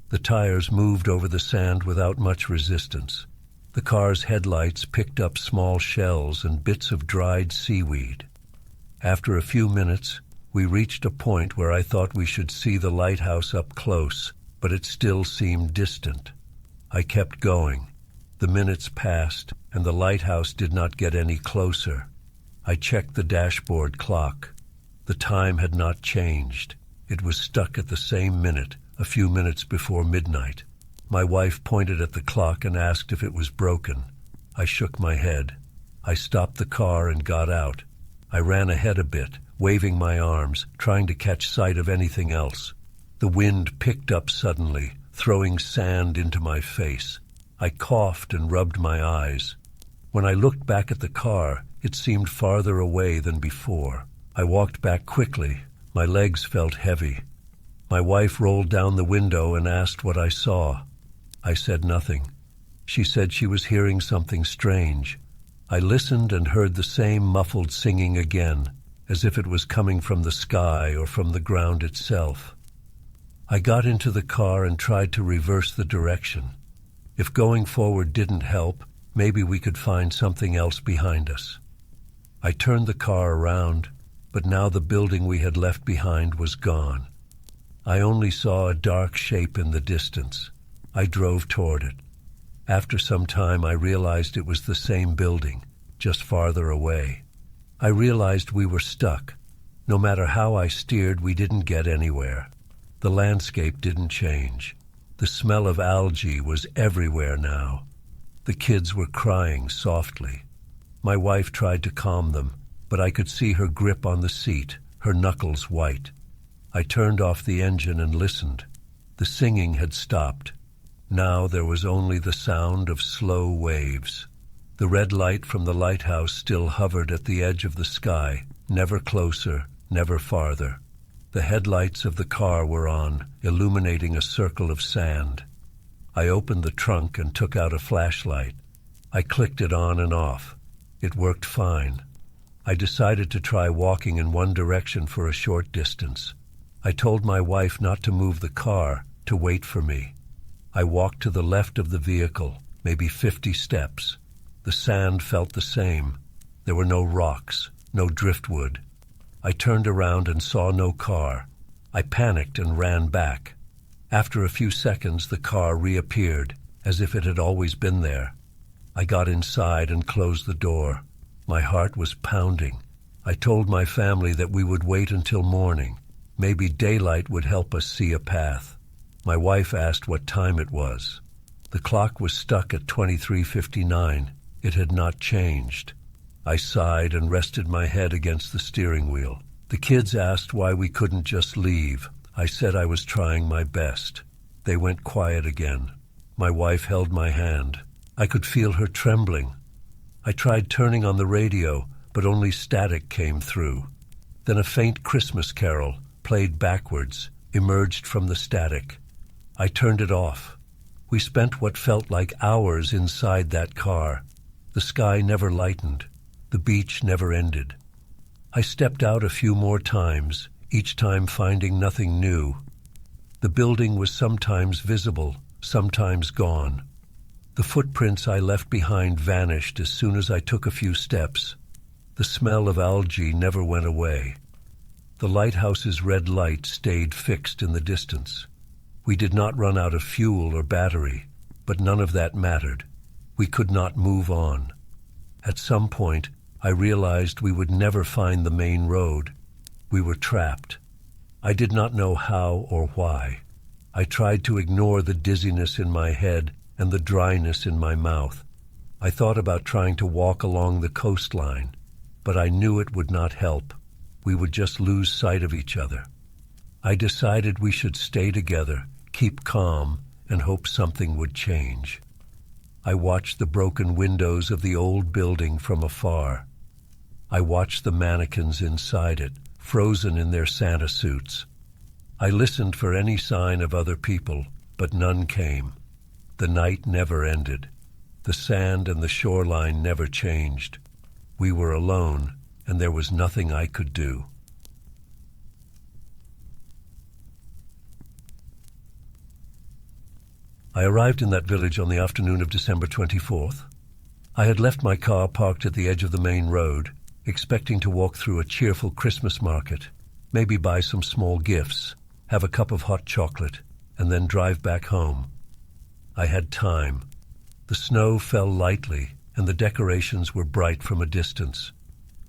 The tires moved over the sand without much resistance. The car's headlights picked up small shells and bits of dried seaweed. After a few minutes, we reached a point where I thought we should see the lighthouse up close, but it still seemed distant. I kept going. The minutes passed, and the lighthouse did not get any closer. I checked the dashboard clock. The time had not changed. It was stuck at the same minute, a few minutes before midnight. My wife pointed at the clock and asked if it was broken. I shook my head. I stopped the car and got out. I ran ahead a bit, waving my arms, trying to catch sight of anything else. The wind picked up suddenly, throwing sand into my face. I coughed and rubbed my eyes. When I looked back at the car, it seemed farther away than before. I walked back quickly. My legs felt heavy. My wife rolled down the window and asked what I saw. I said nothing. She said she was hearing something strange. I listened and heard the same muffled singing again, as if it was coming from the sky or from the ground itself. I got into the car and tried to reverse the direction. If going forward didn't help, maybe we could find something else behind us. I turned the car around, but now the building we had left behind was gone. I only saw a dark shape in the distance. I drove toward it. After some time, I realized it was the same building, just farther away. I realized we were stuck. No matter how I steered, we didn't get anywhere. The landscape didn't change. The smell of algae was everywhere now. The kids were crying softly. My wife tried to calm them, but I could see her grip on the seat, her knuckles white. I turned off the engine and listened. The singing had stopped. Now there was only the sound of slow waves. The red light from the lighthouse still hovered at the edge of the sky, never closer, never farther. The headlights of the car were on, illuminating a circle of sand. I opened the trunk and took out a flashlight. I clicked it on and off. It worked fine. I decided to try walking in one direction for a short distance. I told my wife not to move the car, to wait for me. I walked to the left of the vehicle, maybe 50 steps. The sand felt the same. There were no rocks, no driftwood. I turned around and saw no car. I panicked and ran back. After a few seconds, the car reappeared, as if it had always been there. I got inside and closed the door. My heart was pounding. I told my family that we would wait until morning. Maybe daylight would help us see a path. My wife asked what time it was. The clock was stuck at 23:59. It had not changed. I sighed and rested my head against the steering wheel. The kids asked why we couldn't just leave. I said I was trying my best. They went quiet again. My wife held my hand. I could feel her trembling. I tried turning on the radio, but only static came through. Then a faint Christmas carol, played backwards, emerged from the static. I turned it off. We spent what felt like hours inside that car. The sky never lightened. The beach never ended. I stepped out a few more times, each time finding nothing new. The building was sometimes visible, sometimes gone. The footprints I left behind vanished as soon as I took a few steps. The smell of algae never went away. The lighthouse's red light stayed fixed in the distance. We did not run out of fuel or battery, but none of that mattered. We could not move on. At some point, I realized we would never find the main road. We were trapped. I did not know how or why. I tried to ignore the dizziness in my head and the dryness in my mouth. I thought about trying to walk along the coastline, but I knew it would not help. We would just lose sight of each other. I decided we should stay together, keep calm, and hope something would change. I watched the broken windows of the old building from afar. I watched the mannequins inside it, frozen in their Santa suits. I listened for any sign of other people, but none came. The night never ended. The sand and the shoreline never changed. We were alone, and there was nothing I could do. I arrived in that village on the afternoon of December 24th. I had left my car parked at the edge of the main road, expecting to walk through a cheerful Christmas market, maybe buy some small gifts, have a cup of hot chocolate, and then drive back home. I had time. The snow fell lightly, and the decorations were bright from a distance.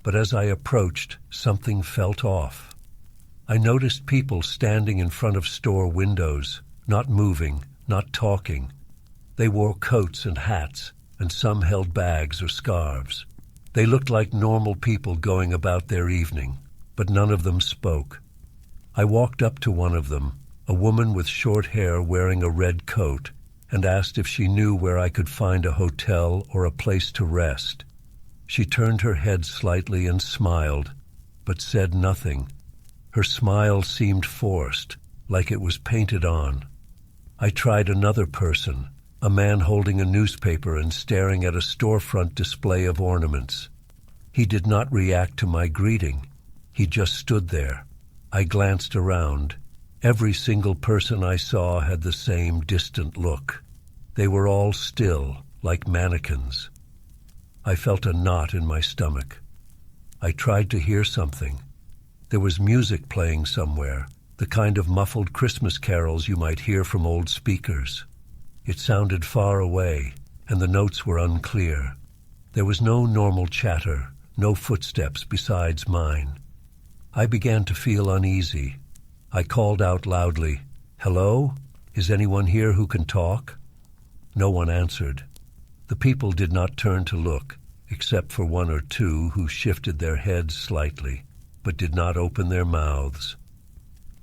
But as I approached, something felt off. I noticed people standing in front of store windows, not moving, not talking. They wore coats and hats, and some held bags or scarves. They looked like normal people going about their evening, but none of them spoke. I walked up to one of them, a woman with short hair wearing a red coat, and asked if she knew where I could find a hotel or a place to rest. She turned her head slightly and smiled, but said nothing. Her smile seemed forced, like it was painted on. I tried another person, A man holding a newspaper and staring at a storefront display of ornaments. He did not react to my greeting. He just stood there. I glanced around. Every single person I saw had the same distant look. They were all still, like mannequins. I felt a knot in my stomach. I tried to hear something. There was music playing somewhere, the kind of muffled Christmas carols you might hear from old speakers. It sounded far away, and the notes were unclear. There was no normal chatter, no footsteps besides mine. I began to feel uneasy. I called out loudly, "Hello? Is anyone here who can talk?" No one answered. The people did not turn to look, except for one or two who shifted their heads slightly, but did not open their mouths.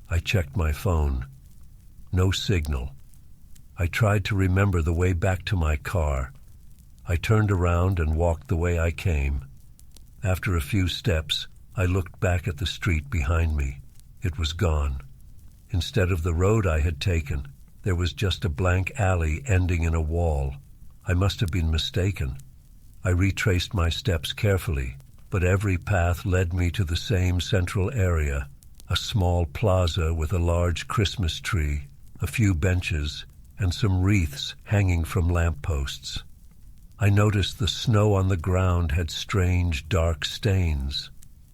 I checked my phone. No signal. I tried to remember the way back to my car. I turned around and walked the way I came. After a few steps, I looked back at the street behind me. It was gone. Instead of the road I had taken, there was just a blank alley ending in a wall. I must have been mistaken. I retraced my steps carefully, but every path led me to the same central area, a small plaza with a large Christmas tree, a few benches, and some wreaths hanging from lampposts. I noticed the snow on the ground had strange, dark stains.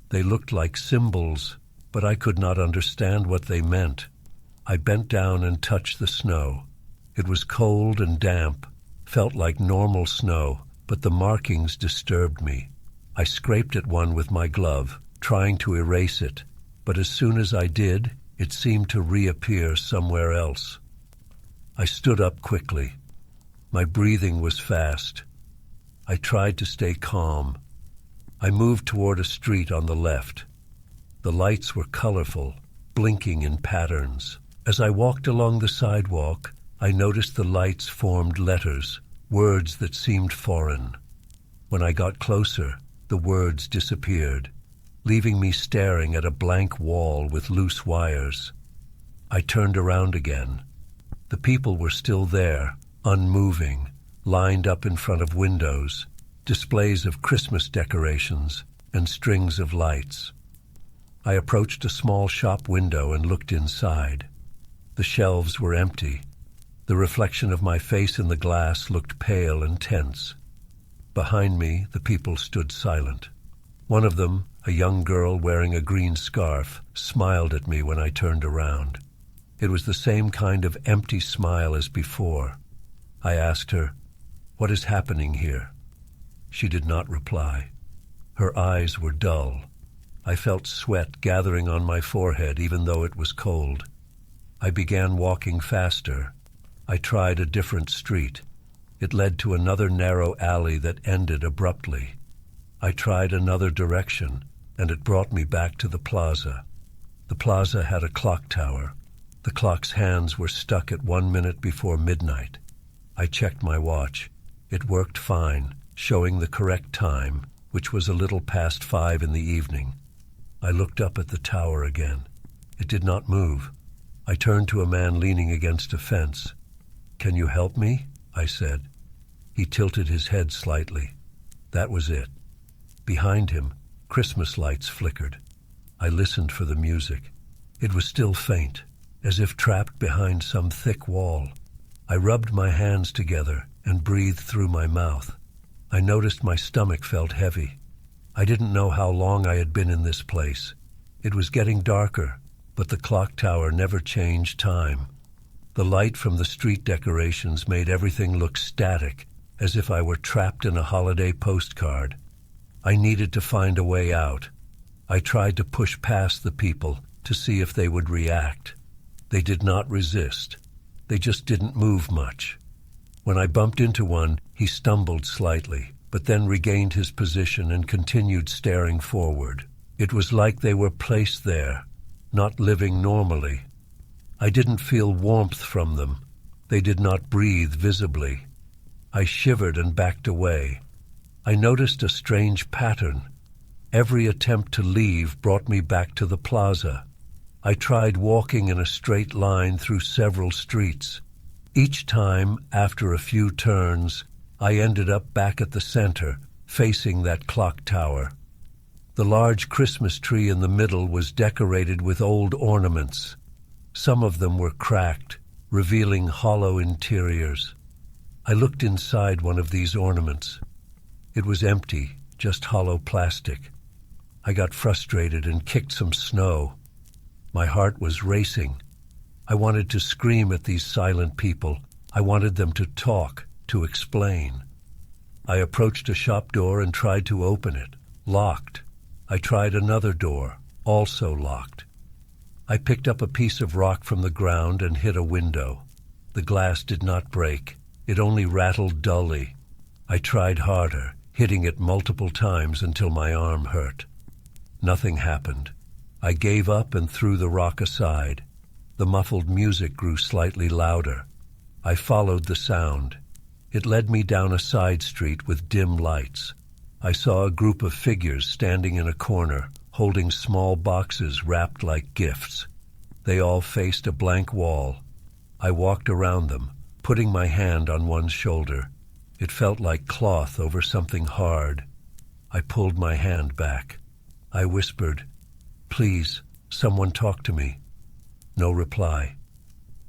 They looked like symbols, but I could not understand what they meant. I bent down and touched the snow. It was cold and damp, felt like normal snow, but the markings disturbed me. I scraped at one with my glove, trying to erase it, but as soon as I did, it seemed to reappear somewhere else. I stood up quickly. My breathing was fast. I tried to stay calm. I moved toward a street on the left. The lights were colorful, blinking in patterns. As I walked along the sidewalk, I noticed the lights formed letters, words that seemed foreign. When I got closer, the words disappeared, leaving me staring at a blank wall with loose wires. I turned around again. The people were still there, unmoving, lined up in front of windows, displays of Christmas decorations, and strings of lights. I approached a small shop window and looked inside. The shelves were empty. The reflection of my face in the glass looked pale and tense. Behind me, the people stood silent. One of them, a young girl wearing a green scarf, smiled at me when I turned around. It was the same kind of empty smile as before. I asked her, "What is happening here?" She did not reply. Her eyes were dull. I felt sweat gathering on my forehead even though it was cold. I began walking faster. I tried a different street. It led to another narrow alley that ended abruptly. I tried another direction, and it brought me back to the plaza. The plaza had a clock tower. The clock's hands were stuck at 1 minute before midnight. I checked my watch. It worked fine, showing the correct time, which was a little past 5 in the evening. I looked up at the tower again. It did not move. I turned to a man leaning against a fence. "Can you help me?" I said. He tilted his head slightly. That was it. Behind him, Christmas lights flickered. I listened for the music. It was still faint, as if trapped behind some thick wall. I rubbed my hands together and breathed through my mouth. I noticed my stomach felt heavy. I didn't know how long I had been in this place. It was getting darker, but the clock tower never changed time. The light from the street decorations made everything look static, as if I were trapped in a holiday postcard. I needed to find a way out. I tried to push past the people to see if they would react. They did not resist. They just didn't move much. When I bumped into one, he stumbled slightly, but then regained his position and continued staring forward. It was like they were placed there, not living normally. I didn't feel warmth from them. They did not breathe visibly. I shivered and backed away. I noticed a strange pattern. Every attempt to leave brought me back to the plaza. I tried walking in a straight line through several streets. Each time, after a few turns, I ended up back at the center, facing that clock tower. The large Christmas tree in the middle was decorated with old ornaments. Some of them were cracked, revealing hollow interiors. I looked inside one of these ornaments. It was empty, just hollow plastic. I got frustrated and kicked some snow. My heart was racing. I wanted to scream at these silent people. I wanted them to talk, to explain. I approached a shop door and tried to open it. Locked. I tried another door, also locked. I picked up a piece of rock from the ground and hit a window. The glass did not break. It only rattled dully. I tried harder, hitting it multiple times until my arm hurt. Nothing happened. I gave up and threw the rock aside. The muffled music grew slightly louder. I followed the sound. It led me down a side street with dim lights. I saw a group of figures standing in a corner, holding small boxes wrapped like gifts. They all faced a blank wall. I walked around them, putting my hand on one's shoulder. It felt like cloth over something hard. I pulled my hand back. I whispered, "Please, someone talk to me." No reply.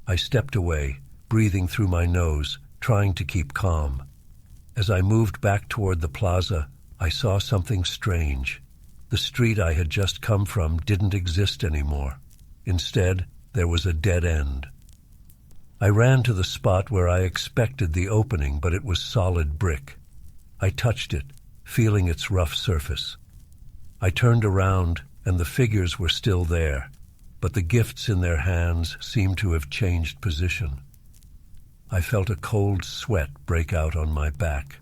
I stepped away, breathing through my nose, trying to keep calm. As I moved back toward the plaza, I saw something strange. The street I had just come from didn't exist anymore. Instead, there was a dead end. I ran to the spot where I expected the opening, but it was solid brick. I touched it, feeling its rough surface. I turned around, and the figures were still there, but the gifts in their hands seemed to have changed position. I felt a cold sweat break out on my back.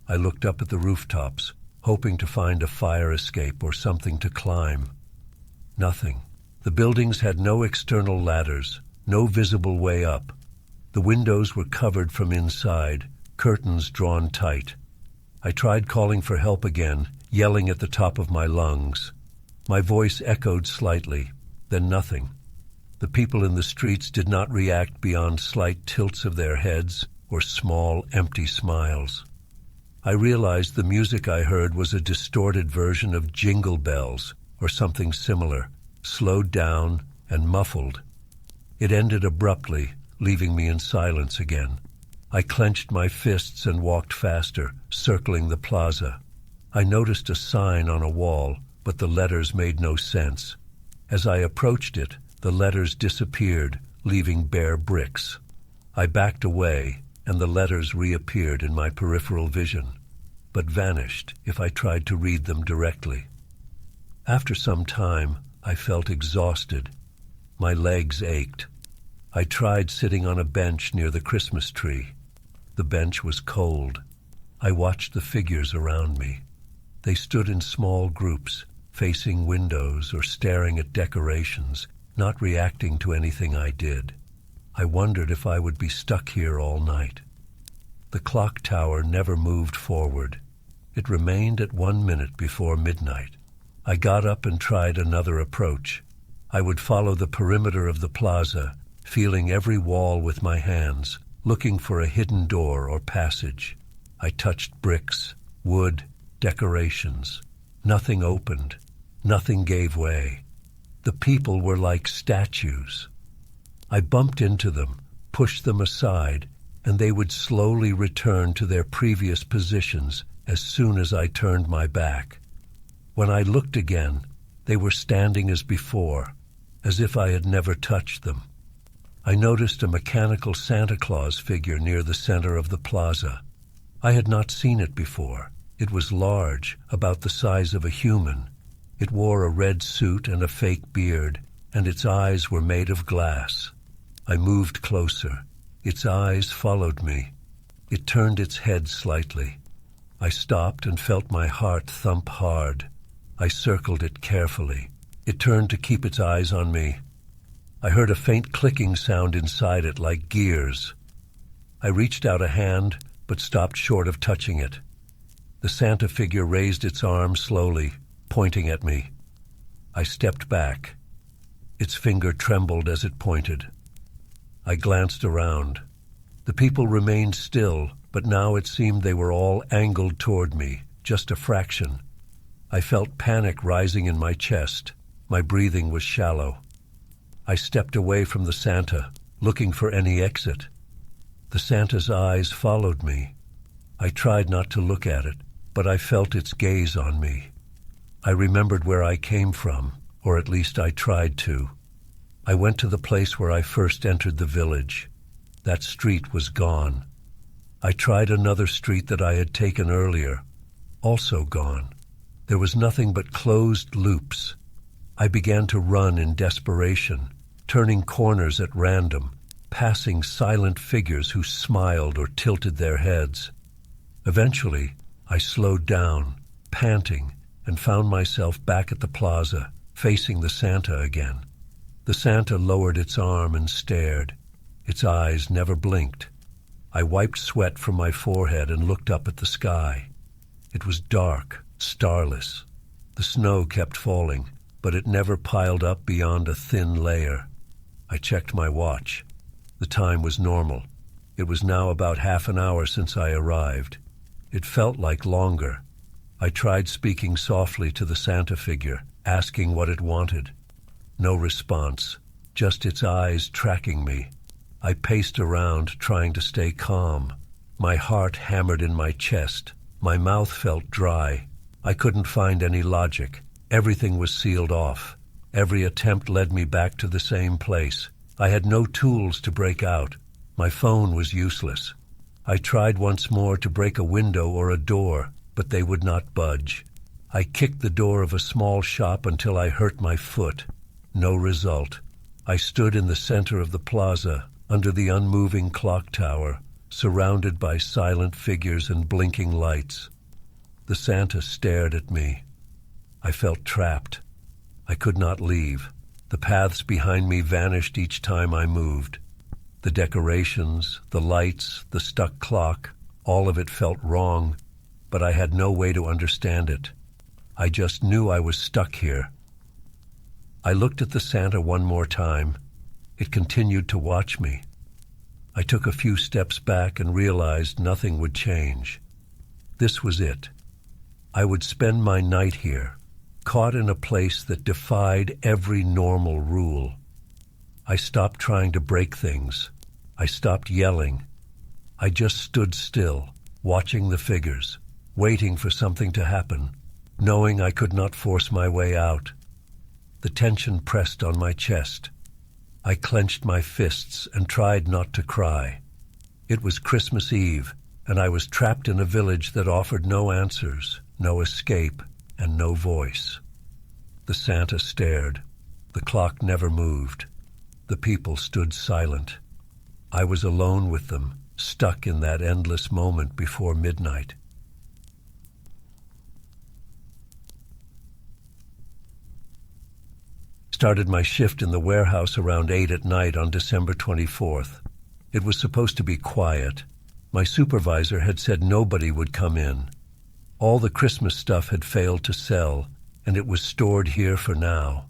I looked up at the rooftops, hoping to find a fire escape or something to climb. Nothing. The buildings had no external ladders, no visible way up. The windows were covered from inside, curtains drawn tight. I tried calling for help again, yelling at the top of my lungs. My voice echoed slightly, then nothing. The people in the streets did not react beyond slight tilts of their heads or small, empty smiles. I realized the music I heard was a distorted version of Jingle Bells or something similar, slowed down and muffled. It ended abruptly, leaving me in silence again. I clenched my fists and walked faster, circling the plaza. I noticed a sign on a wall, but the letters made no sense. As I approached it, the letters disappeared, leaving bare bricks. I backed away, and the letters reappeared in my peripheral vision, but vanished if I tried to read them directly. After some time, I felt exhausted. My legs ached. I tried sitting on a bench near the Christmas tree. The bench was cold. I watched the figures around me. They stood in small groups, facing windows or staring at decorations, not reacting to anything I did. I wondered if I would be stuck here all night. The clock tower never moved forward. It remained at 1 minute before midnight. I got up and tried another approach. I would follow the perimeter of the plaza, feeling every wall with my hands, looking for a hidden door or passage. I touched bricks, wood, decorations. Nothing opened. Nothing gave way. The people were like statues. I bumped into them, pushed them aside, and they would slowly return to their previous positions as soon as I turned my back. When I looked again, they were standing as before, as if I had never touched them. I noticed a mechanical Santa Claus figure near the center of the plaza. I had not seen it before. It was large, about the size of a human. It wore a red suit and a fake beard, and its eyes were made of glass. I moved closer. Its eyes followed me. It turned its head slightly. I stopped and felt my heart thump hard. I circled it carefully. It turned to keep its eyes on me. I heard a faint clicking sound inside it like gears. I reached out a hand, but stopped short of touching it. The Santa figure raised its arm slowly, pointing at me. I stepped back. Its finger trembled as it pointed. I glanced around. The people remained still, but now it seemed they were all angled toward me, just a fraction. I felt panic rising in my chest. My breathing was shallow. I stepped away from the Santa, looking for any exit. The Santa's eyes followed me. I tried not to look at it, but I felt its gaze on me. I remembered where I came from, or at least I tried to. I went to the place where I first entered the village. That street was gone. I tried another street that I had taken earlier, also gone. There was nothing but closed loops. I began to run in desperation, turning corners at random, passing silent figures who smiled or tilted their heads. Eventually, I slowed down, panting, and found myself back at the plaza, facing the Santa again. The Santa lowered its arm and stared. Its eyes never blinked. I wiped sweat from my forehead and looked up at the sky. It was dark, starless. The snow kept falling, but it never piled up beyond a thin layer. I checked my watch. The time was normal. It was now about half an hour since I arrived. It felt like longer. I tried speaking softly to the Santa figure, asking what it wanted. No response, just its eyes tracking me. I paced around, trying to stay calm. My heart hammered in my chest. My mouth felt dry. I couldn't find any logic. Everything was sealed off. Every attempt led me back to the same place. I had no tools to break out. My phone was useless. I tried once more to break a window or a door, but they would not budge. I kicked the door of a small shop until I hurt my foot. No result. I stood in the center of the plaza, under the unmoving clock tower, surrounded by silent figures and blinking lights. The Santa stared at me. I felt trapped. I could not leave. The paths behind me vanished each time I moved. The decorations, the lights, the stuck clock, all of it felt wrong, but I had no way to understand it. I just knew I was stuck here. I looked at the Santa one more time. It continued to watch me. I took a few steps back and realized nothing would change. This was it. I would spend my night here, caught in a place that defied every normal rule. I stopped trying to break things. I stopped yelling. I just stood still, watching the figures, waiting for something to happen, knowing I could not force my way out. The tension pressed on my chest. I clenched my fists and tried not to cry. It was Christmas Eve, and I was trapped in a village that offered no answers, no escape, and no voice. The Santa stared. The clock never moved. The people stood silent. I was alone with them, stuck in that endless moment before midnight. Started my shift in the warehouse around 8 at night on December 24th. It was supposed to be quiet. My supervisor had said nobody would come in. All the Christmas stuff had failed to sell, and it was stored here for now.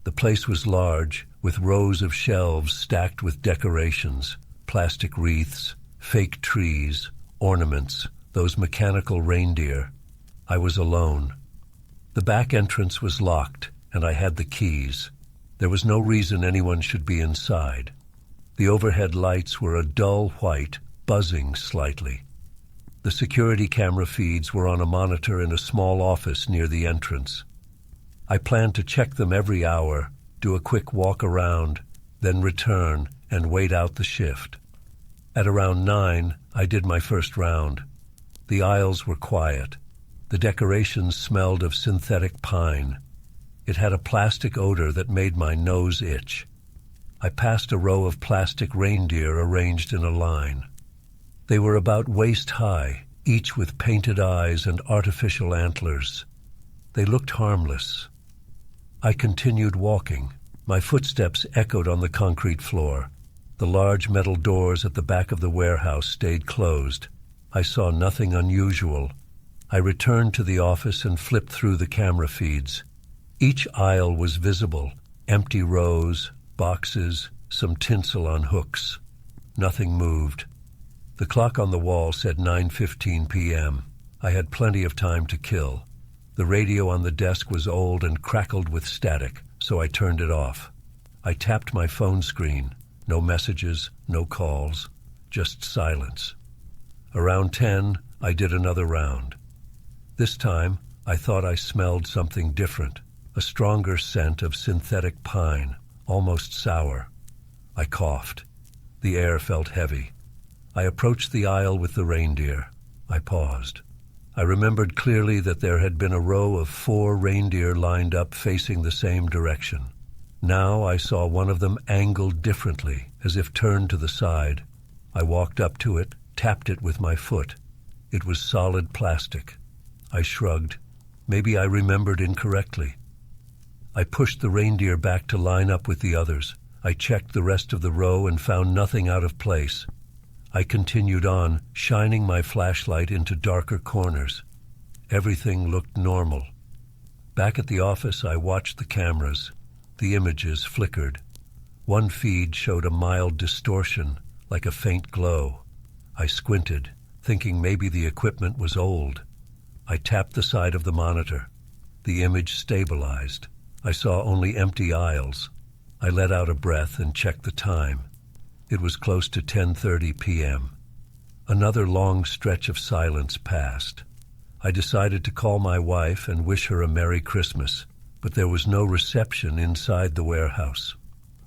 The place was large, with rows of shelves stacked with decorations, plastic wreaths, fake trees, ornaments, those mechanical reindeer. I was alone. The back entrance was locked, and I had the keys. There was no reason anyone should be inside. The overhead lights were a dull white, buzzing slightly. The security camera feeds were on a monitor in a small office near the entrance. I planned to check them every hour, do a quick walk around, then return and wait out the shift. At around 9, I did my first round. The aisles were quiet. The decorations smelled of synthetic pine. It had a plastic odor that made my nose itch. I passed a row of plastic reindeer arranged in a line. They were about waist high, each with painted eyes and artificial antlers. They looked harmless. I continued walking. My footsteps echoed on the concrete floor. The large metal doors at the back of the warehouse stayed closed. I saw nothing unusual. I returned to the office and flipped through the camera feeds. Each aisle was visible, empty rows, boxes, some tinsel on hooks. Nothing moved. The clock on the wall said 9:15 p.m. I had plenty of time to kill. The radio on the desk was old and crackled with static, so I turned it off. I tapped my phone screen. No messages, no calls, just silence. Around 10, I did another round. This time, I thought I smelled something different, a stronger scent of synthetic pine, almost sour. I coughed. The air felt heavy. I approached the aisle with the reindeer. I paused. I remembered clearly that there had been a row of 4 reindeer lined up facing the same direction. Now I saw one of them angled differently, as if turned to the side. I walked up to it, tapped it with my foot. It was solid plastic. I shrugged. Maybe I remembered incorrectly. I pushed the reindeer back to line up with the others. I checked the rest of the row and found nothing out of place. I continued on, shining my flashlight into darker corners. Everything looked normal. Back at the office, I watched the cameras. The images flickered. One feed showed a mild distortion, like a faint glow. I squinted, thinking maybe the equipment was old. I tapped the side of the monitor. The image stabilized. I saw only empty aisles. I let out a breath and checked the time. It was close to 10:30 p.m. Another long stretch of silence passed. I decided to call my wife and wish her a Merry Christmas, but there was no reception inside the warehouse.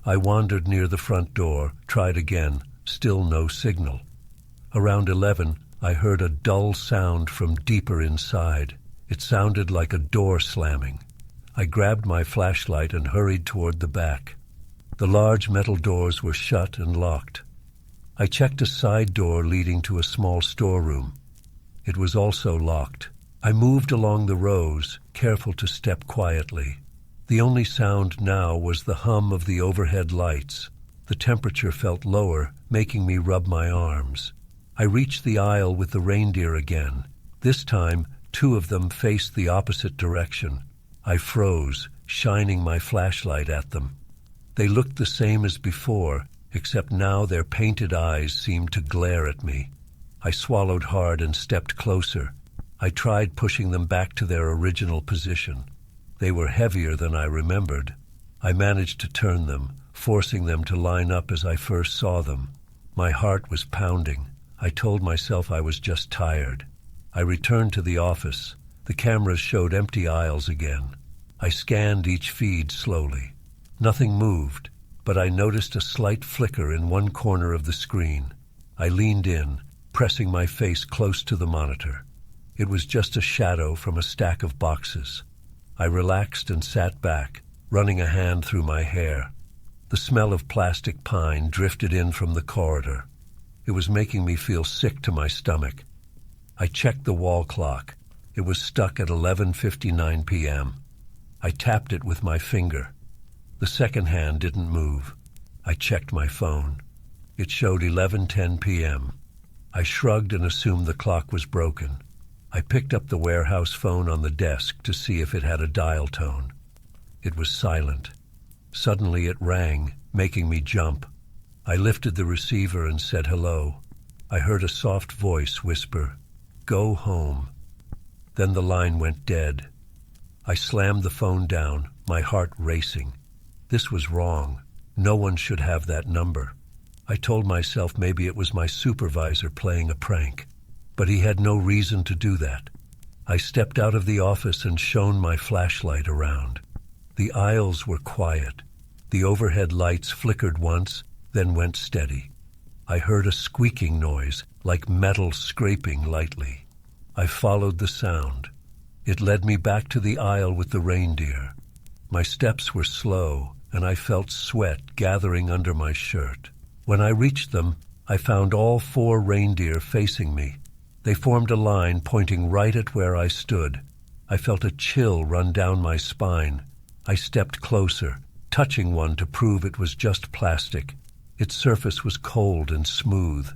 I wandered near the front door, tried again, still no signal. Around 11, I heard a dull sound from deeper inside. It sounded like a door slamming. I grabbed my flashlight and hurried toward the back. The large metal doors were shut and locked. I checked a side door leading to a small storeroom. It was also locked. I moved along the rows, careful to step quietly. The only sound now was the hum of the overhead lights. The temperature felt lower, making me rub my arms. I reached the aisle with the reindeer again. This time, 2 of them faced the opposite direction. I froze, shining my flashlight at them. They looked the same as before, except now their painted eyes seemed to glare at me. I swallowed hard and stepped closer. I tried pushing them back to their original position. They were heavier than I remembered. I managed to turn them, forcing them to line up as I first saw them. My heart was pounding. I told myself I was just tired. I returned to the office. The cameras showed empty aisles again. I scanned each feed slowly. Nothing moved, but I noticed a slight flicker in one corner of the screen. I leaned in, pressing my face close to the monitor. It was just a shadow from a stack of boxes. I relaxed and sat back, running a hand through my hair. The smell of plastic pine drifted in from the corridor. It was making me feel sick to my stomach. I checked the wall clock. It was stuck at 11:59 p.m. I tapped it with my finger. The second hand didn't move. I checked my phone. It showed 11:10 p.m. I shrugged and assumed the clock was broken. I picked up the warehouse phone on the desk to see if it had a dial tone. It was silent. Suddenly it rang, making me jump. I lifted the receiver and said hello. I heard a soft voice whisper, "Go home." Then the line went dead. I slammed the phone down, my heart racing. This was wrong. No one should have that number. I told myself maybe it was my supervisor playing a prank. But he had no reason to do that. I stepped out of the office and shone my flashlight around. The aisles were quiet. The overhead lights flickered once, then went steady. I heard a squeaking noise, like metal scraping lightly. I followed the sound. It led me back to the aisle with the reindeer. My steps were slow, and I felt sweat gathering under my shirt. When I reached them, I found all 4 reindeer facing me. They formed a line pointing right at where I stood. I felt a chill run down my spine. I stepped closer, touching one to prove it was just plastic. Its surface was cold and smooth.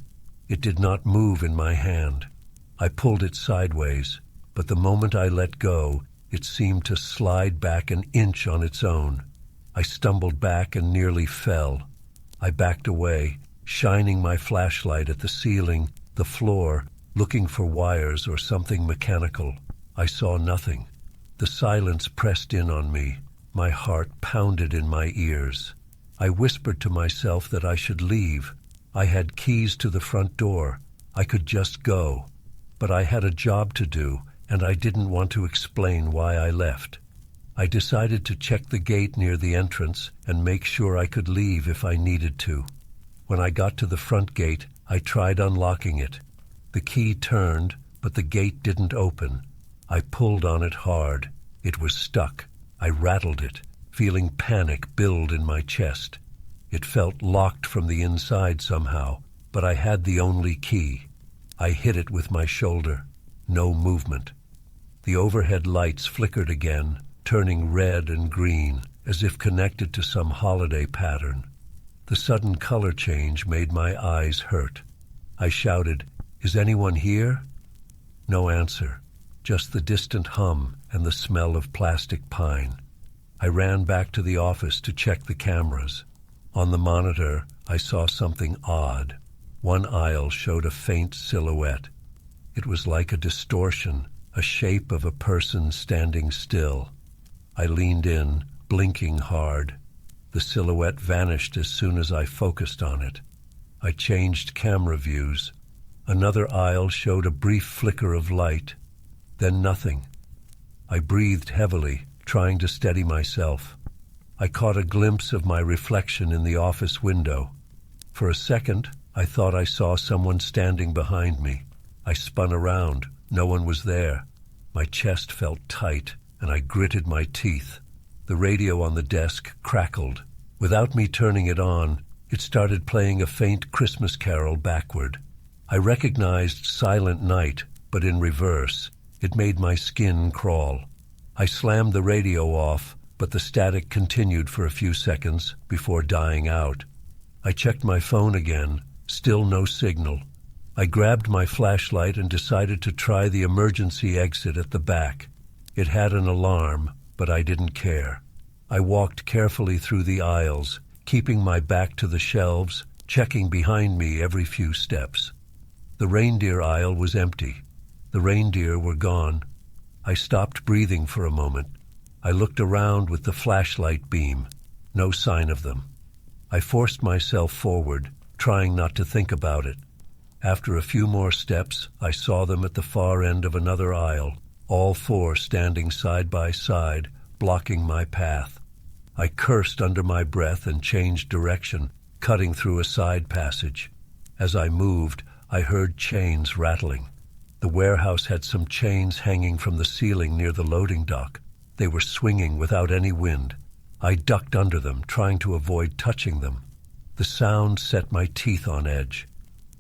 It did not move in my hand. I pulled it sideways, but the moment I let go, it seemed to slide back an inch on its own. I stumbled back and nearly fell. I backed away, shining my flashlight at the ceiling, the floor, looking for wires or something mechanical. I saw nothing. The silence pressed in on me. My heart pounded in my ears. I whispered to myself that I should leave. I had keys to the front door. I could just go. But I had a job to do, and I didn't want to explain why I left. I decided to check the gate near the entrance and make sure I could leave if I needed to. When I got to the front gate, I tried unlocking it. The key turned, but the gate didn't open. I pulled on it hard. It was stuck. I rattled it, feeling panic build in my chest. It felt locked from the inside somehow, but I had the only key. I hit it with my shoulder. No movement. The overhead lights flickered again, turning red and green, as if connected to some holiday pattern. The sudden color change made my eyes hurt. I shouted, "Is anyone here?" No answer, just the distant hum and the smell of plastic pine. I ran back to the office to check the cameras. On the monitor, I saw something odd. One aisle showed a faint silhouette. It was like a distortion, a shape of a person standing still. I leaned in, blinking hard. The silhouette vanished as soon as I focused on it. I changed camera views. Another aisle showed a brief flicker of light. Then nothing. I breathed heavily, trying to steady myself. I caught a glimpse of my reflection in the office window. For a second, I thought I saw someone standing behind me. I spun around. No one was there. My chest felt tight, and I gritted my teeth. The radio on the desk crackled. Without me turning it on, it started playing a faint Christmas carol backward. I recognized Silent Night, but in reverse. It made my skin crawl. I slammed the radio off, but the static continued for a few seconds before dying out. I checked my phone again. Still no signal. I grabbed my flashlight and decided to try the emergency exit at the back. It had an alarm, but I didn't care. I walked carefully through the aisles, keeping my back to the shelves, checking behind me every few steps. The reindeer aisle was empty. The reindeer were gone. I stopped breathing for a moment. I looked around with the flashlight beam. No sign of them. I forced myself forward, trying not to think about it. After a few more steps, I saw them at the far end of another aisle, all four standing side by side, blocking my path. I cursed under my breath and changed direction, cutting through a side passage. As I moved, I heard chains rattling. The warehouse had some chains hanging from the ceiling near the loading dock. They were swinging without any wind. I ducked under them, trying to avoid touching them. The sound set my teeth on edge.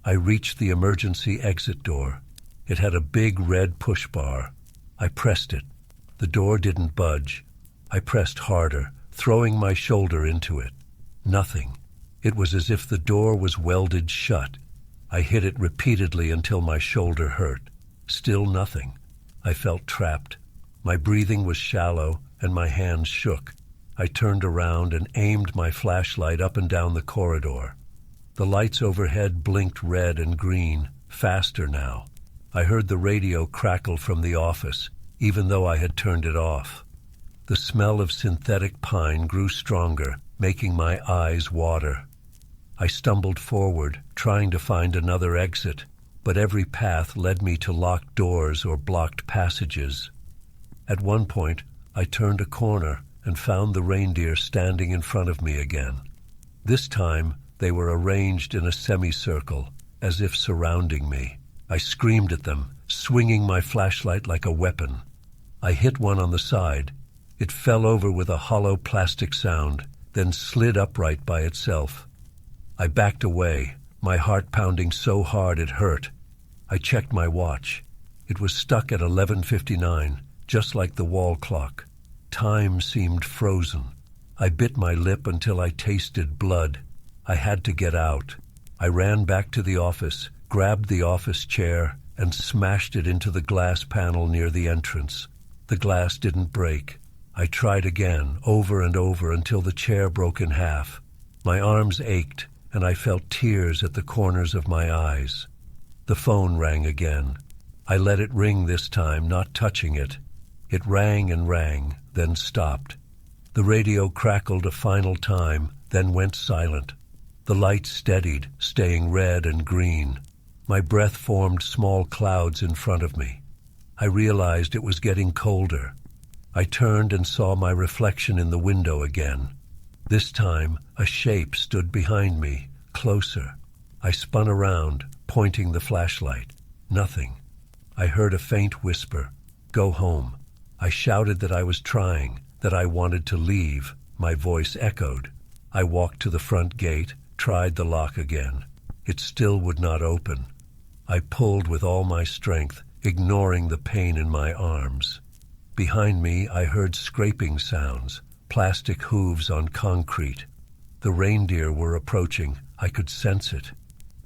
I reached the emergency exit door. It had a big red push bar. I pressed it. The door didn't budge. I pressed harder, throwing my shoulder into it. Nothing. It was as if the door was welded shut. I hit it repeatedly until my shoulder hurt. Still nothing. I felt trapped. My breathing was shallow, and my hands shook. I turned around and aimed my flashlight up and down the corridor. The lights overhead blinked red and green, faster now. I heard the radio crackle from the office, even though I had turned it off. The smell of synthetic pine grew stronger, making my eyes water. I stumbled forward, trying to find another exit, but every path led me to locked doors or blocked passages. At one point, I turned a corner and found the reindeer standing in front of me again. This time, they were arranged in a semicircle, as if surrounding me. I screamed at them, swinging my flashlight like a weapon. I hit one on the side. It fell over with a hollow plastic sound, then slid upright by itself. I backed away, my heart pounding so hard it hurt. I checked my watch. It was stuck at 11:59, just like the wall clock. Time seemed frozen. I bit my lip until I tasted blood. I had to get out. I ran back to the office, grabbed the office chair, and smashed it into the glass panel near the entrance. The glass didn't break. I tried again, over and over, until the chair broke in half. My arms ached, and I felt tears at the corners of my eyes. The phone rang again. I let it ring this time, not touching it. It rang and rang, then stopped. The radio crackled a final time, then went silent. The lights steadied, staying red and green. My breath formed small clouds in front of me. I realized it was getting colder. I turned and saw my reflection in the window again. This time, a shape stood behind me, closer. I spun around, pointing the flashlight. Nothing. I heard a faint whisper, "Go home." I shouted that I was trying, that I wanted to leave. My voice echoed. I walked to the front gate, tried the lock again. It still would not open. I pulled with all my strength, ignoring the pain in my arms. Behind me, I heard scraping sounds, plastic hooves on concrete. The reindeer were approaching. I could sense it.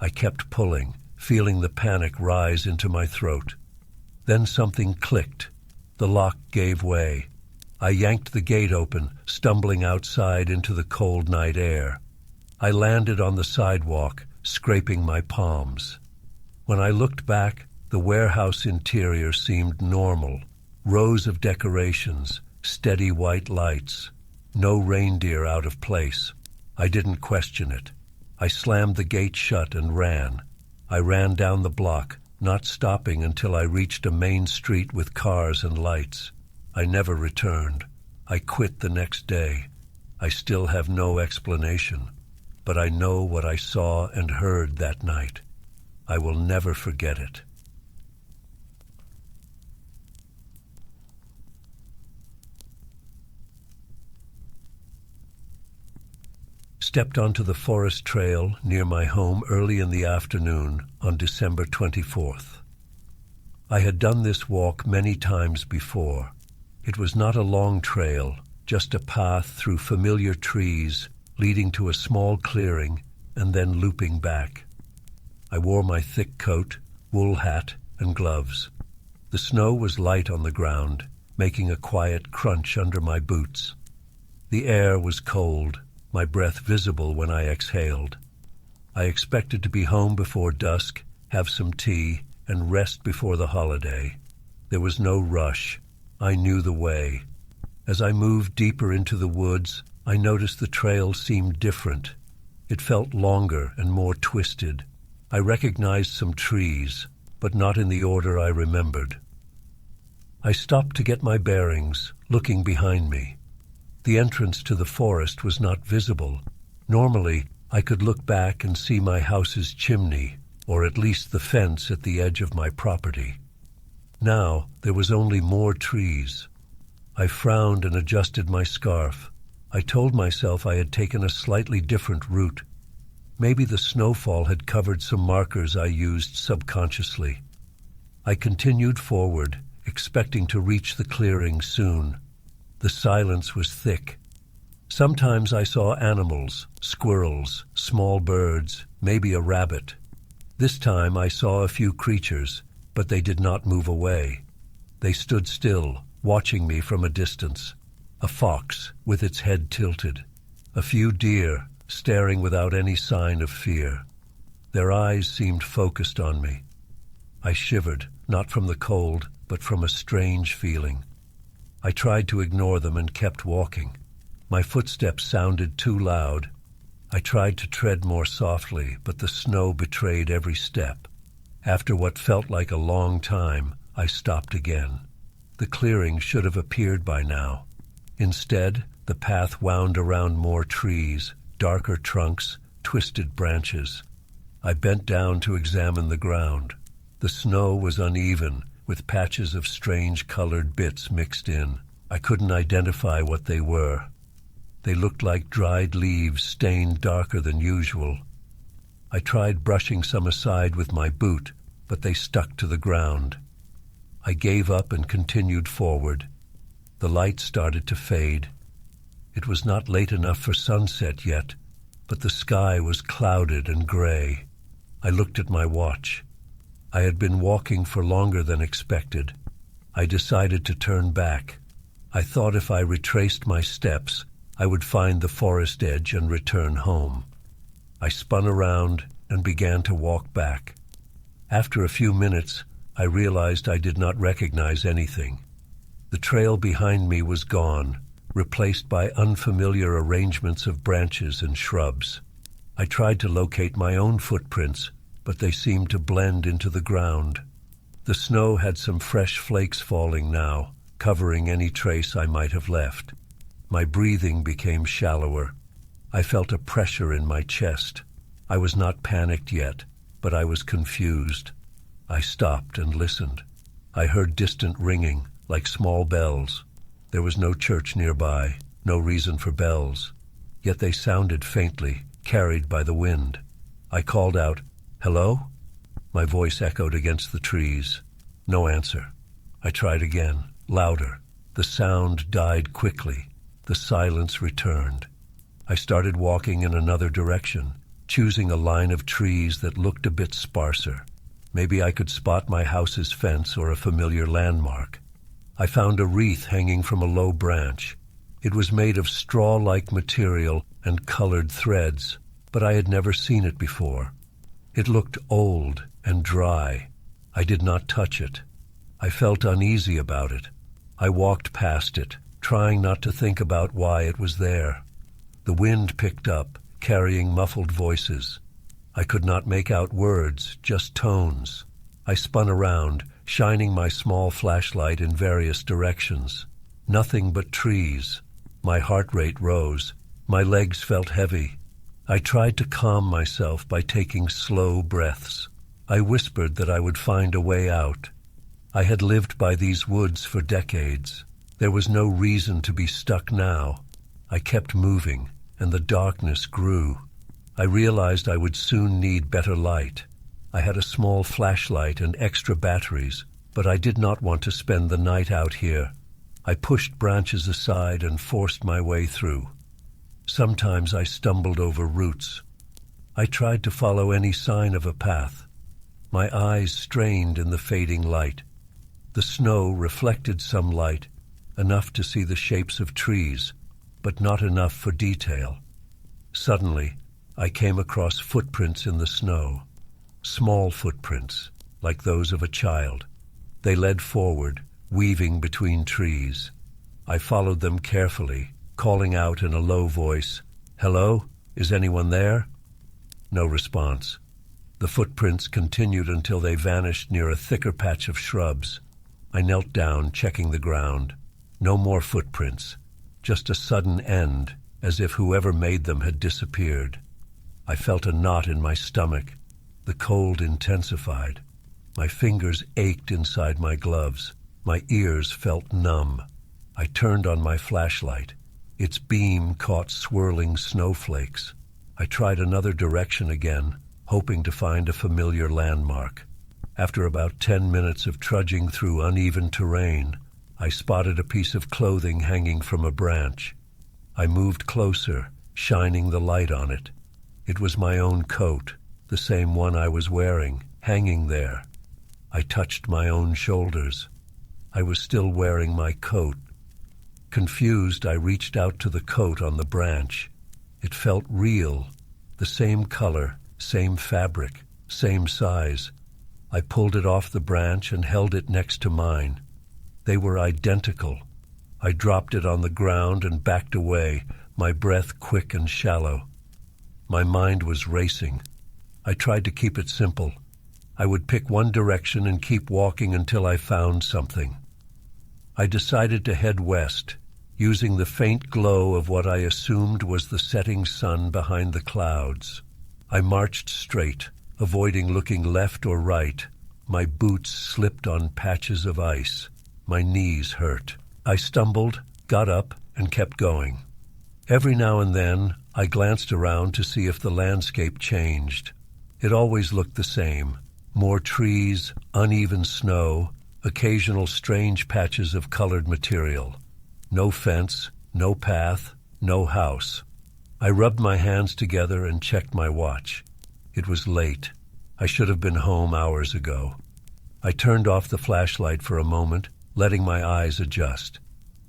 I kept pulling, feeling the panic rise into my throat. Then something clicked. The lock gave way. I yanked the gate open, stumbling outside into the cold night air. I landed on the sidewalk, scraping my palms. When I looked back, the warehouse interior seemed normal. Rows of decorations, steady white lights. No reindeer out of place. I didn't question it. I slammed the gate shut and ran. I ran down the block, not stopping until I reached a main street with cars and lights. I never returned. I quit the next day. I still have no explanation, but I know what I saw and heard that night. I will never forget it. Stepped onto the forest trail near my home early in the afternoon on December 24th. I had done this walk many times before. It was not a long trail, just a path through familiar trees leading to a small clearing and then looping back. I wore my thick coat, wool hat, and gloves. The snow was light on the ground, making a quiet crunch under my boots. The air was cold, my breath visible when I exhaled. I expected to be home before dusk, have some tea, and rest before the holiday. There was no rush. I knew the way. As I moved deeper into the woods, I noticed the trail seemed different. It felt longer and more twisted. I recognized some trees, but not in the order I remembered. I stopped to get my bearings, looking behind me. The entrance to the forest was not visible. Normally, I could look back and see my house's chimney, or at least the fence at the edge of my property. Now, there was only more trees. I frowned and adjusted my scarf. I told myself I had taken a slightly different route. Maybe the snowfall had covered some markers I used subconsciously. I continued forward, expecting to reach the clearing soon. The silence was thick. Sometimes I saw animals, squirrels, small birds, maybe a rabbit. This time I saw a few creatures, but they did not move away. They stood still, watching me from a distance. A fox, with its head tilted. A few deer, staring without any sign of fear. Their eyes seemed focused on me. I shivered, not from the cold, but from a strange feeling. I tried to ignore them and kept walking. My footsteps sounded too loud. I tried to tread more softly, but the snow betrayed every step. After what felt like a long time, I stopped again. The clearing should have appeared by now. Instead, the path wound around more trees, darker trunks, twisted branches. I bent down to examine the ground. The snow was uneven, with patches of strange colored bits mixed in. I couldn't identify what they were. They looked like dried leaves stained darker than usual. I tried brushing some aside with my boot, but they stuck to the ground. I gave up and continued forward. The light started to fade. It was not late enough for sunset yet, but the sky was clouded and gray. I looked at my watch. I had been walking for longer than expected. I decided to turn back. I thought if I retraced my steps, I would find the forest edge and return home. I spun around and began to walk back. After a few minutes, I realized I did not recognize anything. The trail behind me was gone, replaced by unfamiliar arrangements of branches and shrubs. I tried to locate my own footprints, but they seemed to blend into the ground. The snow had some fresh flakes falling now, covering any trace I might have left. My breathing became shallower. I felt a pressure in my chest. I was not panicked yet, but I was confused. I stopped and listened. I heard distant ringing, like small bells. There was no church nearby, no reason for bells. Yet they sounded faintly, carried by the wind. I called out, "Hello?" My voice echoed against the trees. No answer. I tried again, louder. The sound died quickly. The silence returned. I started walking in another direction, choosing a line of trees that looked a bit sparser. Maybe I could spot my house's fence or a familiar landmark. I found a wreath hanging from a low branch. It was made of straw-like material and colored threads, but I had never seen it before. It looked old and dry. I did not touch it. I felt uneasy about it. I walked past it, trying not to think about why it was there. The wind picked up, carrying muffled voices. I could not make out words, just tones. I spun around, shining my small flashlight in various directions. Nothing but trees. My heart rate rose. My legs felt heavy. I tried to calm myself by taking slow breaths. I whispered that I would find a way out. I had lived by these woods for decades. There was no reason to be stuck now. I kept moving, and the darkness grew. I realized I would soon need better light. I had a small flashlight and extra batteries, but I did not want to spend the night out here. I pushed branches aside and forced my way through. Sometimes I stumbled over roots. I tried to follow any sign of a path. My eyes strained in the fading light. The snow reflected some light, enough to see the shapes of trees, but not enough for detail. Suddenly, I came across footprints in the snow. Small footprints, like those of a child. They led forward, weaving between trees. I followed them carefully, calling out in a low voice, "Hello? Is anyone there?" No response. The footprints continued until they vanished near a thicker patch of shrubs. I knelt down, checking the ground. No more footprints, just a sudden end, as if whoever made them had disappeared. I felt a knot in my stomach. The cold intensified. My fingers ached inside my gloves. My ears felt numb. I turned on my flashlight. Its beam caught swirling snowflakes. I tried another direction again, hoping to find a familiar landmark. After about 10 minutes of trudging through uneven terrain, I spotted a piece of clothing hanging from a branch. I moved closer, shining the light on it. It was my own coat, the same one I was wearing, hanging there. I touched my own shoulders. I was still wearing my coat. Confused, I reached out to the coat on the branch. It felt real, the same color, same fabric, same size. I pulled it off the branch and held it next to mine. They were identical. I dropped it on the ground and backed away, my breath quick and shallow. My mind was racing. I tried to keep it simple. I would pick one direction and keep walking until I found something. I decided to head west, using the faint glow of what I assumed was the setting sun behind the clouds. I marched straight, avoiding looking left or right. My boots slipped on patches of ice. My knees hurt. I stumbled, got up, and kept going. Every now and then, I glanced around to see if the landscape changed. It always looked the same. More trees, uneven snow, occasional strange patches of colored material. No fence, no path, no house. I rubbed my hands together and checked my watch. It was late. I should have been home hours ago. I turned off the flashlight for a moment, letting my eyes adjust.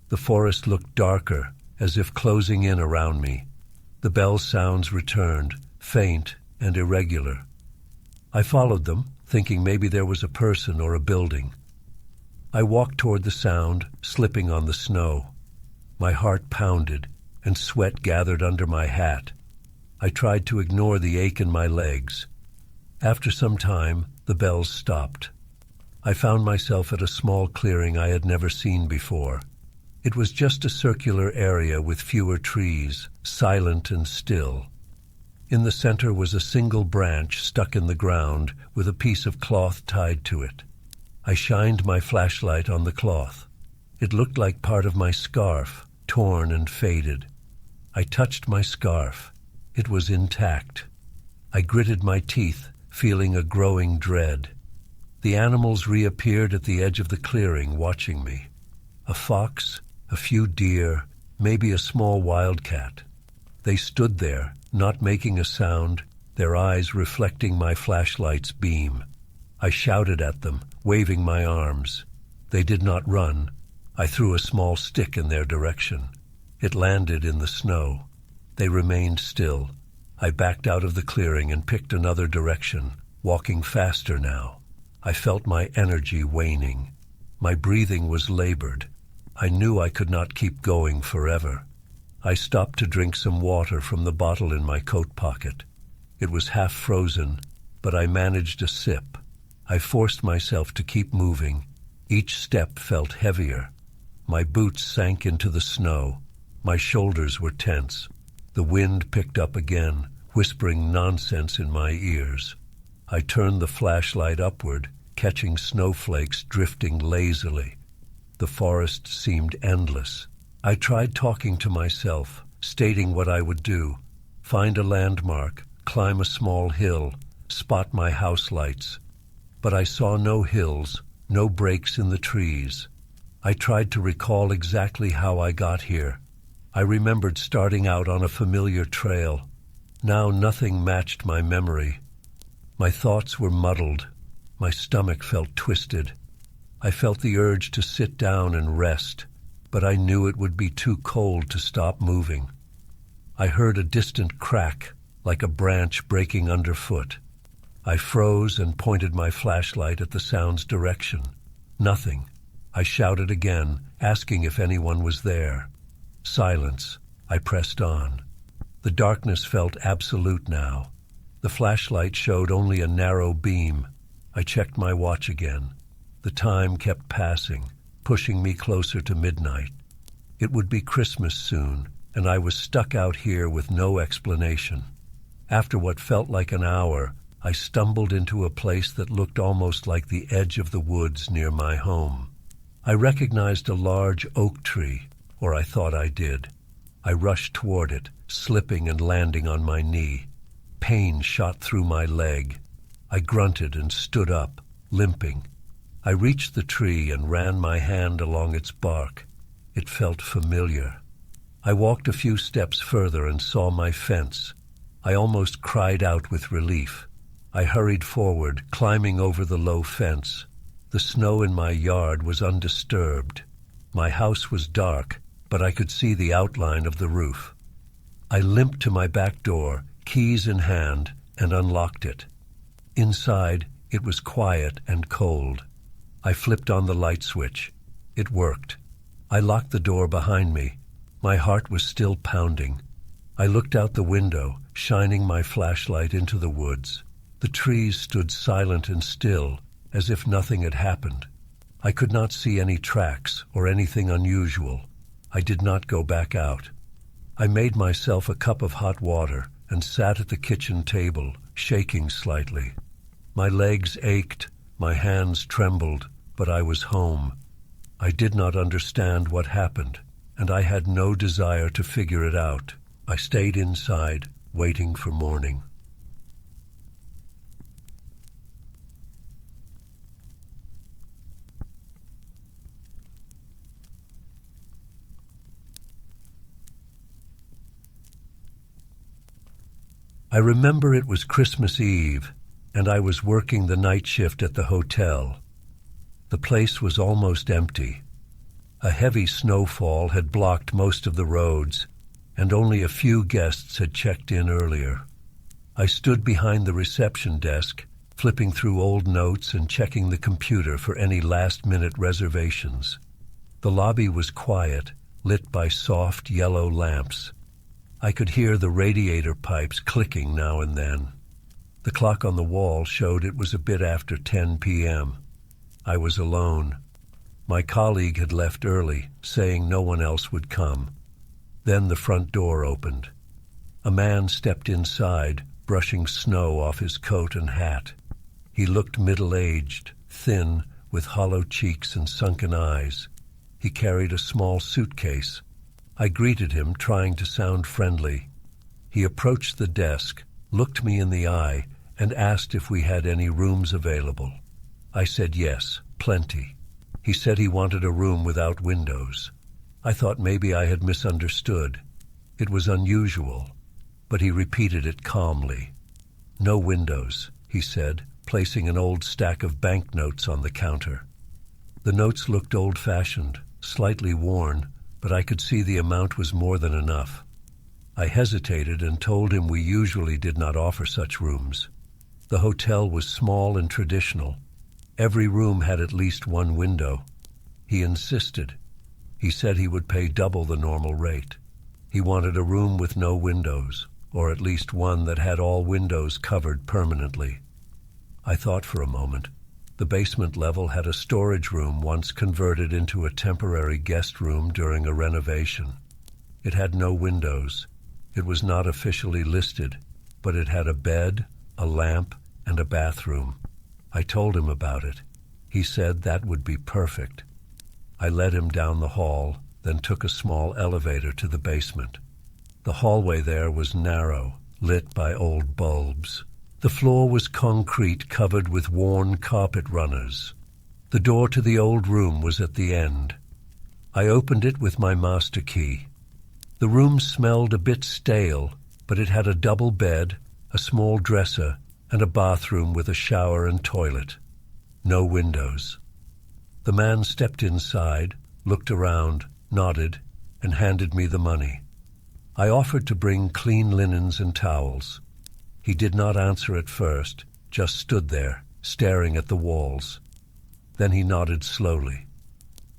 The forest looked darker, as if closing in around me. The bell sounds returned, faint and irregular. I followed them, thinking maybe there was a person or a building. I walked toward the sound, slipping on the snow. My heart pounded, and sweat gathered under my hat. I tried to ignore the ache in my legs. After some time, the bells stopped. I found myself at a small clearing I had never seen before. It was just a circular area with fewer trees, silent and still. In the center was a single branch stuck in the ground with a piece of cloth tied to it. I shined my flashlight on the cloth. It looked like part of my scarf, torn and faded. I touched my scarf. It was intact. I gritted my teeth, feeling a growing dread. The animals reappeared at the edge of the clearing, watching me. A fox, a few deer, maybe a small wildcat. They stood there, not making a sound, their eyes reflecting my flashlight's beam. I shouted at them, waving my arms. They did not run. I threw a small stick in their direction. It landed in the snow. They remained still. I backed out of the clearing and picked another direction, walking faster now. I felt my energy waning. My breathing was labored. I knew I could not keep going forever. I stopped to drink some water from the bottle in my coat pocket. It was half frozen, but I managed a sip. I forced myself to keep moving. Each step felt heavier. My boots sank into the snow. My shoulders were tense. The wind picked up again, whispering nonsense in my ears. I turned the flashlight upward, catching snowflakes drifting lazily. The forest seemed endless. I tried talking to myself, stating what I would do: find a landmark, climb a small hill, spot my house lights. But I saw no hills, no breaks in the trees. I tried to recall exactly how I got here. I remembered starting out on a familiar trail. Now nothing matched my memory. My thoughts were muddled. My stomach felt twisted. I felt the urge to sit down and rest, but I knew it would be too cold to stop moving. I heard a distant crack, like a branch breaking underfoot. I froze and pointed my flashlight at the sound's direction. Nothing. I shouted again, asking if anyone was there. Silence. I pressed on. The darkness felt absolute now. The flashlight showed only a narrow beam. I checked my watch again. The time kept passing, pushing me closer to midnight. It would be Christmas soon, and I was stuck out here with no explanation. After what felt like an hour, I stumbled into a place that looked almost like the edge of the woods near my home. I recognized a large oak tree, or I thought I did. I rushed toward it, slipping and landing on my knee. Pain shot through my leg. I grunted and stood up, limping. I reached the tree and ran my hand along its bark. It felt familiar. I walked a few steps further and saw my fence. I almost cried out with relief. I hurried forward, climbing over the low fence. The snow in my yard was undisturbed. My house was dark, but I could see the outline of the roof. I limped to my back door, keys in hand, and unlocked it. Inside, it was quiet and cold. I flipped on the light switch. It worked. I locked the door behind me. My heart was still pounding. I looked out the window, shining my flashlight into the woods. The trees stood silent and still, as if nothing had happened. I could not see any tracks or anything unusual. I did not go back out. I made myself a cup of hot water and sat at the kitchen table, shaking slightly. My legs ached, my hands trembled, but I was home. I did not understand what happened, and I had no desire to figure it out. I stayed inside, waiting for morning. I remember it was Christmas Eve, and I was working the night shift at the hotel. The place was almost empty. A heavy snowfall had blocked most of the roads, and only a few guests had checked in earlier. I stood behind the reception desk, flipping through old notes and checking the computer for any last-minute reservations. The lobby was quiet, lit by soft yellow lamps. I could hear the radiator pipes clicking now and then. The clock on the wall showed it was a bit after 10 p.m. I was alone. My colleague had left early, saying no one else would come. Then the front door opened. A man stepped inside, brushing snow off his coat and hat. He looked middle-aged, thin, with hollow cheeks and sunken eyes. He carried a small suitcase. I greeted him, trying to sound friendly. He approached the desk, looked me in the eye, and asked if we had any rooms available. I said yes, plenty. He said he wanted a room without windows. I thought maybe I had misunderstood. It was unusual, but he repeated it calmly. No windows, he said, placing an old stack of banknotes on the counter. The notes looked old-fashioned, slightly worn, but I could see the amount was more than enough. I hesitated and told him we usually did not offer such rooms. The hotel was small and traditional. Every room had at least one window. He insisted. He said he would pay double the normal rate. He wanted a room with no windows, or at least one that had all windows covered permanently. I thought for a moment. The basement level had a storage room once converted into a temporary guest room during a renovation. It had no windows. It was not officially listed, but it had a bed, a lamp, and a bathroom. I told him about it. He said that would be perfect. I led him down the hall, then took a small elevator to the basement. The hallway there was narrow, lit by old bulbs. The floor was concrete covered with worn carpet runners. The door to the old room was at the end. I opened it with my master key. The room smelled a bit stale, but it had a double bed, a small dresser, and a bathroom with a shower and toilet. No windows. The man stepped inside, looked around, nodded, and handed me the money. I offered to bring clean linens and towels. He did not answer at first, just stood there, staring at the walls. Then he nodded slowly.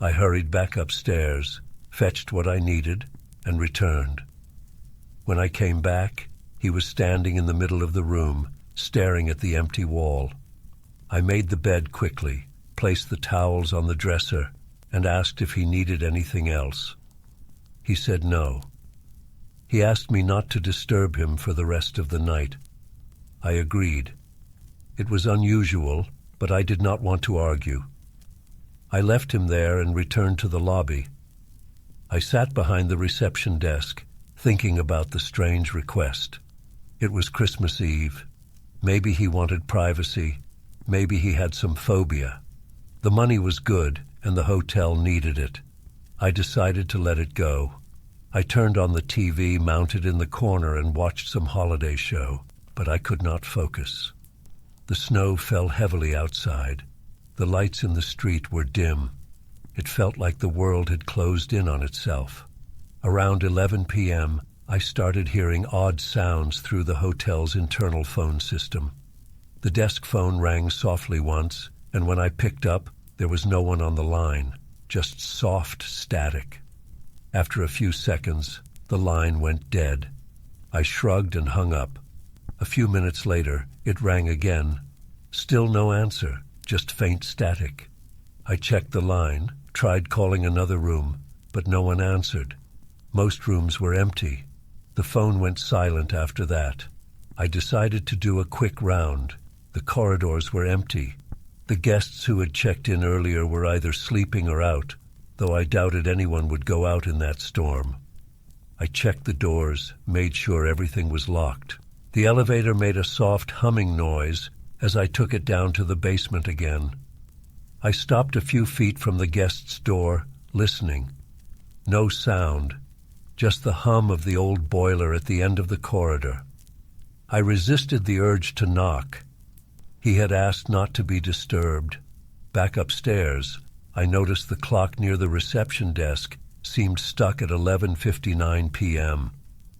I hurried back upstairs, fetched what I needed, and returned. When I came back, he was standing in the middle of the room, staring at the empty wall. I made the bed quickly, placed the towels on the dresser, and asked if he needed anything else. He said no. He asked me not to disturb him for the rest of the night. I agreed. It was unusual, but I did not want to argue. I left him there and returned to the lobby. I sat behind the reception desk, thinking about the strange request. It was Christmas Eve. Maybe he wanted privacy. Maybe he had some phobia. The money was good, and the hotel needed it. I decided to let it go. I turned on the TV mounted in the corner and watched some holiday show, but I could not focus. The snow fell heavily outside. The lights in the street were dim. It felt like the world had closed in on itself. Around 11 p.m., I started hearing odd sounds through the hotel's internal phone system. The desk phone rang softly once, and when I picked up, there was no one on the line, just soft static. After a few seconds, the line went dead. I shrugged and hung up. A few minutes later, it rang again. Still no answer, just faint static. I checked the line, tried calling another room, but no one answered. Most rooms were empty. The phone went silent after that. I decided to do a quick round. The corridors were empty. The guests who had checked in earlier were either sleeping or out, though I doubted anyone would go out in that storm. I checked the doors, made sure everything was locked. The elevator made a soft humming noise as I took it down to the basement again. I stopped a few feet from the guest's door, listening. No sound, just the hum of the old boiler at the end of the corridor. I resisted the urge to knock. He had asked not to be disturbed. Back upstairs, I noticed the clock near the reception desk seemed stuck at 11:59 p.m.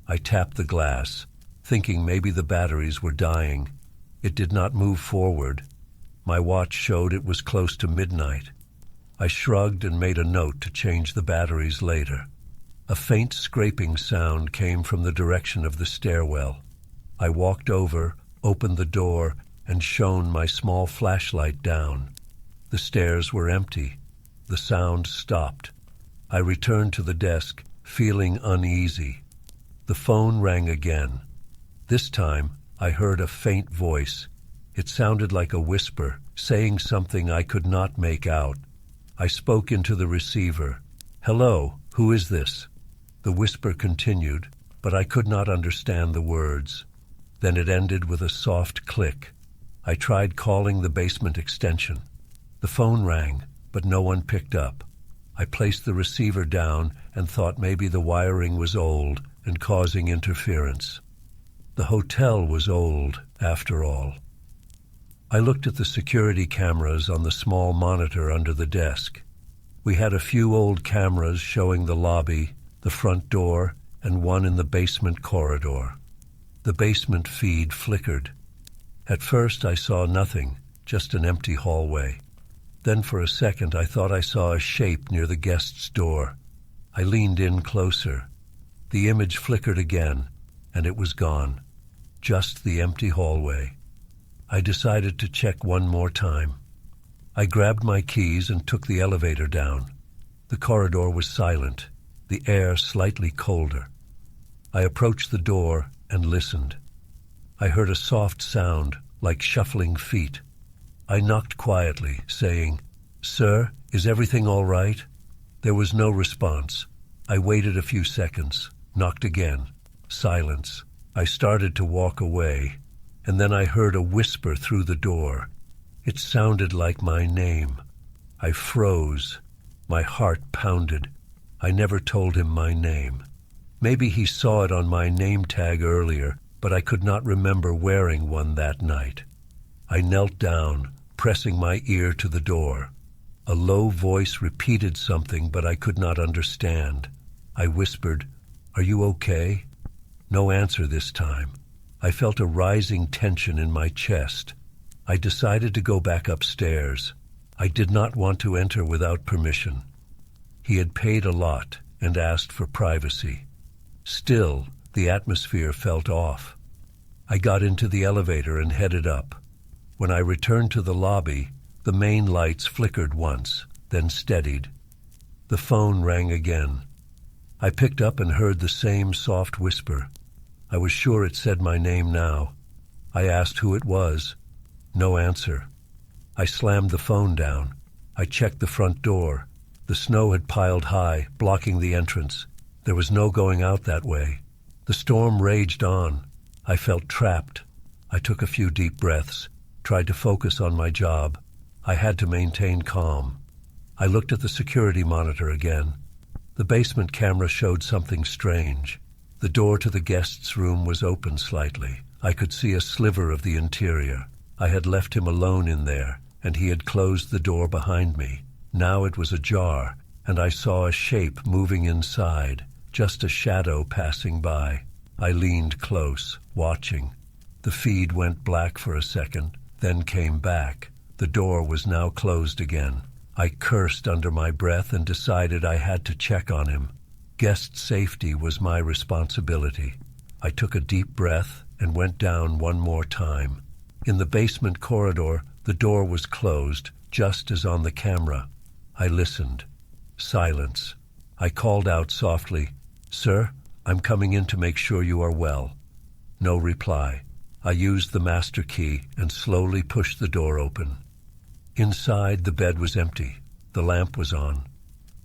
I tapped the glass, thinking maybe the batteries were dying. It did not move forward. My watch showed it was close to midnight. I shrugged and made a note to change the batteries later. A faint scraping sound came from the direction of the stairwell. I walked over, opened the door, and shone my small flashlight down. The stairs were empty. The sound stopped. I returned to the desk, feeling uneasy. The phone rang again. This time, I heard a faint voice. It sounded like a whisper, saying something I could not make out. I spoke into the receiver. "Hello, who is this?" The whisper continued, but I could not understand the words. Then it ended with a soft click. I tried calling the basement extension. The phone rang, but no one picked up. I placed the receiver down and thought maybe the wiring was old and causing interference. The hotel was old, after all. I looked at the security cameras on the small monitor under the desk. We had a few old cameras showing the lobby, the front door, and one in the basement corridor. The basement feed flickered. At first I saw nothing, just an empty hallway. Then for a second I thought I saw a shape near the guest's door. I leaned in closer. The image flickered again, and it was gone. Just the empty hallway. I decided to check one more time. I grabbed my keys and took the elevator down. The corridor was silent, the air slightly colder. I approached the door and listened. I heard a soft sound, like shuffling feet. I knocked quietly, saying, "Sir, is everything all right?" There was no response. I waited a few seconds, knocked again. Silence. I started to walk away, and then I heard a whisper through the door. It sounded like my name. I froze. My heart pounded. I never told him my name. Maybe he saw it on my name tag earlier, but I could not remember wearing one that night. I knelt down, pressing my ear to the door. A low voice repeated something, but I could not understand. I whispered, "Are you okay?" No answer this time. I felt a rising tension in my chest. I decided to go back upstairs. I did not want to enter without permission. He had paid a lot and asked for privacy. Still, the atmosphere felt off. I got into the elevator and headed up. When I returned to the lobby, the main lights flickered once, then steadied. The phone rang again. I picked up and heard the same soft whisper. I was sure it said my name now. I asked who it was. No answer. I slammed the phone down. I checked the front door. The snow had piled high, blocking the entrance. There was no going out that way. The storm raged on. I felt trapped. I took a few deep breaths, tried to focus on my job. I had to maintain calm. I looked at the security monitor again. The basement camera showed something strange. The door to the guest's room was open slightly. I could see a sliver of the interior. I had left him alone in there, and he had closed the door behind me. Now it was ajar, and I saw a shape moving inside, just a shadow passing by. I leaned close, watching. The feed went black for a second, then came back. The door was now closed again. I cursed under my breath and decided I had to check on him. Guest safety was my responsibility. I took a deep breath and went down one more time. In the basement corridor, the door was closed, just as on the camera. I listened. Silence. I called out softly, "Sir, I'm coming in to make sure you are well." No reply. I used the master key and slowly pushed the door open. Inside, the bed was empty. The lamp was on.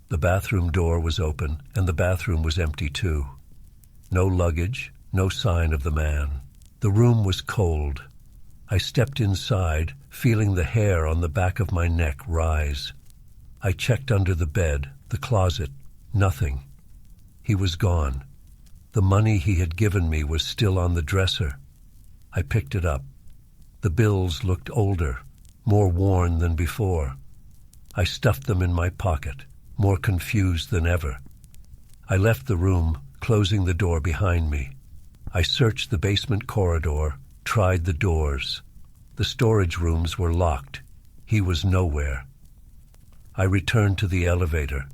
The bathroom door was open, and the bathroom was empty too. No luggage, no sign of the man. The room was cold. I stepped inside, feeling the hair on the back of my neck rise. I checked under the bed, the closet. Nothing. He was gone. The money he had given me was still on the dresser. I picked it up. The bills looked older, more worn than before. I stuffed them in my pocket, more confused than ever. I left the room, closing the door behind me. I searched the basement corridor, tried the doors. The storage rooms were locked. He was nowhere. I returned to the elevator.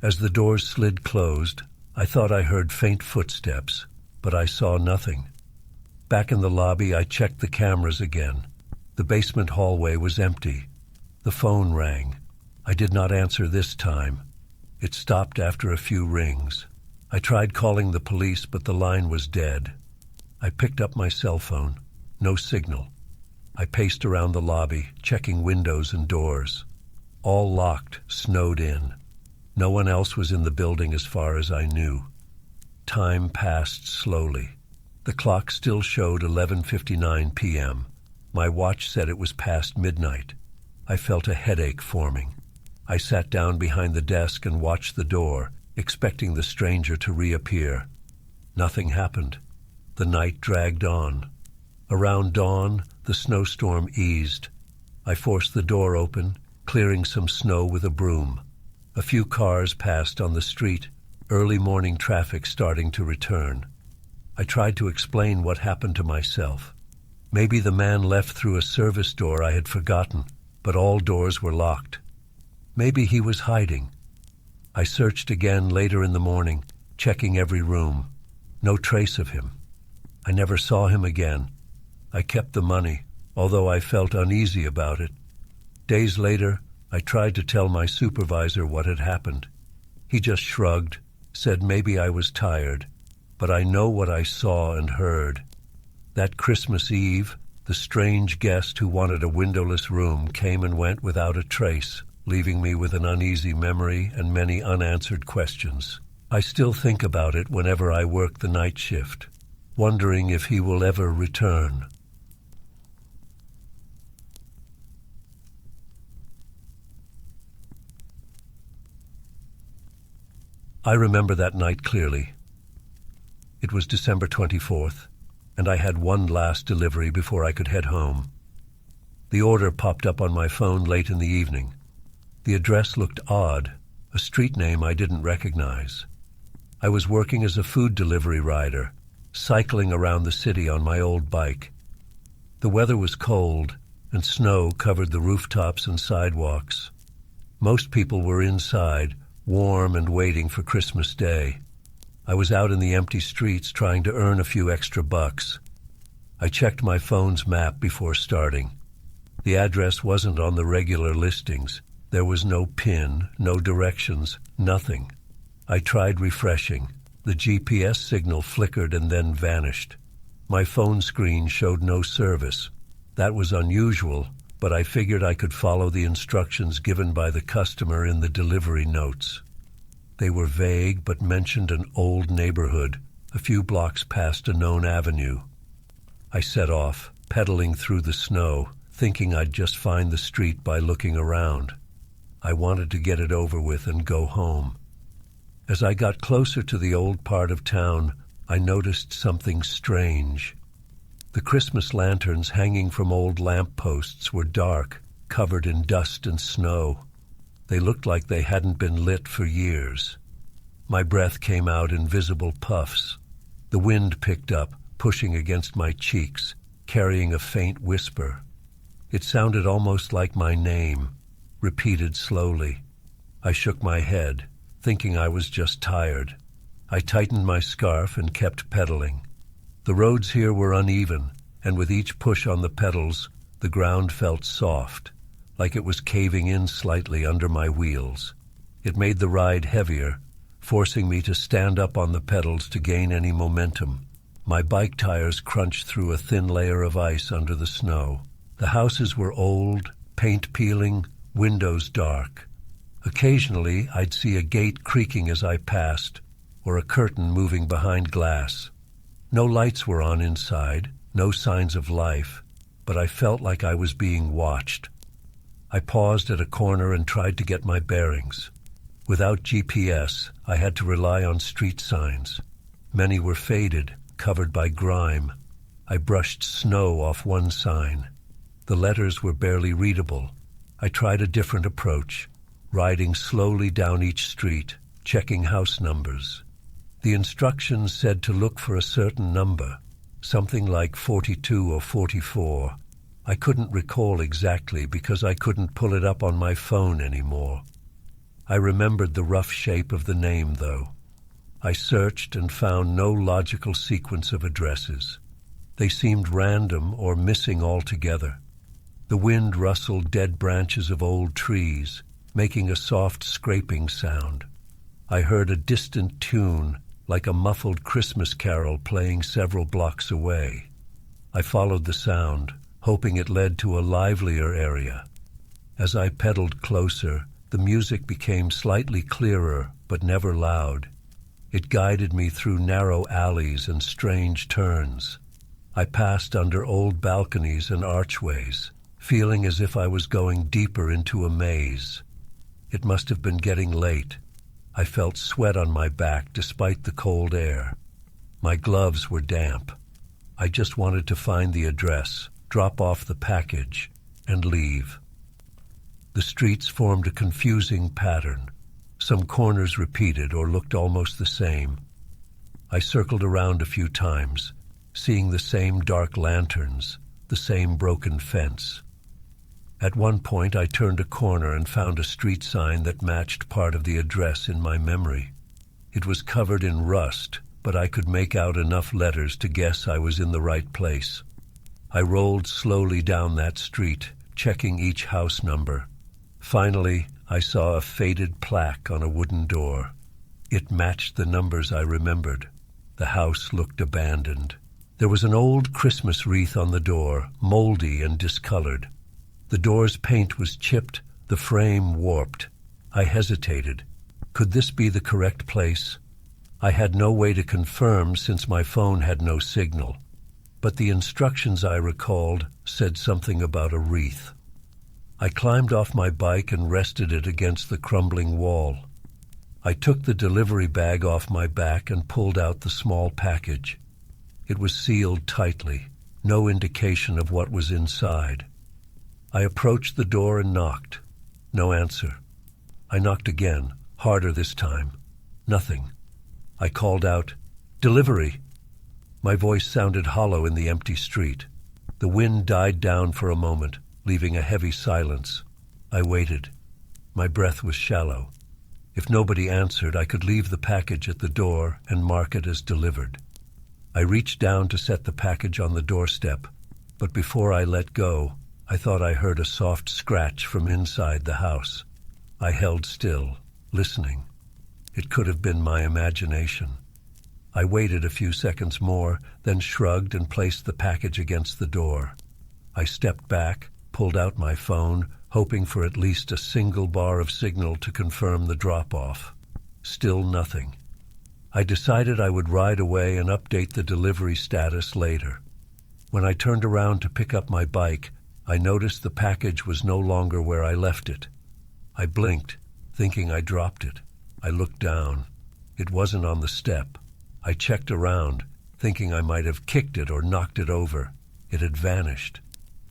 As the doors slid closed, I thought I heard faint footsteps, but I saw nothing. Back in the lobby, I checked the cameras again. The basement hallway was empty. The phone rang. I did not answer this time. It stopped after a few rings. I tried calling the police, but the line was dead. I picked up my cell phone. No signal. I paced around the lobby, checking windows and doors. All locked, snowed in. No one else was in the building as far as I knew. Time passed slowly. The clock still showed 11:59 p.m. My watch said it was past midnight. I felt a headache forming. I sat down behind the desk and watched the door, expecting the stranger to reappear. Nothing happened. The night dragged on. Around dawn, the snowstorm eased. I forced the door open, clearing some snow with a broom. A few cars passed on the street, early morning traffic starting to return. I tried to explain what happened to myself. Maybe the man left through a service door I had forgotten, but all doors were locked. Maybe he was hiding. I searched again later in the morning, checking every room. No trace of him. I never saw him again. I kept the money, although I felt uneasy about it. Days later, I tried to tell my supervisor what had happened. He just shrugged, said maybe I was tired, but I know what I saw and heard. That Christmas Eve, the strange guest who wanted a windowless room came and went without a trace, leaving me with an uneasy memory and many unanswered questions. I still think about it whenever I work the night shift, wondering if he will ever return. I remember that night clearly. It was December 24th, and I had one last delivery before I could head home. The order popped up on my phone late in the evening. The address looked odd, a street name I didn't recognize. I was working as a food delivery rider, cycling around the city on my old bike. The weather was cold, and snow covered the rooftops and sidewalks. Most people were inside, warm and waiting for Christmas Day. I was out in the empty streets trying to earn a few extra bucks. I checked my phone's map before starting. The address wasn't on the regular listings. There was no pin, no directions, nothing. I tried refreshing. The GPS signal flickered and then vanished. My phone screen showed no service. That was unusual, but I figured I could follow the instructions given by the customer in the delivery notes. They were vague but mentioned an old neighborhood, a few blocks past a known avenue. I set off, pedaling through the snow, thinking I'd just find the street by looking around. I wanted to get it over with and go home. As I got closer to the old part of town, I noticed something strange. The Christmas lanterns hanging from old lampposts were dark, covered in dust and snow. They looked like they hadn't been lit for years. My breath came out in visible puffs. The wind picked up, pushing against my cheeks, carrying a faint whisper. It sounded almost like my name, repeated slowly. I shook my head, thinking I was just tired. I tightened my scarf and kept pedaling. The roads here were uneven, and with each push on the pedals, the ground felt soft, like it was caving in slightly under my wheels. It made the ride heavier, forcing me to stand up on the pedals to gain any momentum. My bike tires crunched through a thin layer of ice under the snow. The houses were old, paint peeling, windows dark. Occasionally, I'd see a gate creaking as I passed, or a curtain moving behind glass. No lights were on inside, no signs of life, but I felt like I was being watched. I paused at a corner and tried to get my bearings. Without GPS, I had to rely on street signs. Many were faded, covered by grime. I brushed snow off one sign. The letters were barely readable. I tried a different approach, riding slowly down each street, checking house numbers. The instructions said to look for a certain number, something like 42 or 44. I couldn't recall exactly because I couldn't pull it up on my phone anymore. I remembered the rough shape of the name, though. I searched and found no logical sequence of addresses. They seemed random or missing altogether. The wind rustled dead branches of old trees, making a soft scraping sound. I heard a distant tune, like a muffled Christmas carol playing several blocks away. I followed the sound, hoping it led to a livelier area. As I pedaled closer, the music became slightly clearer, but never loud. It guided me through narrow alleys and strange turns. I passed under old balconies and archways, feeling as if I was going deeper into a maze. It must have been getting late. I felt sweat on my back despite the cold air. My gloves were damp. I just wanted to find the address, drop off the package, and leave. The streets formed a confusing pattern. Some corners repeated or looked almost the same. I circled around a few times, seeing the same dark lanterns, the same broken fence. At one point I turned a corner and found a street sign that matched part of the address in my memory. It was covered in rust, but I could make out enough letters to guess I was in the right place. I rolled slowly down that street, checking each house number. Finally, I saw a faded plaque on a wooden door. It matched the numbers I remembered. The house looked abandoned. There was an old Christmas wreath on the door, moldy and discolored. The door's paint was chipped, the frame warped. I hesitated. Could this be the correct place? I had no way to confirm since my phone had no signal. But the instructions I recalled said something about a wreath. I climbed off my bike and rested it against the crumbling wall. I took the delivery bag off my back and pulled out the small package. It was sealed tightly, no indication of what was inside. I approached the door and knocked. No answer. I knocked again, harder this time. Nothing. I called out, "Delivery!" My voice sounded hollow in the empty street. The wind died down for a moment, leaving a heavy silence. I waited. My breath was shallow. If nobody answered, I could leave the package at the door and mark it as delivered. I reached down to set the package on the doorstep, but before I let go, I thought I heard a soft scratch from inside the house. I held still, listening. It could have been my imagination. I waited a few seconds more, then shrugged and placed the package against the door. I stepped back, pulled out my phone, hoping for at least a single bar of signal to confirm the drop-off. Still nothing. I decided I would ride away and update the delivery status later. When I turned around to pick up my bike, I noticed the package was no longer where I left it. I blinked, thinking I dropped it. I looked down. It wasn't on the step. I checked around, thinking I might have kicked it or knocked it over. It had vanished.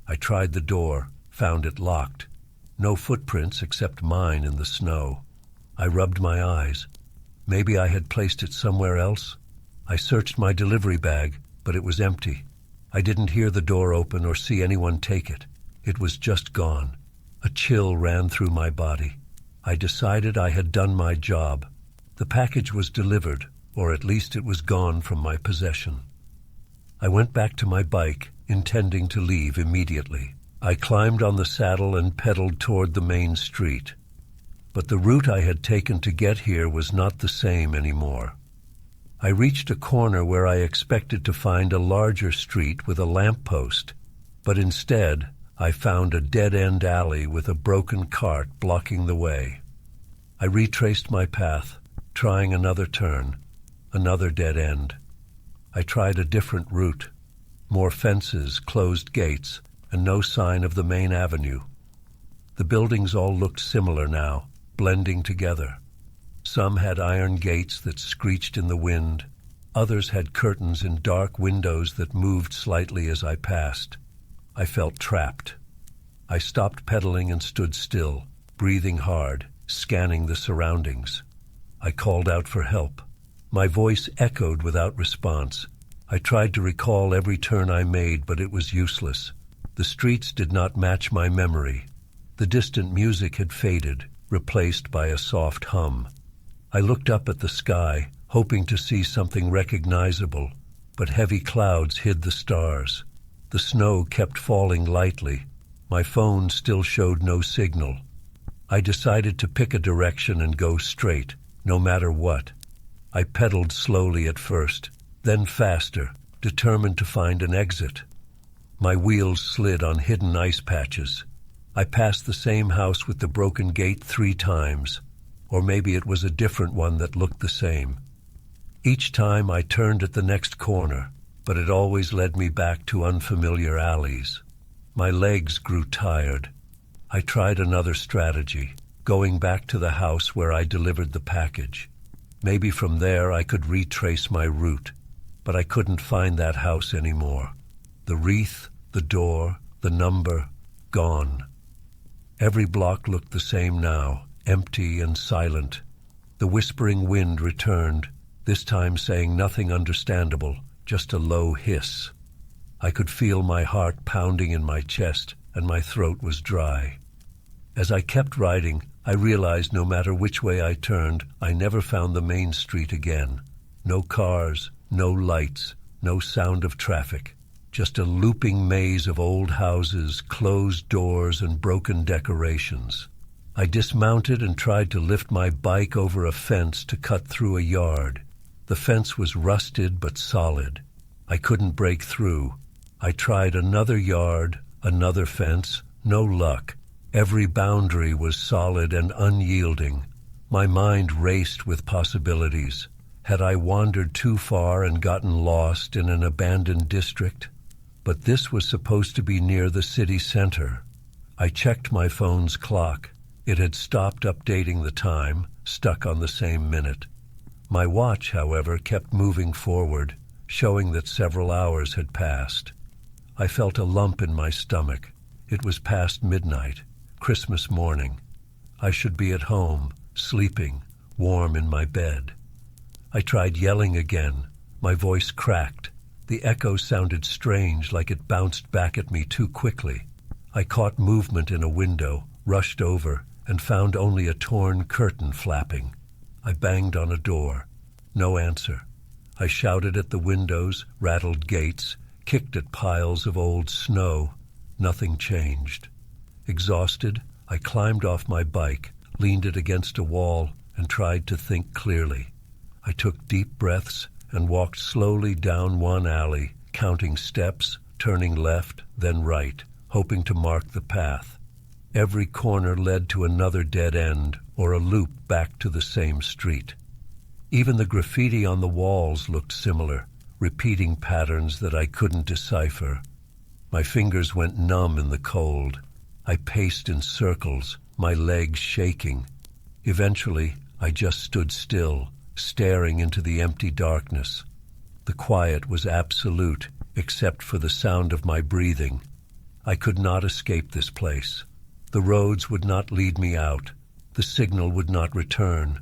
I tried the door, found it locked. No footprints except mine in the snow. I rubbed my eyes. Maybe I had placed it somewhere else? I searched my delivery bag, but it was empty. I didn't hear the door open or see anyone take it. It was just gone. A chill ran through my body. I decided I had done my job. The package was delivered, or at least it was gone from my possession. I went back to my bike, intending to leave immediately. I climbed on the saddle and pedaled toward the main street. But the route I had taken to get here was not the same anymore. I reached a corner where I expected to find a larger street with a lamppost, but instead I found a dead-end alley with a broken cart blocking the way. I retraced my path, trying another turn, another dead end. I tried a different route. More fences, closed gates, and no sign of the main avenue. The buildings all looked similar now, blending together. Some had iron gates that screeched in the wind. Others had curtains in dark windows that moved slightly as I passed. I felt trapped. I stopped pedaling and stood still, breathing hard, scanning the surroundings. I called out for help. My voice echoed without response. I tried to recall every turn I made, but it was useless. The streets did not match my memory. The distant music had faded, replaced by a soft hum. I looked up at the sky, hoping to see something recognizable, but heavy clouds hid the stars. The snow kept falling lightly. My phone still showed no signal. I decided to pick a direction and go straight, no matter what. I pedaled slowly at first, then faster, determined to find an exit. My wheels slid on hidden ice patches. I passed the same house with the broken gate 3 times, or maybe it was a different one that looked the same. Each time I turned at the next corner, but it always led me back to unfamiliar alleys. My legs grew tired. I tried another strategy, going back to the house where I delivered the package. Maybe from there I could retrace my route, but I couldn't find that house anymore. The wreath, the door, the number, gone. Every block looked the same now, empty and silent. The whispering wind returned, this time saying nothing understandable, just a low hiss. I could feel my heart pounding in my chest, and my throat was dry. As I kept riding, I realized no matter which way I turned, I never found the main street again. No cars, no lights, no sound of traffic. Just a looping maze of old houses, closed doors, and broken decorations. I dismounted and tried to lift my bike over a fence to cut through a yard. The fence was rusted but solid. I couldn't break through. I tried another yard, another fence, no luck. Every boundary was solid and unyielding. My mind raced with possibilities. Had I wandered too far and gotten lost in an abandoned district? But this was supposed to be near the city center. I checked my phone's clock. It had stopped updating the time, stuck on the same minute. My watch, however, kept moving forward, showing that several hours had passed. I felt a lump in my stomach. It was past midnight, Christmas morning. I should be at home, sleeping, warm in my bed. I tried yelling again. My voice cracked. The echo sounded strange, like it bounced back at me too quickly. I caught movement in a window, rushed over, and found only a torn curtain flapping. I banged on a door. No answer. I shouted at the windows, rattled gates, kicked at piles of old snow. Nothing changed. Exhausted, I climbed off my bike, leaned it against a wall, and tried to think clearly. I took deep breaths and walked slowly down one alley, counting steps, turning left, then right, hoping to mark the path. Every corner led to another dead end or a loop back to the same street. Even the graffiti on the walls looked similar, repeating patterns that I couldn't decipher. My fingers went numb in the cold. I paced in circles, my legs shaking. Eventually, I just stood still, staring into the empty darkness. The quiet was absolute, except for the sound of my breathing. I could not escape this place. The roads would not lead me out. The signal would not return.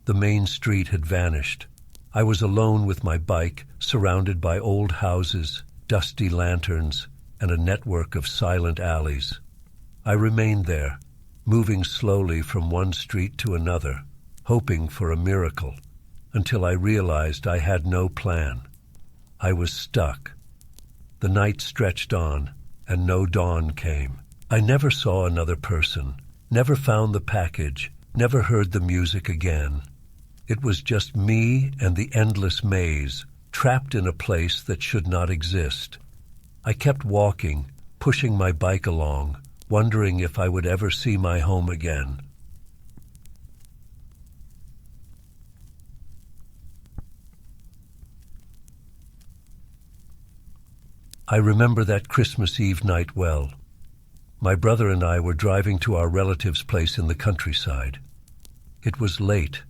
The main street had vanished. I was alone with my bike, surrounded by old houses, dusty lanterns, and a network of silent alleys. I remained there, moving slowly from one street to another, hoping for a miracle, until I realized I had no plan. I was stuck. The night stretched on, and no dawn came. I never saw another person, never found the package, never heard the music again. It was just me and the endless maze, trapped in a place that should not exist. I kept walking, pushing my bike along, wondering if I would ever see my home again. I remember that Christmas Eve night well. My brother and I were driving to our relative's place in the countryside. It was late,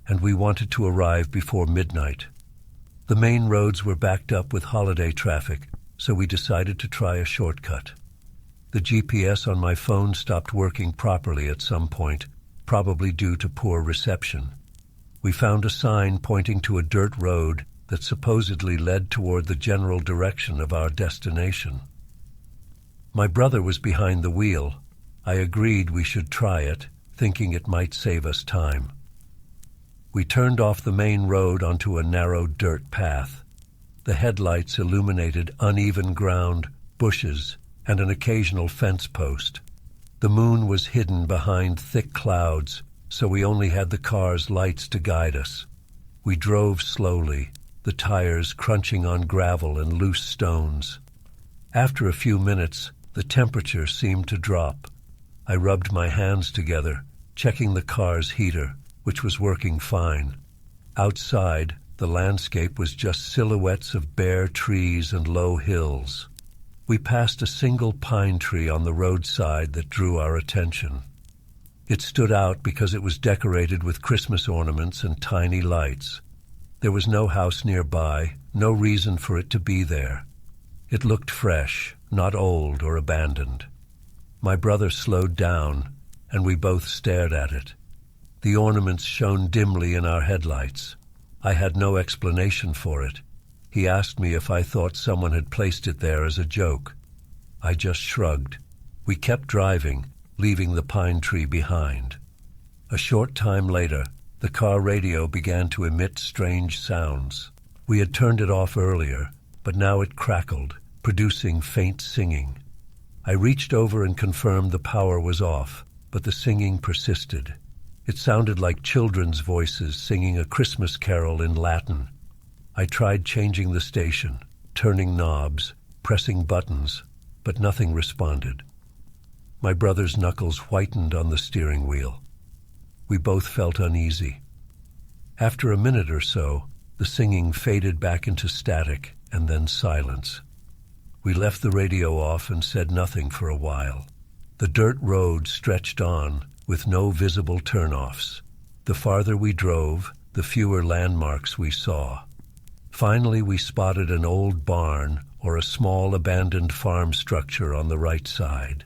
and we wanted to arrive before midnight. The main roads were backed up with holiday traffic, so we decided to try a shortcut. The GPS on my phone stopped working properly at some point, probably due to poor reception. We found a sign pointing to a dirt road that supposedly led toward the general direction of our destination. My brother was behind the wheel. I agreed we should try it, thinking it might save us time. We turned off the main road onto a narrow dirt path. The headlights illuminated uneven ground, bushes, and an occasional fence post. The moon was hidden behind thick clouds, so we only had the car's lights to guide us. We drove slowly, the tires crunching on gravel and loose stones. After a few minutes, the temperature seemed to drop. I rubbed my hands together, checking the car's heater, which was working fine. Outside, the landscape was just silhouettes of bare trees and low hills. We passed a single pine tree on the roadside that drew our attention. It stood out because it was decorated with Christmas ornaments and tiny lights. There was no house nearby, no reason for it to be there. It looked fresh, not old or abandoned. My brother slowed down, and we both stared at it. The ornaments shone dimly in our headlights. I had no explanation for it. He asked me if I thought someone had placed it there as a joke. I just shrugged. We kept driving, leaving the pine tree behind. A short time later, the car radio began to emit strange sounds. We had turned it off earlier, but now it crackled, producing faint singing. I reached over and confirmed the power was off, but the singing persisted. It sounded like children's voices singing a Christmas carol in Latin. I tried changing the station, turning knobs, pressing buttons, but nothing responded. My brother's knuckles whitened on the steering wheel. We both felt uneasy. After a minute or so, the singing faded back into static and then silence. We left the radio off and said nothing for a while. The dirt road stretched on, with no visible turnoffs. The farther we drove, the fewer landmarks we saw. Finally, we spotted an old barn or a small abandoned farm structure on the right side.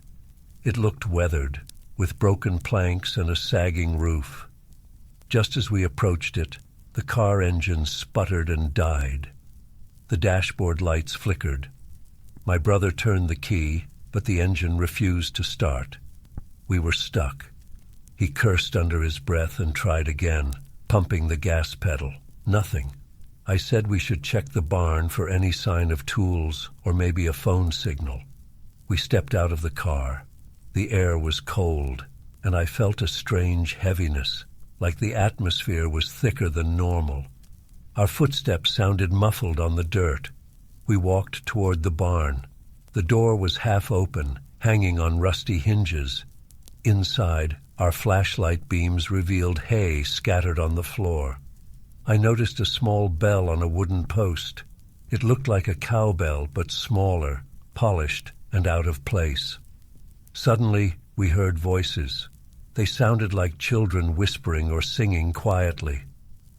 It looked weathered, with broken planks and a sagging roof. Just as we approached it, the car engine sputtered and died. The dashboard lights flickered. My brother turned the key, but the engine refused to start. We were stuck. He cursed under his breath and tried again, pumping the gas pedal. Nothing. I said we should check the barn for any sign of tools or maybe a phone signal. We stepped out of the car. The air was cold, and I felt a strange heaviness, like the atmosphere was thicker than normal. Our footsteps sounded muffled on the dirt. We walked toward the barn. The door was half open, hanging on rusty hinges. Inside, our flashlight beams revealed hay scattered on the floor. I noticed a small bell on a wooden post. It looked like a cowbell, but smaller, polished, and out of place. Suddenly, we heard voices. They sounded like children whispering or singing quietly.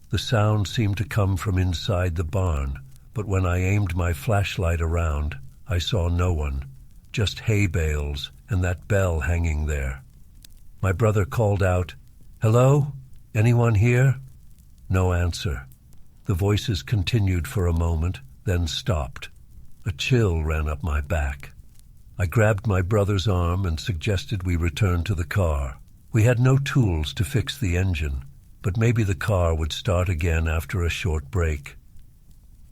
The sound seemed to come from inside the barn, but when I aimed my flashlight around, I saw no one, just hay bales and that bell hanging there. My brother called out, "Hello? Anyone here?" No answer. The voices continued for a moment, then stopped. A chill ran up my back. I grabbed my brother's arm and suggested we return to the car. We had no tools to fix the engine, but maybe the car would start again after a short break.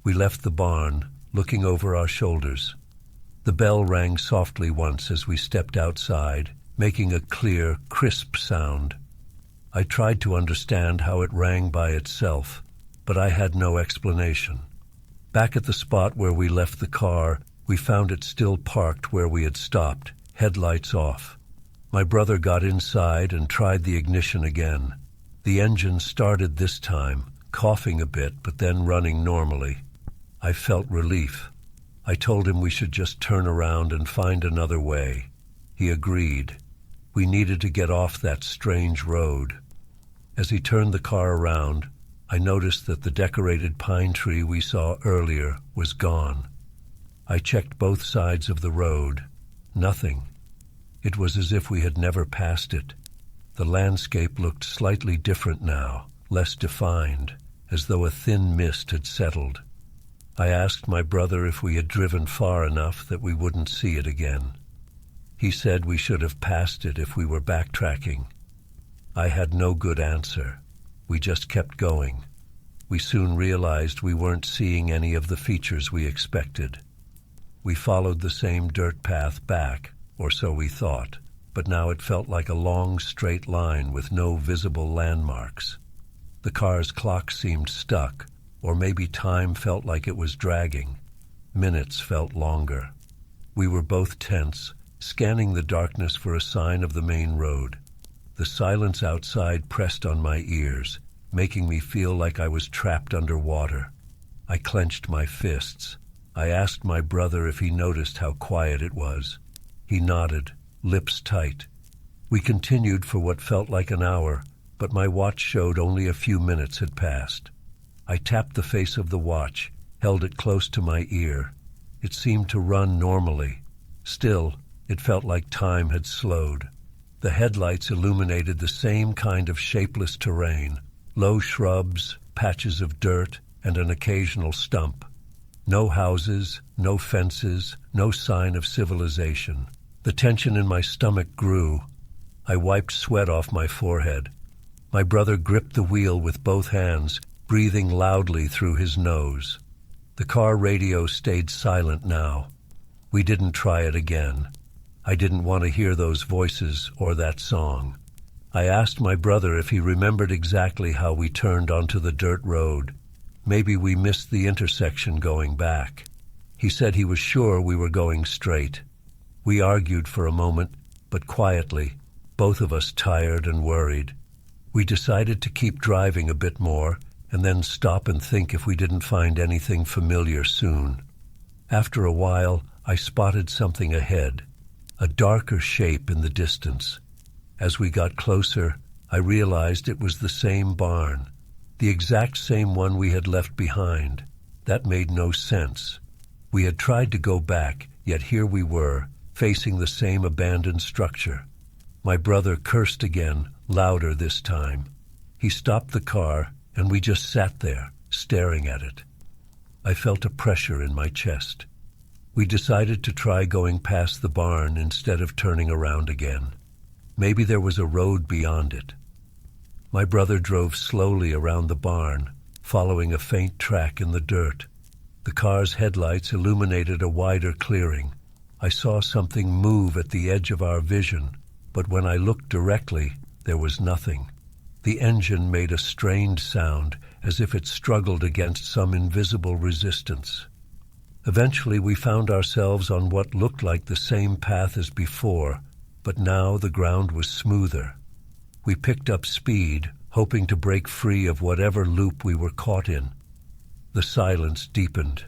We left the barn, looking over our shoulders. The bell rang softly once as we stepped outside, making a clear, crisp sound. I tried to understand how it rang by itself, but I had no explanation. Back at the spot where we left the car, we found it still parked where we had stopped, headlights off. My brother got inside and tried the ignition again. The engine started this time, coughing a bit but then running normally. I felt relief. I told him we should just turn around and find another way. He agreed. We needed to get off that strange road. As he turned the car around, I noticed that the decorated pine tree we saw earlier was gone. I checked both sides of the road. Nothing. It was as if we had never passed it. The landscape looked slightly different now, less defined, as though a thin mist had settled. I asked my brother if we had driven far enough that we wouldn't see it again. He said we should have passed it if we were backtracking. I had no good answer. We just kept going. We soon realized we weren't seeing any of the features we expected. We followed the same dirt path back, or so we thought, but now it felt like a long straight line with no visible landmarks. The car's clock seemed stuck, or maybe time felt like it was dragging. Minutes felt longer. We were both tense, scanning the darkness for a sign of the main road. The silence outside pressed on my ears, making me feel like I was trapped underwater. I clenched my fists. I asked my brother if he noticed how quiet it was. He nodded, lips tight. We continued for what felt like an hour, but my watch showed only a few minutes had passed. I tapped the face of the watch, held it close to my ear. It seemed to run normally. Still, it felt like time had slowed. The headlights illuminated the same kind of shapeless terrain, low shrubs, patches of dirt, and an occasional stump. No houses, no fences, no sign of civilization. The tension in my stomach grew. I wiped sweat off my forehead. My brother gripped the wheel with both hands, breathing loudly through his nose. The car radio stayed silent now. We didn't try it again. I didn't want to hear those voices or that song. I asked my brother if he remembered exactly how we turned onto the dirt road. Maybe we missed the intersection going back. He said he was sure we were going straight. We argued for a moment, but quietly, both of us tired and worried. We decided to keep driving a bit more and then stop and think if we didn't find anything familiar soon. After a while, I spotted something ahead, a darker shape in the distance. As we got closer, I realized it was the same barn, the exact same one we had left behind. That made no sense. We had tried to go back, yet here we were, facing the same abandoned structure. My brother cursed again, louder this time. He stopped the car, and we just sat there, staring at it. I felt a pressure in my chest. We decided to try going past the barn instead of turning around again. Maybe there was a road beyond it. My brother drove slowly around the barn, following a faint track in the dirt. The car's headlights illuminated a wider clearing. I saw something move at the edge of our vision, but when I looked directly, there was nothing. The engine made a strained sound, as if it struggled against some invisible resistance. Eventually, we found ourselves on what looked like the same path as before, but now the ground was smoother. We picked up speed, hoping to break free of whatever loop we were caught in. The silence deepened.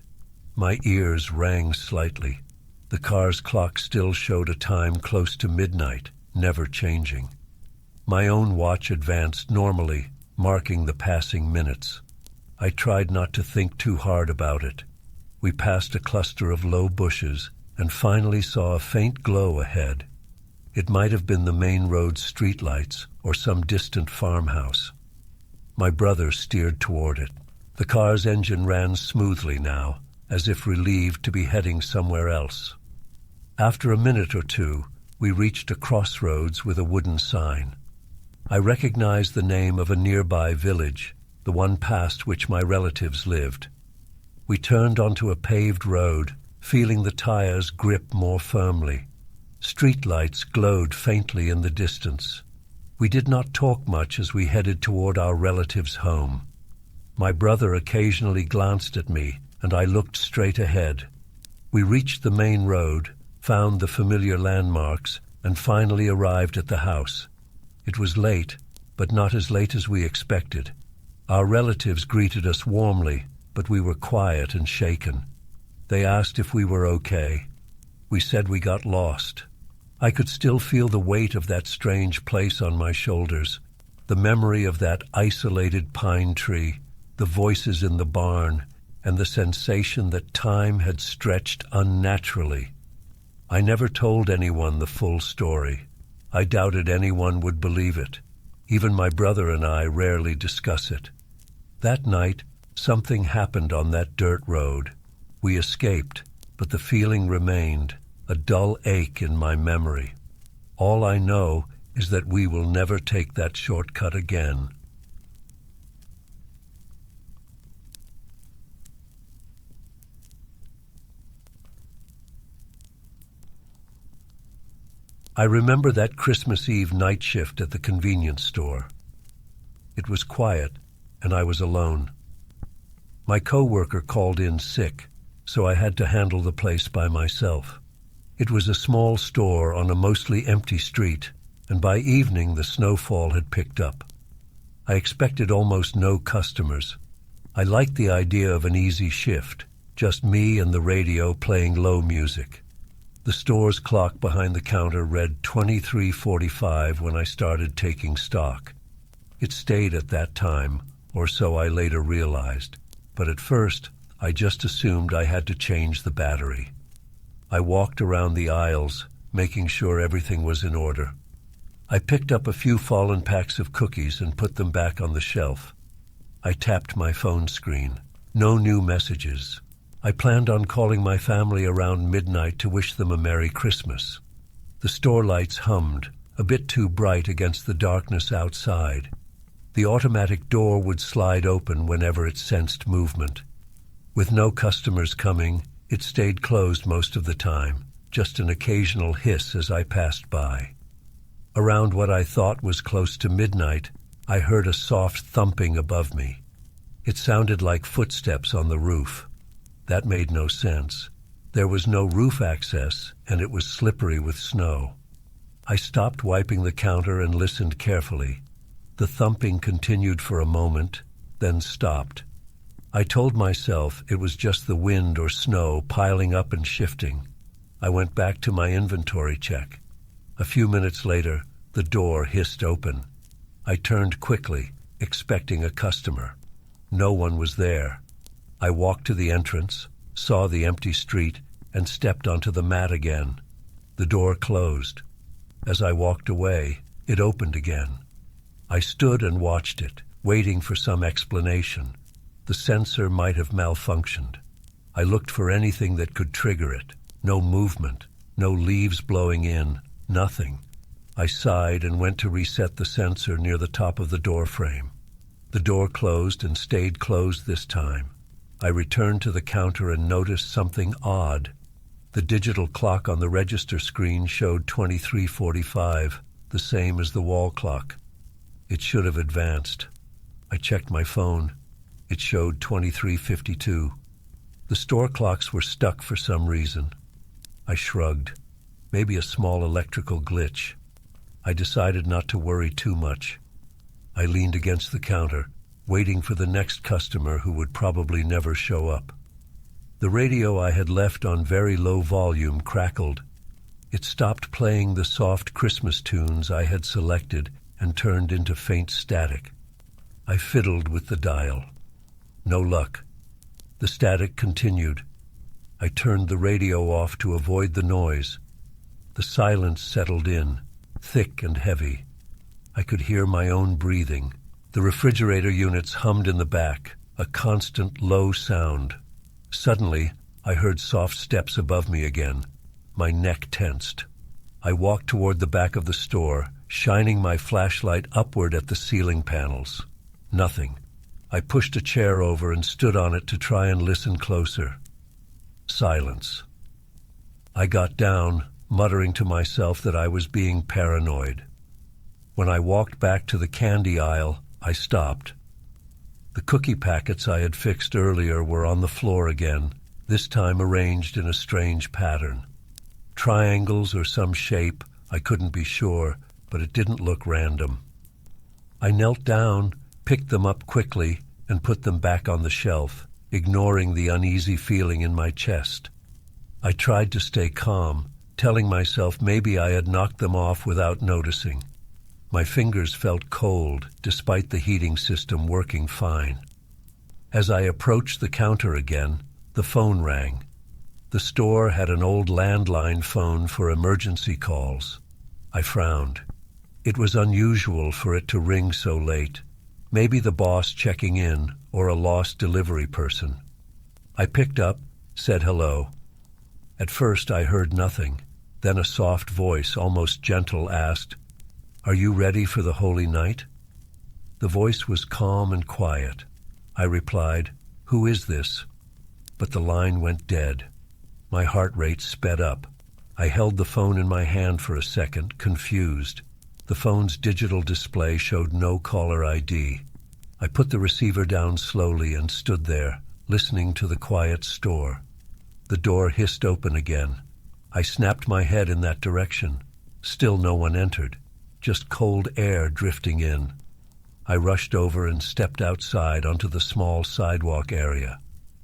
My ears rang slightly. The car's clock still showed a time close to midnight, never changing. My own watch advanced normally, marking the passing minutes. I tried not to think too hard about it. We passed a cluster of low bushes and finally saw a faint glow ahead. It might have been the main road's streetlights or some distant farmhouse. My brother steered toward it. The car's engine ran smoothly now, as if relieved to be heading somewhere else. After a minute or two, we reached a crossroads with a wooden sign. I recognized the name of a nearby village, the one past which my relatives lived. We turned onto a paved road, feeling the tires grip more firmly. Streetlights glowed faintly in the distance. We did not talk much as we headed toward our relatives' home. My brother occasionally glanced at me, and I looked straight ahead. We reached the main road, found the familiar landmarks, and finally arrived at the house. It was late, but not as late as we expected. Our relatives greeted us warmly, but we were quiet and shaken. They asked if we were okay. We said we got lost. I could still feel the weight of that strange place on my shoulders, the memory of that isolated pine tree, the voices in the barn, and the sensation that time had stretched unnaturally. I never told anyone the full story. I doubted anyone would believe it. Even my brother and I rarely discuss it. That night, something happened on that dirt road. We escaped, but the feeling remained. a dull ache in my memory. All I know is that we will never take that shortcut again. I remember that Christmas Eve night shift at the convenience store. It was quiet, and I was alone. My coworker called in sick, so I had to handle the place by myself. It was a small store on a mostly empty street, and by evening the snowfall had picked up. I expected almost no customers. I liked the idea of an easy shift, just me and the radio playing low music. The store's clock behind the counter read 23:45 when I started taking stock. It stayed at that time, or so I later realized, but at first I just assumed I had to change the battery. I walked around the aisles, making sure everything was in order. I picked up a few fallen packs of cookies and put them back on the shelf. I tapped my phone screen. No new messages. I planned on calling my family around midnight to wish them a Merry Christmas. The store lights hummed, a bit too bright against the darkness outside. The automatic door would slide open whenever it sensed movement. With no customers coming, it stayed closed most of the time, just an occasional hiss as I passed by. Around what I thought was close to midnight, I heard a soft thumping above me. It sounded like footsteps on the roof. That made no sense. There was no roof access, and it was slippery with snow. I stopped wiping the counter and listened carefully. The thumping continued for a moment, then stopped. I told myself it was just the wind or snow piling up and shifting. I went back to my inventory check. A few minutes later, the door hissed open. I turned quickly, expecting a customer. No one was there. I walked to the entrance, saw the empty street, and stepped onto the mat again. The door closed. As I walked away, it opened again. I stood and watched it, waiting for some explanation. The sensor might have malfunctioned. I looked for anything that could trigger it. No movement, no leaves blowing in, nothing. I sighed and went to reset the sensor near the top of the door frame. The door closed and stayed closed this time. I returned to the counter and noticed something odd. The digital clock on the register screen showed 23:45, the same as the wall clock. It should have advanced. I checked my phone. It showed 23:52. The store clocks were stuck for some reason. I shrugged. Maybe a small electrical glitch. I decided not to worry too much. I leaned against the counter, waiting for the next customer who would probably never show up. The radio I had left on very low volume crackled. It stopped playing the soft Christmas tunes I had selected and turned into faint static. I fiddled with the dial. No luck. The static continued. I turned the radio off to avoid the noise. The silence settled in, thick and heavy. I could hear my own breathing. The refrigerator units hummed in the back, a constant low sound. Suddenly, I heard soft steps above me again. My neck tensed. I walked toward the back of the store, shining my flashlight upward at the ceiling panels. Nothing. I pushed a chair over and stood on it to try and listen closer. Silence. I got down, muttering to myself that I was being paranoid. When I walked back to the candy aisle, I stopped. The cookie packets I had fixed earlier were on the floor again, this time arranged in a strange pattern. Triangles or some shape, I couldn't be sure, but it didn't look random. I knelt down, picked them up quickly, and put them back on the shelf, ignoring the uneasy feeling in my chest. I tried to stay calm, telling myself maybe I had knocked them off without noticing. My fingers felt cold, despite the heating system working fine. As I approached the counter again, the phone rang. The store had an old landline phone for emergency calls. I frowned. It was unusual for it to ring so late. Maybe the boss checking in, or a lost delivery person. I picked up, said hello. At first I heard nothing. Then a soft voice, almost gentle, asked, "Are you ready for the holy night?" The voice was calm and quiet. I replied, "Who is this?" But the line went dead. My heart rate sped up. I held the phone in my hand for a second, confused. The phone's digital display showed no caller ID. I put the receiver down slowly and stood there, listening to the quiet store. The door hissed open again. I snapped my head in that direction. Still no one entered, just cold air drifting in. I rushed over and stepped outside onto the small sidewalk area.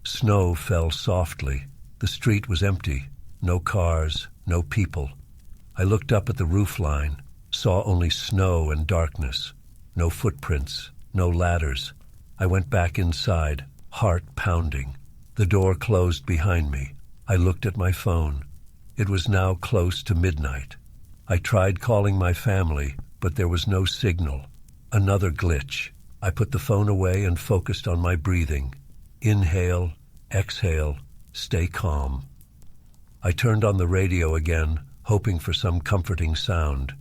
Snow fell softly. The street was empty. No cars, no people. I looked up at the roofline, saw only snow and darkness. No footprints, no ladders. I went back inside, heart pounding. The door closed behind me. I looked at my phone. It was now close to midnight. I tried calling my family, but there was no signal. Another glitch. I put the phone away and focused on my breathing. Inhale, exhale, stay calm. I turned on the radio again, hoping for some comforting sound.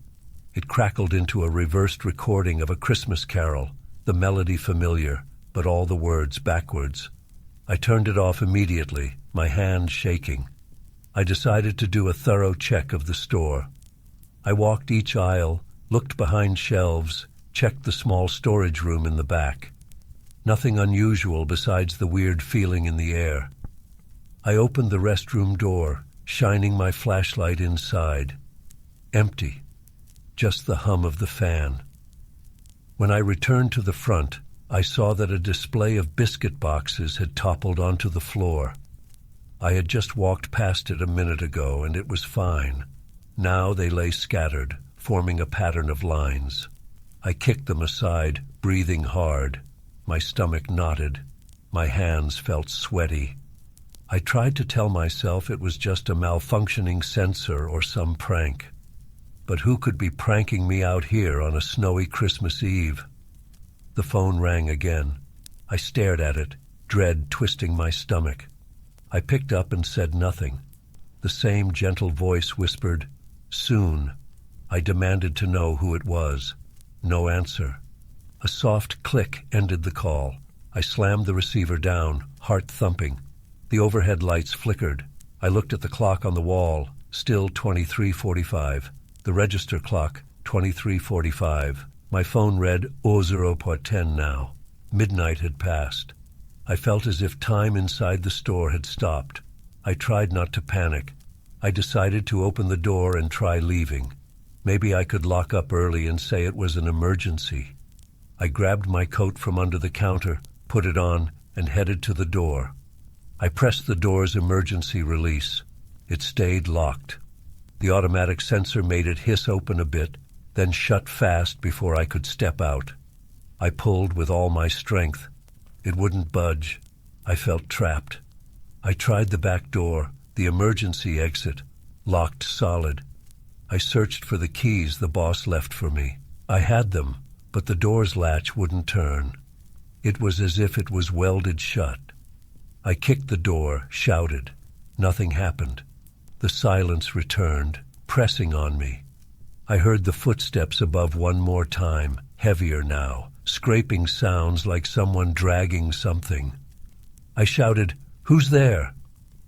It crackled into a reversed recording of a Christmas carol, the melody familiar, but all the words backwards. I turned it off immediately, my hand shaking. I decided to do a thorough check of the store. I walked each aisle, looked behind shelves, checked the small storage room in the back. Nothing unusual besides the weird feeling in the air. I opened the restroom door, shining my flashlight inside. Empty. Just the hum of the fan. When I returned to the front, I saw that a display of biscuit boxes had toppled onto the floor. I had just walked past it a minute ago, and it was fine. Now they lay scattered, forming a pattern of lines. I kicked them aside, breathing hard. My stomach knotted. My hands felt sweaty. I tried to tell myself it was just a malfunctioning sensor or some prank. But who could be pranking me out here on a snowy Christmas Eve? The phone rang again. I stared at it, dread twisting my stomach. I picked up and said nothing. The same gentle voice whispered, "Soon." I demanded to know who it was. No answer. A soft click ended the call. I slammed the receiver down, heart thumping. The overhead lights flickered. I looked at the clock on the wall, still 23:45. The register clock, 23:45. My phone read 00:10 now. Midnight had passed. I felt as if time inside the store had stopped. I tried not to panic. I decided to open the door and try leaving. Maybe I could lock up early and say it was an emergency. I grabbed my coat from under the counter, put it on, and headed to the door. I pressed the door's emergency release. It stayed locked. The automatic sensor made it hiss open a bit, then shut fast before I could step out. I pulled with all my strength. It wouldn't budge. I felt trapped. I tried the back door, the emergency exit, locked solid. I searched for the keys the boss left for me. I had them, but the door's latch wouldn't turn. It was as if it was welded shut. I kicked the door, shouted. Nothing happened. The silence returned, pressing on me. I heard the footsteps above one more time, heavier now, scraping sounds like someone dragging something. I shouted, "Who's there?"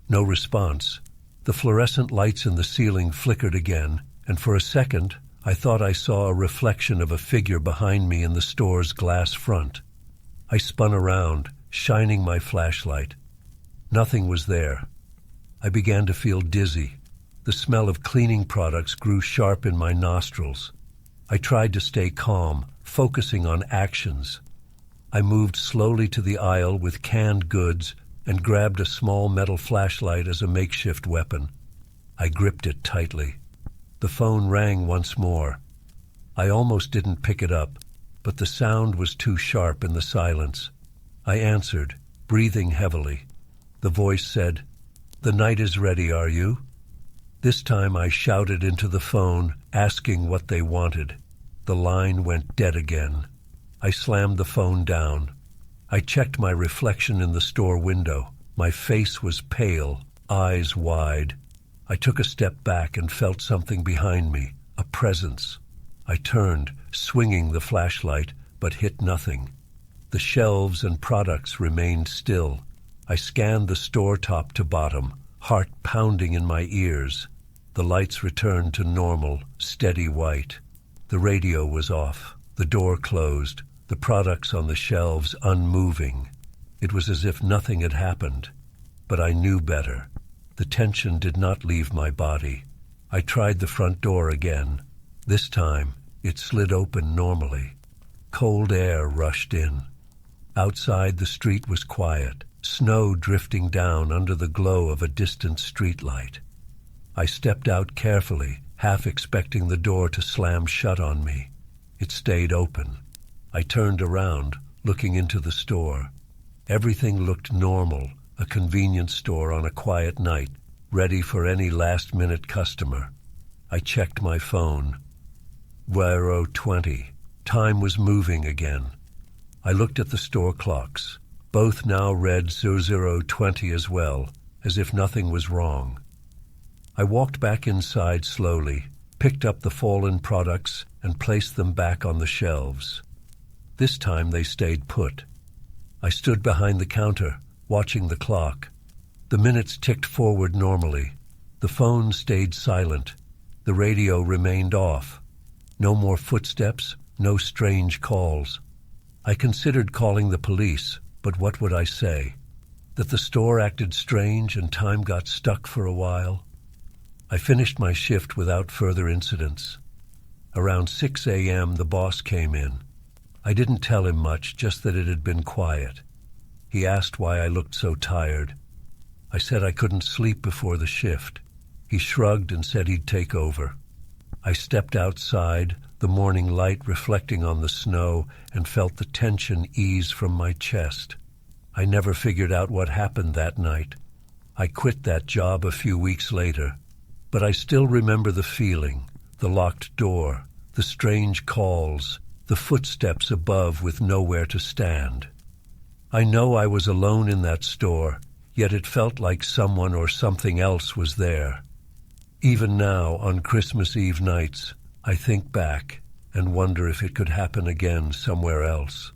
No response. The fluorescent lights in the ceiling flickered again, and for a second I thought I saw a reflection of a figure behind me in the store's glass front. I spun around, shining my flashlight. Nothing was there. I began to feel dizzy. The smell of cleaning products grew sharp in my nostrils. I tried to stay calm, focusing on actions. I moved slowly to the aisle with canned goods and grabbed a small metal flashlight as a makeshift weapon. I gripped it tightly. The phone rang once more. I almost didn't pick it up, but the sound was too sharp in the silence. I answered, breathing heavily. The voice said, "The night is ready, are you?" This time I shouted into the phone, asking what they wanted. The line went dead again. I slammed the phone down. I checked my reflection in the store window. My face was pale, eyes wide. I took a step back and felt something behind me, a presence. I turned, swinging the flashlight, but hit nothing. The shelves and products remained still. I scanned the store top to bottom, heart pounding in my ears. The lights returned to normal, steady white. The radio was off, the door closed, the products on the shelves unmoving. It was as if nothing had happened. But I knew better. The tension did not leave my body. I tried the front door again. This time, it slid open normally. Cold air rushed in. Outside, the street was quiet, snow drifting down under the glow of a distant streetlight. I stepped out carefully, half expecting the door to slam shut on me. It stayed open. I turned around, looking into the store. Everything looked normal, a convenience store on a quiet night, ready for any last-minute customer. I checked my phone. 20. Time was moving again. I looked at the store clocks. Both now read 00:20 as well, as if nothing was wrong. I walked back inside slowly, picked up the fallen products, and placed them back on the shelves. This time they stayed put. I stood behind the counter, watching the clock. The minutes ticked forward normally. The phone stayed silent. The radio remained off. No more footsteps, no strange calls. I considered calling the police, but what would I say? That the store acted strange and time got stuck for a while? I finished my shift without further incidents. Around 6 a.m. the boss came in. I didn't tell him much, just that it had been quiet. He asked why I looked so tired. I said I couldn't sleep before the shift. He shrugged and said he'd take over. I stepped outside, the morning light reflecting on the snow, and felt the tension ease from my chest. I never figured out what happened that night. I quit that job a few weeks later, but I still remember the feeling, the locked door, the strange calls, the footsteps above with nowhere to stand. I know I was alone in that store, yet it felt like someone or something else was there. Even now, on Christmas Eve nights, I think back and wonder if it could happen again somewhere else.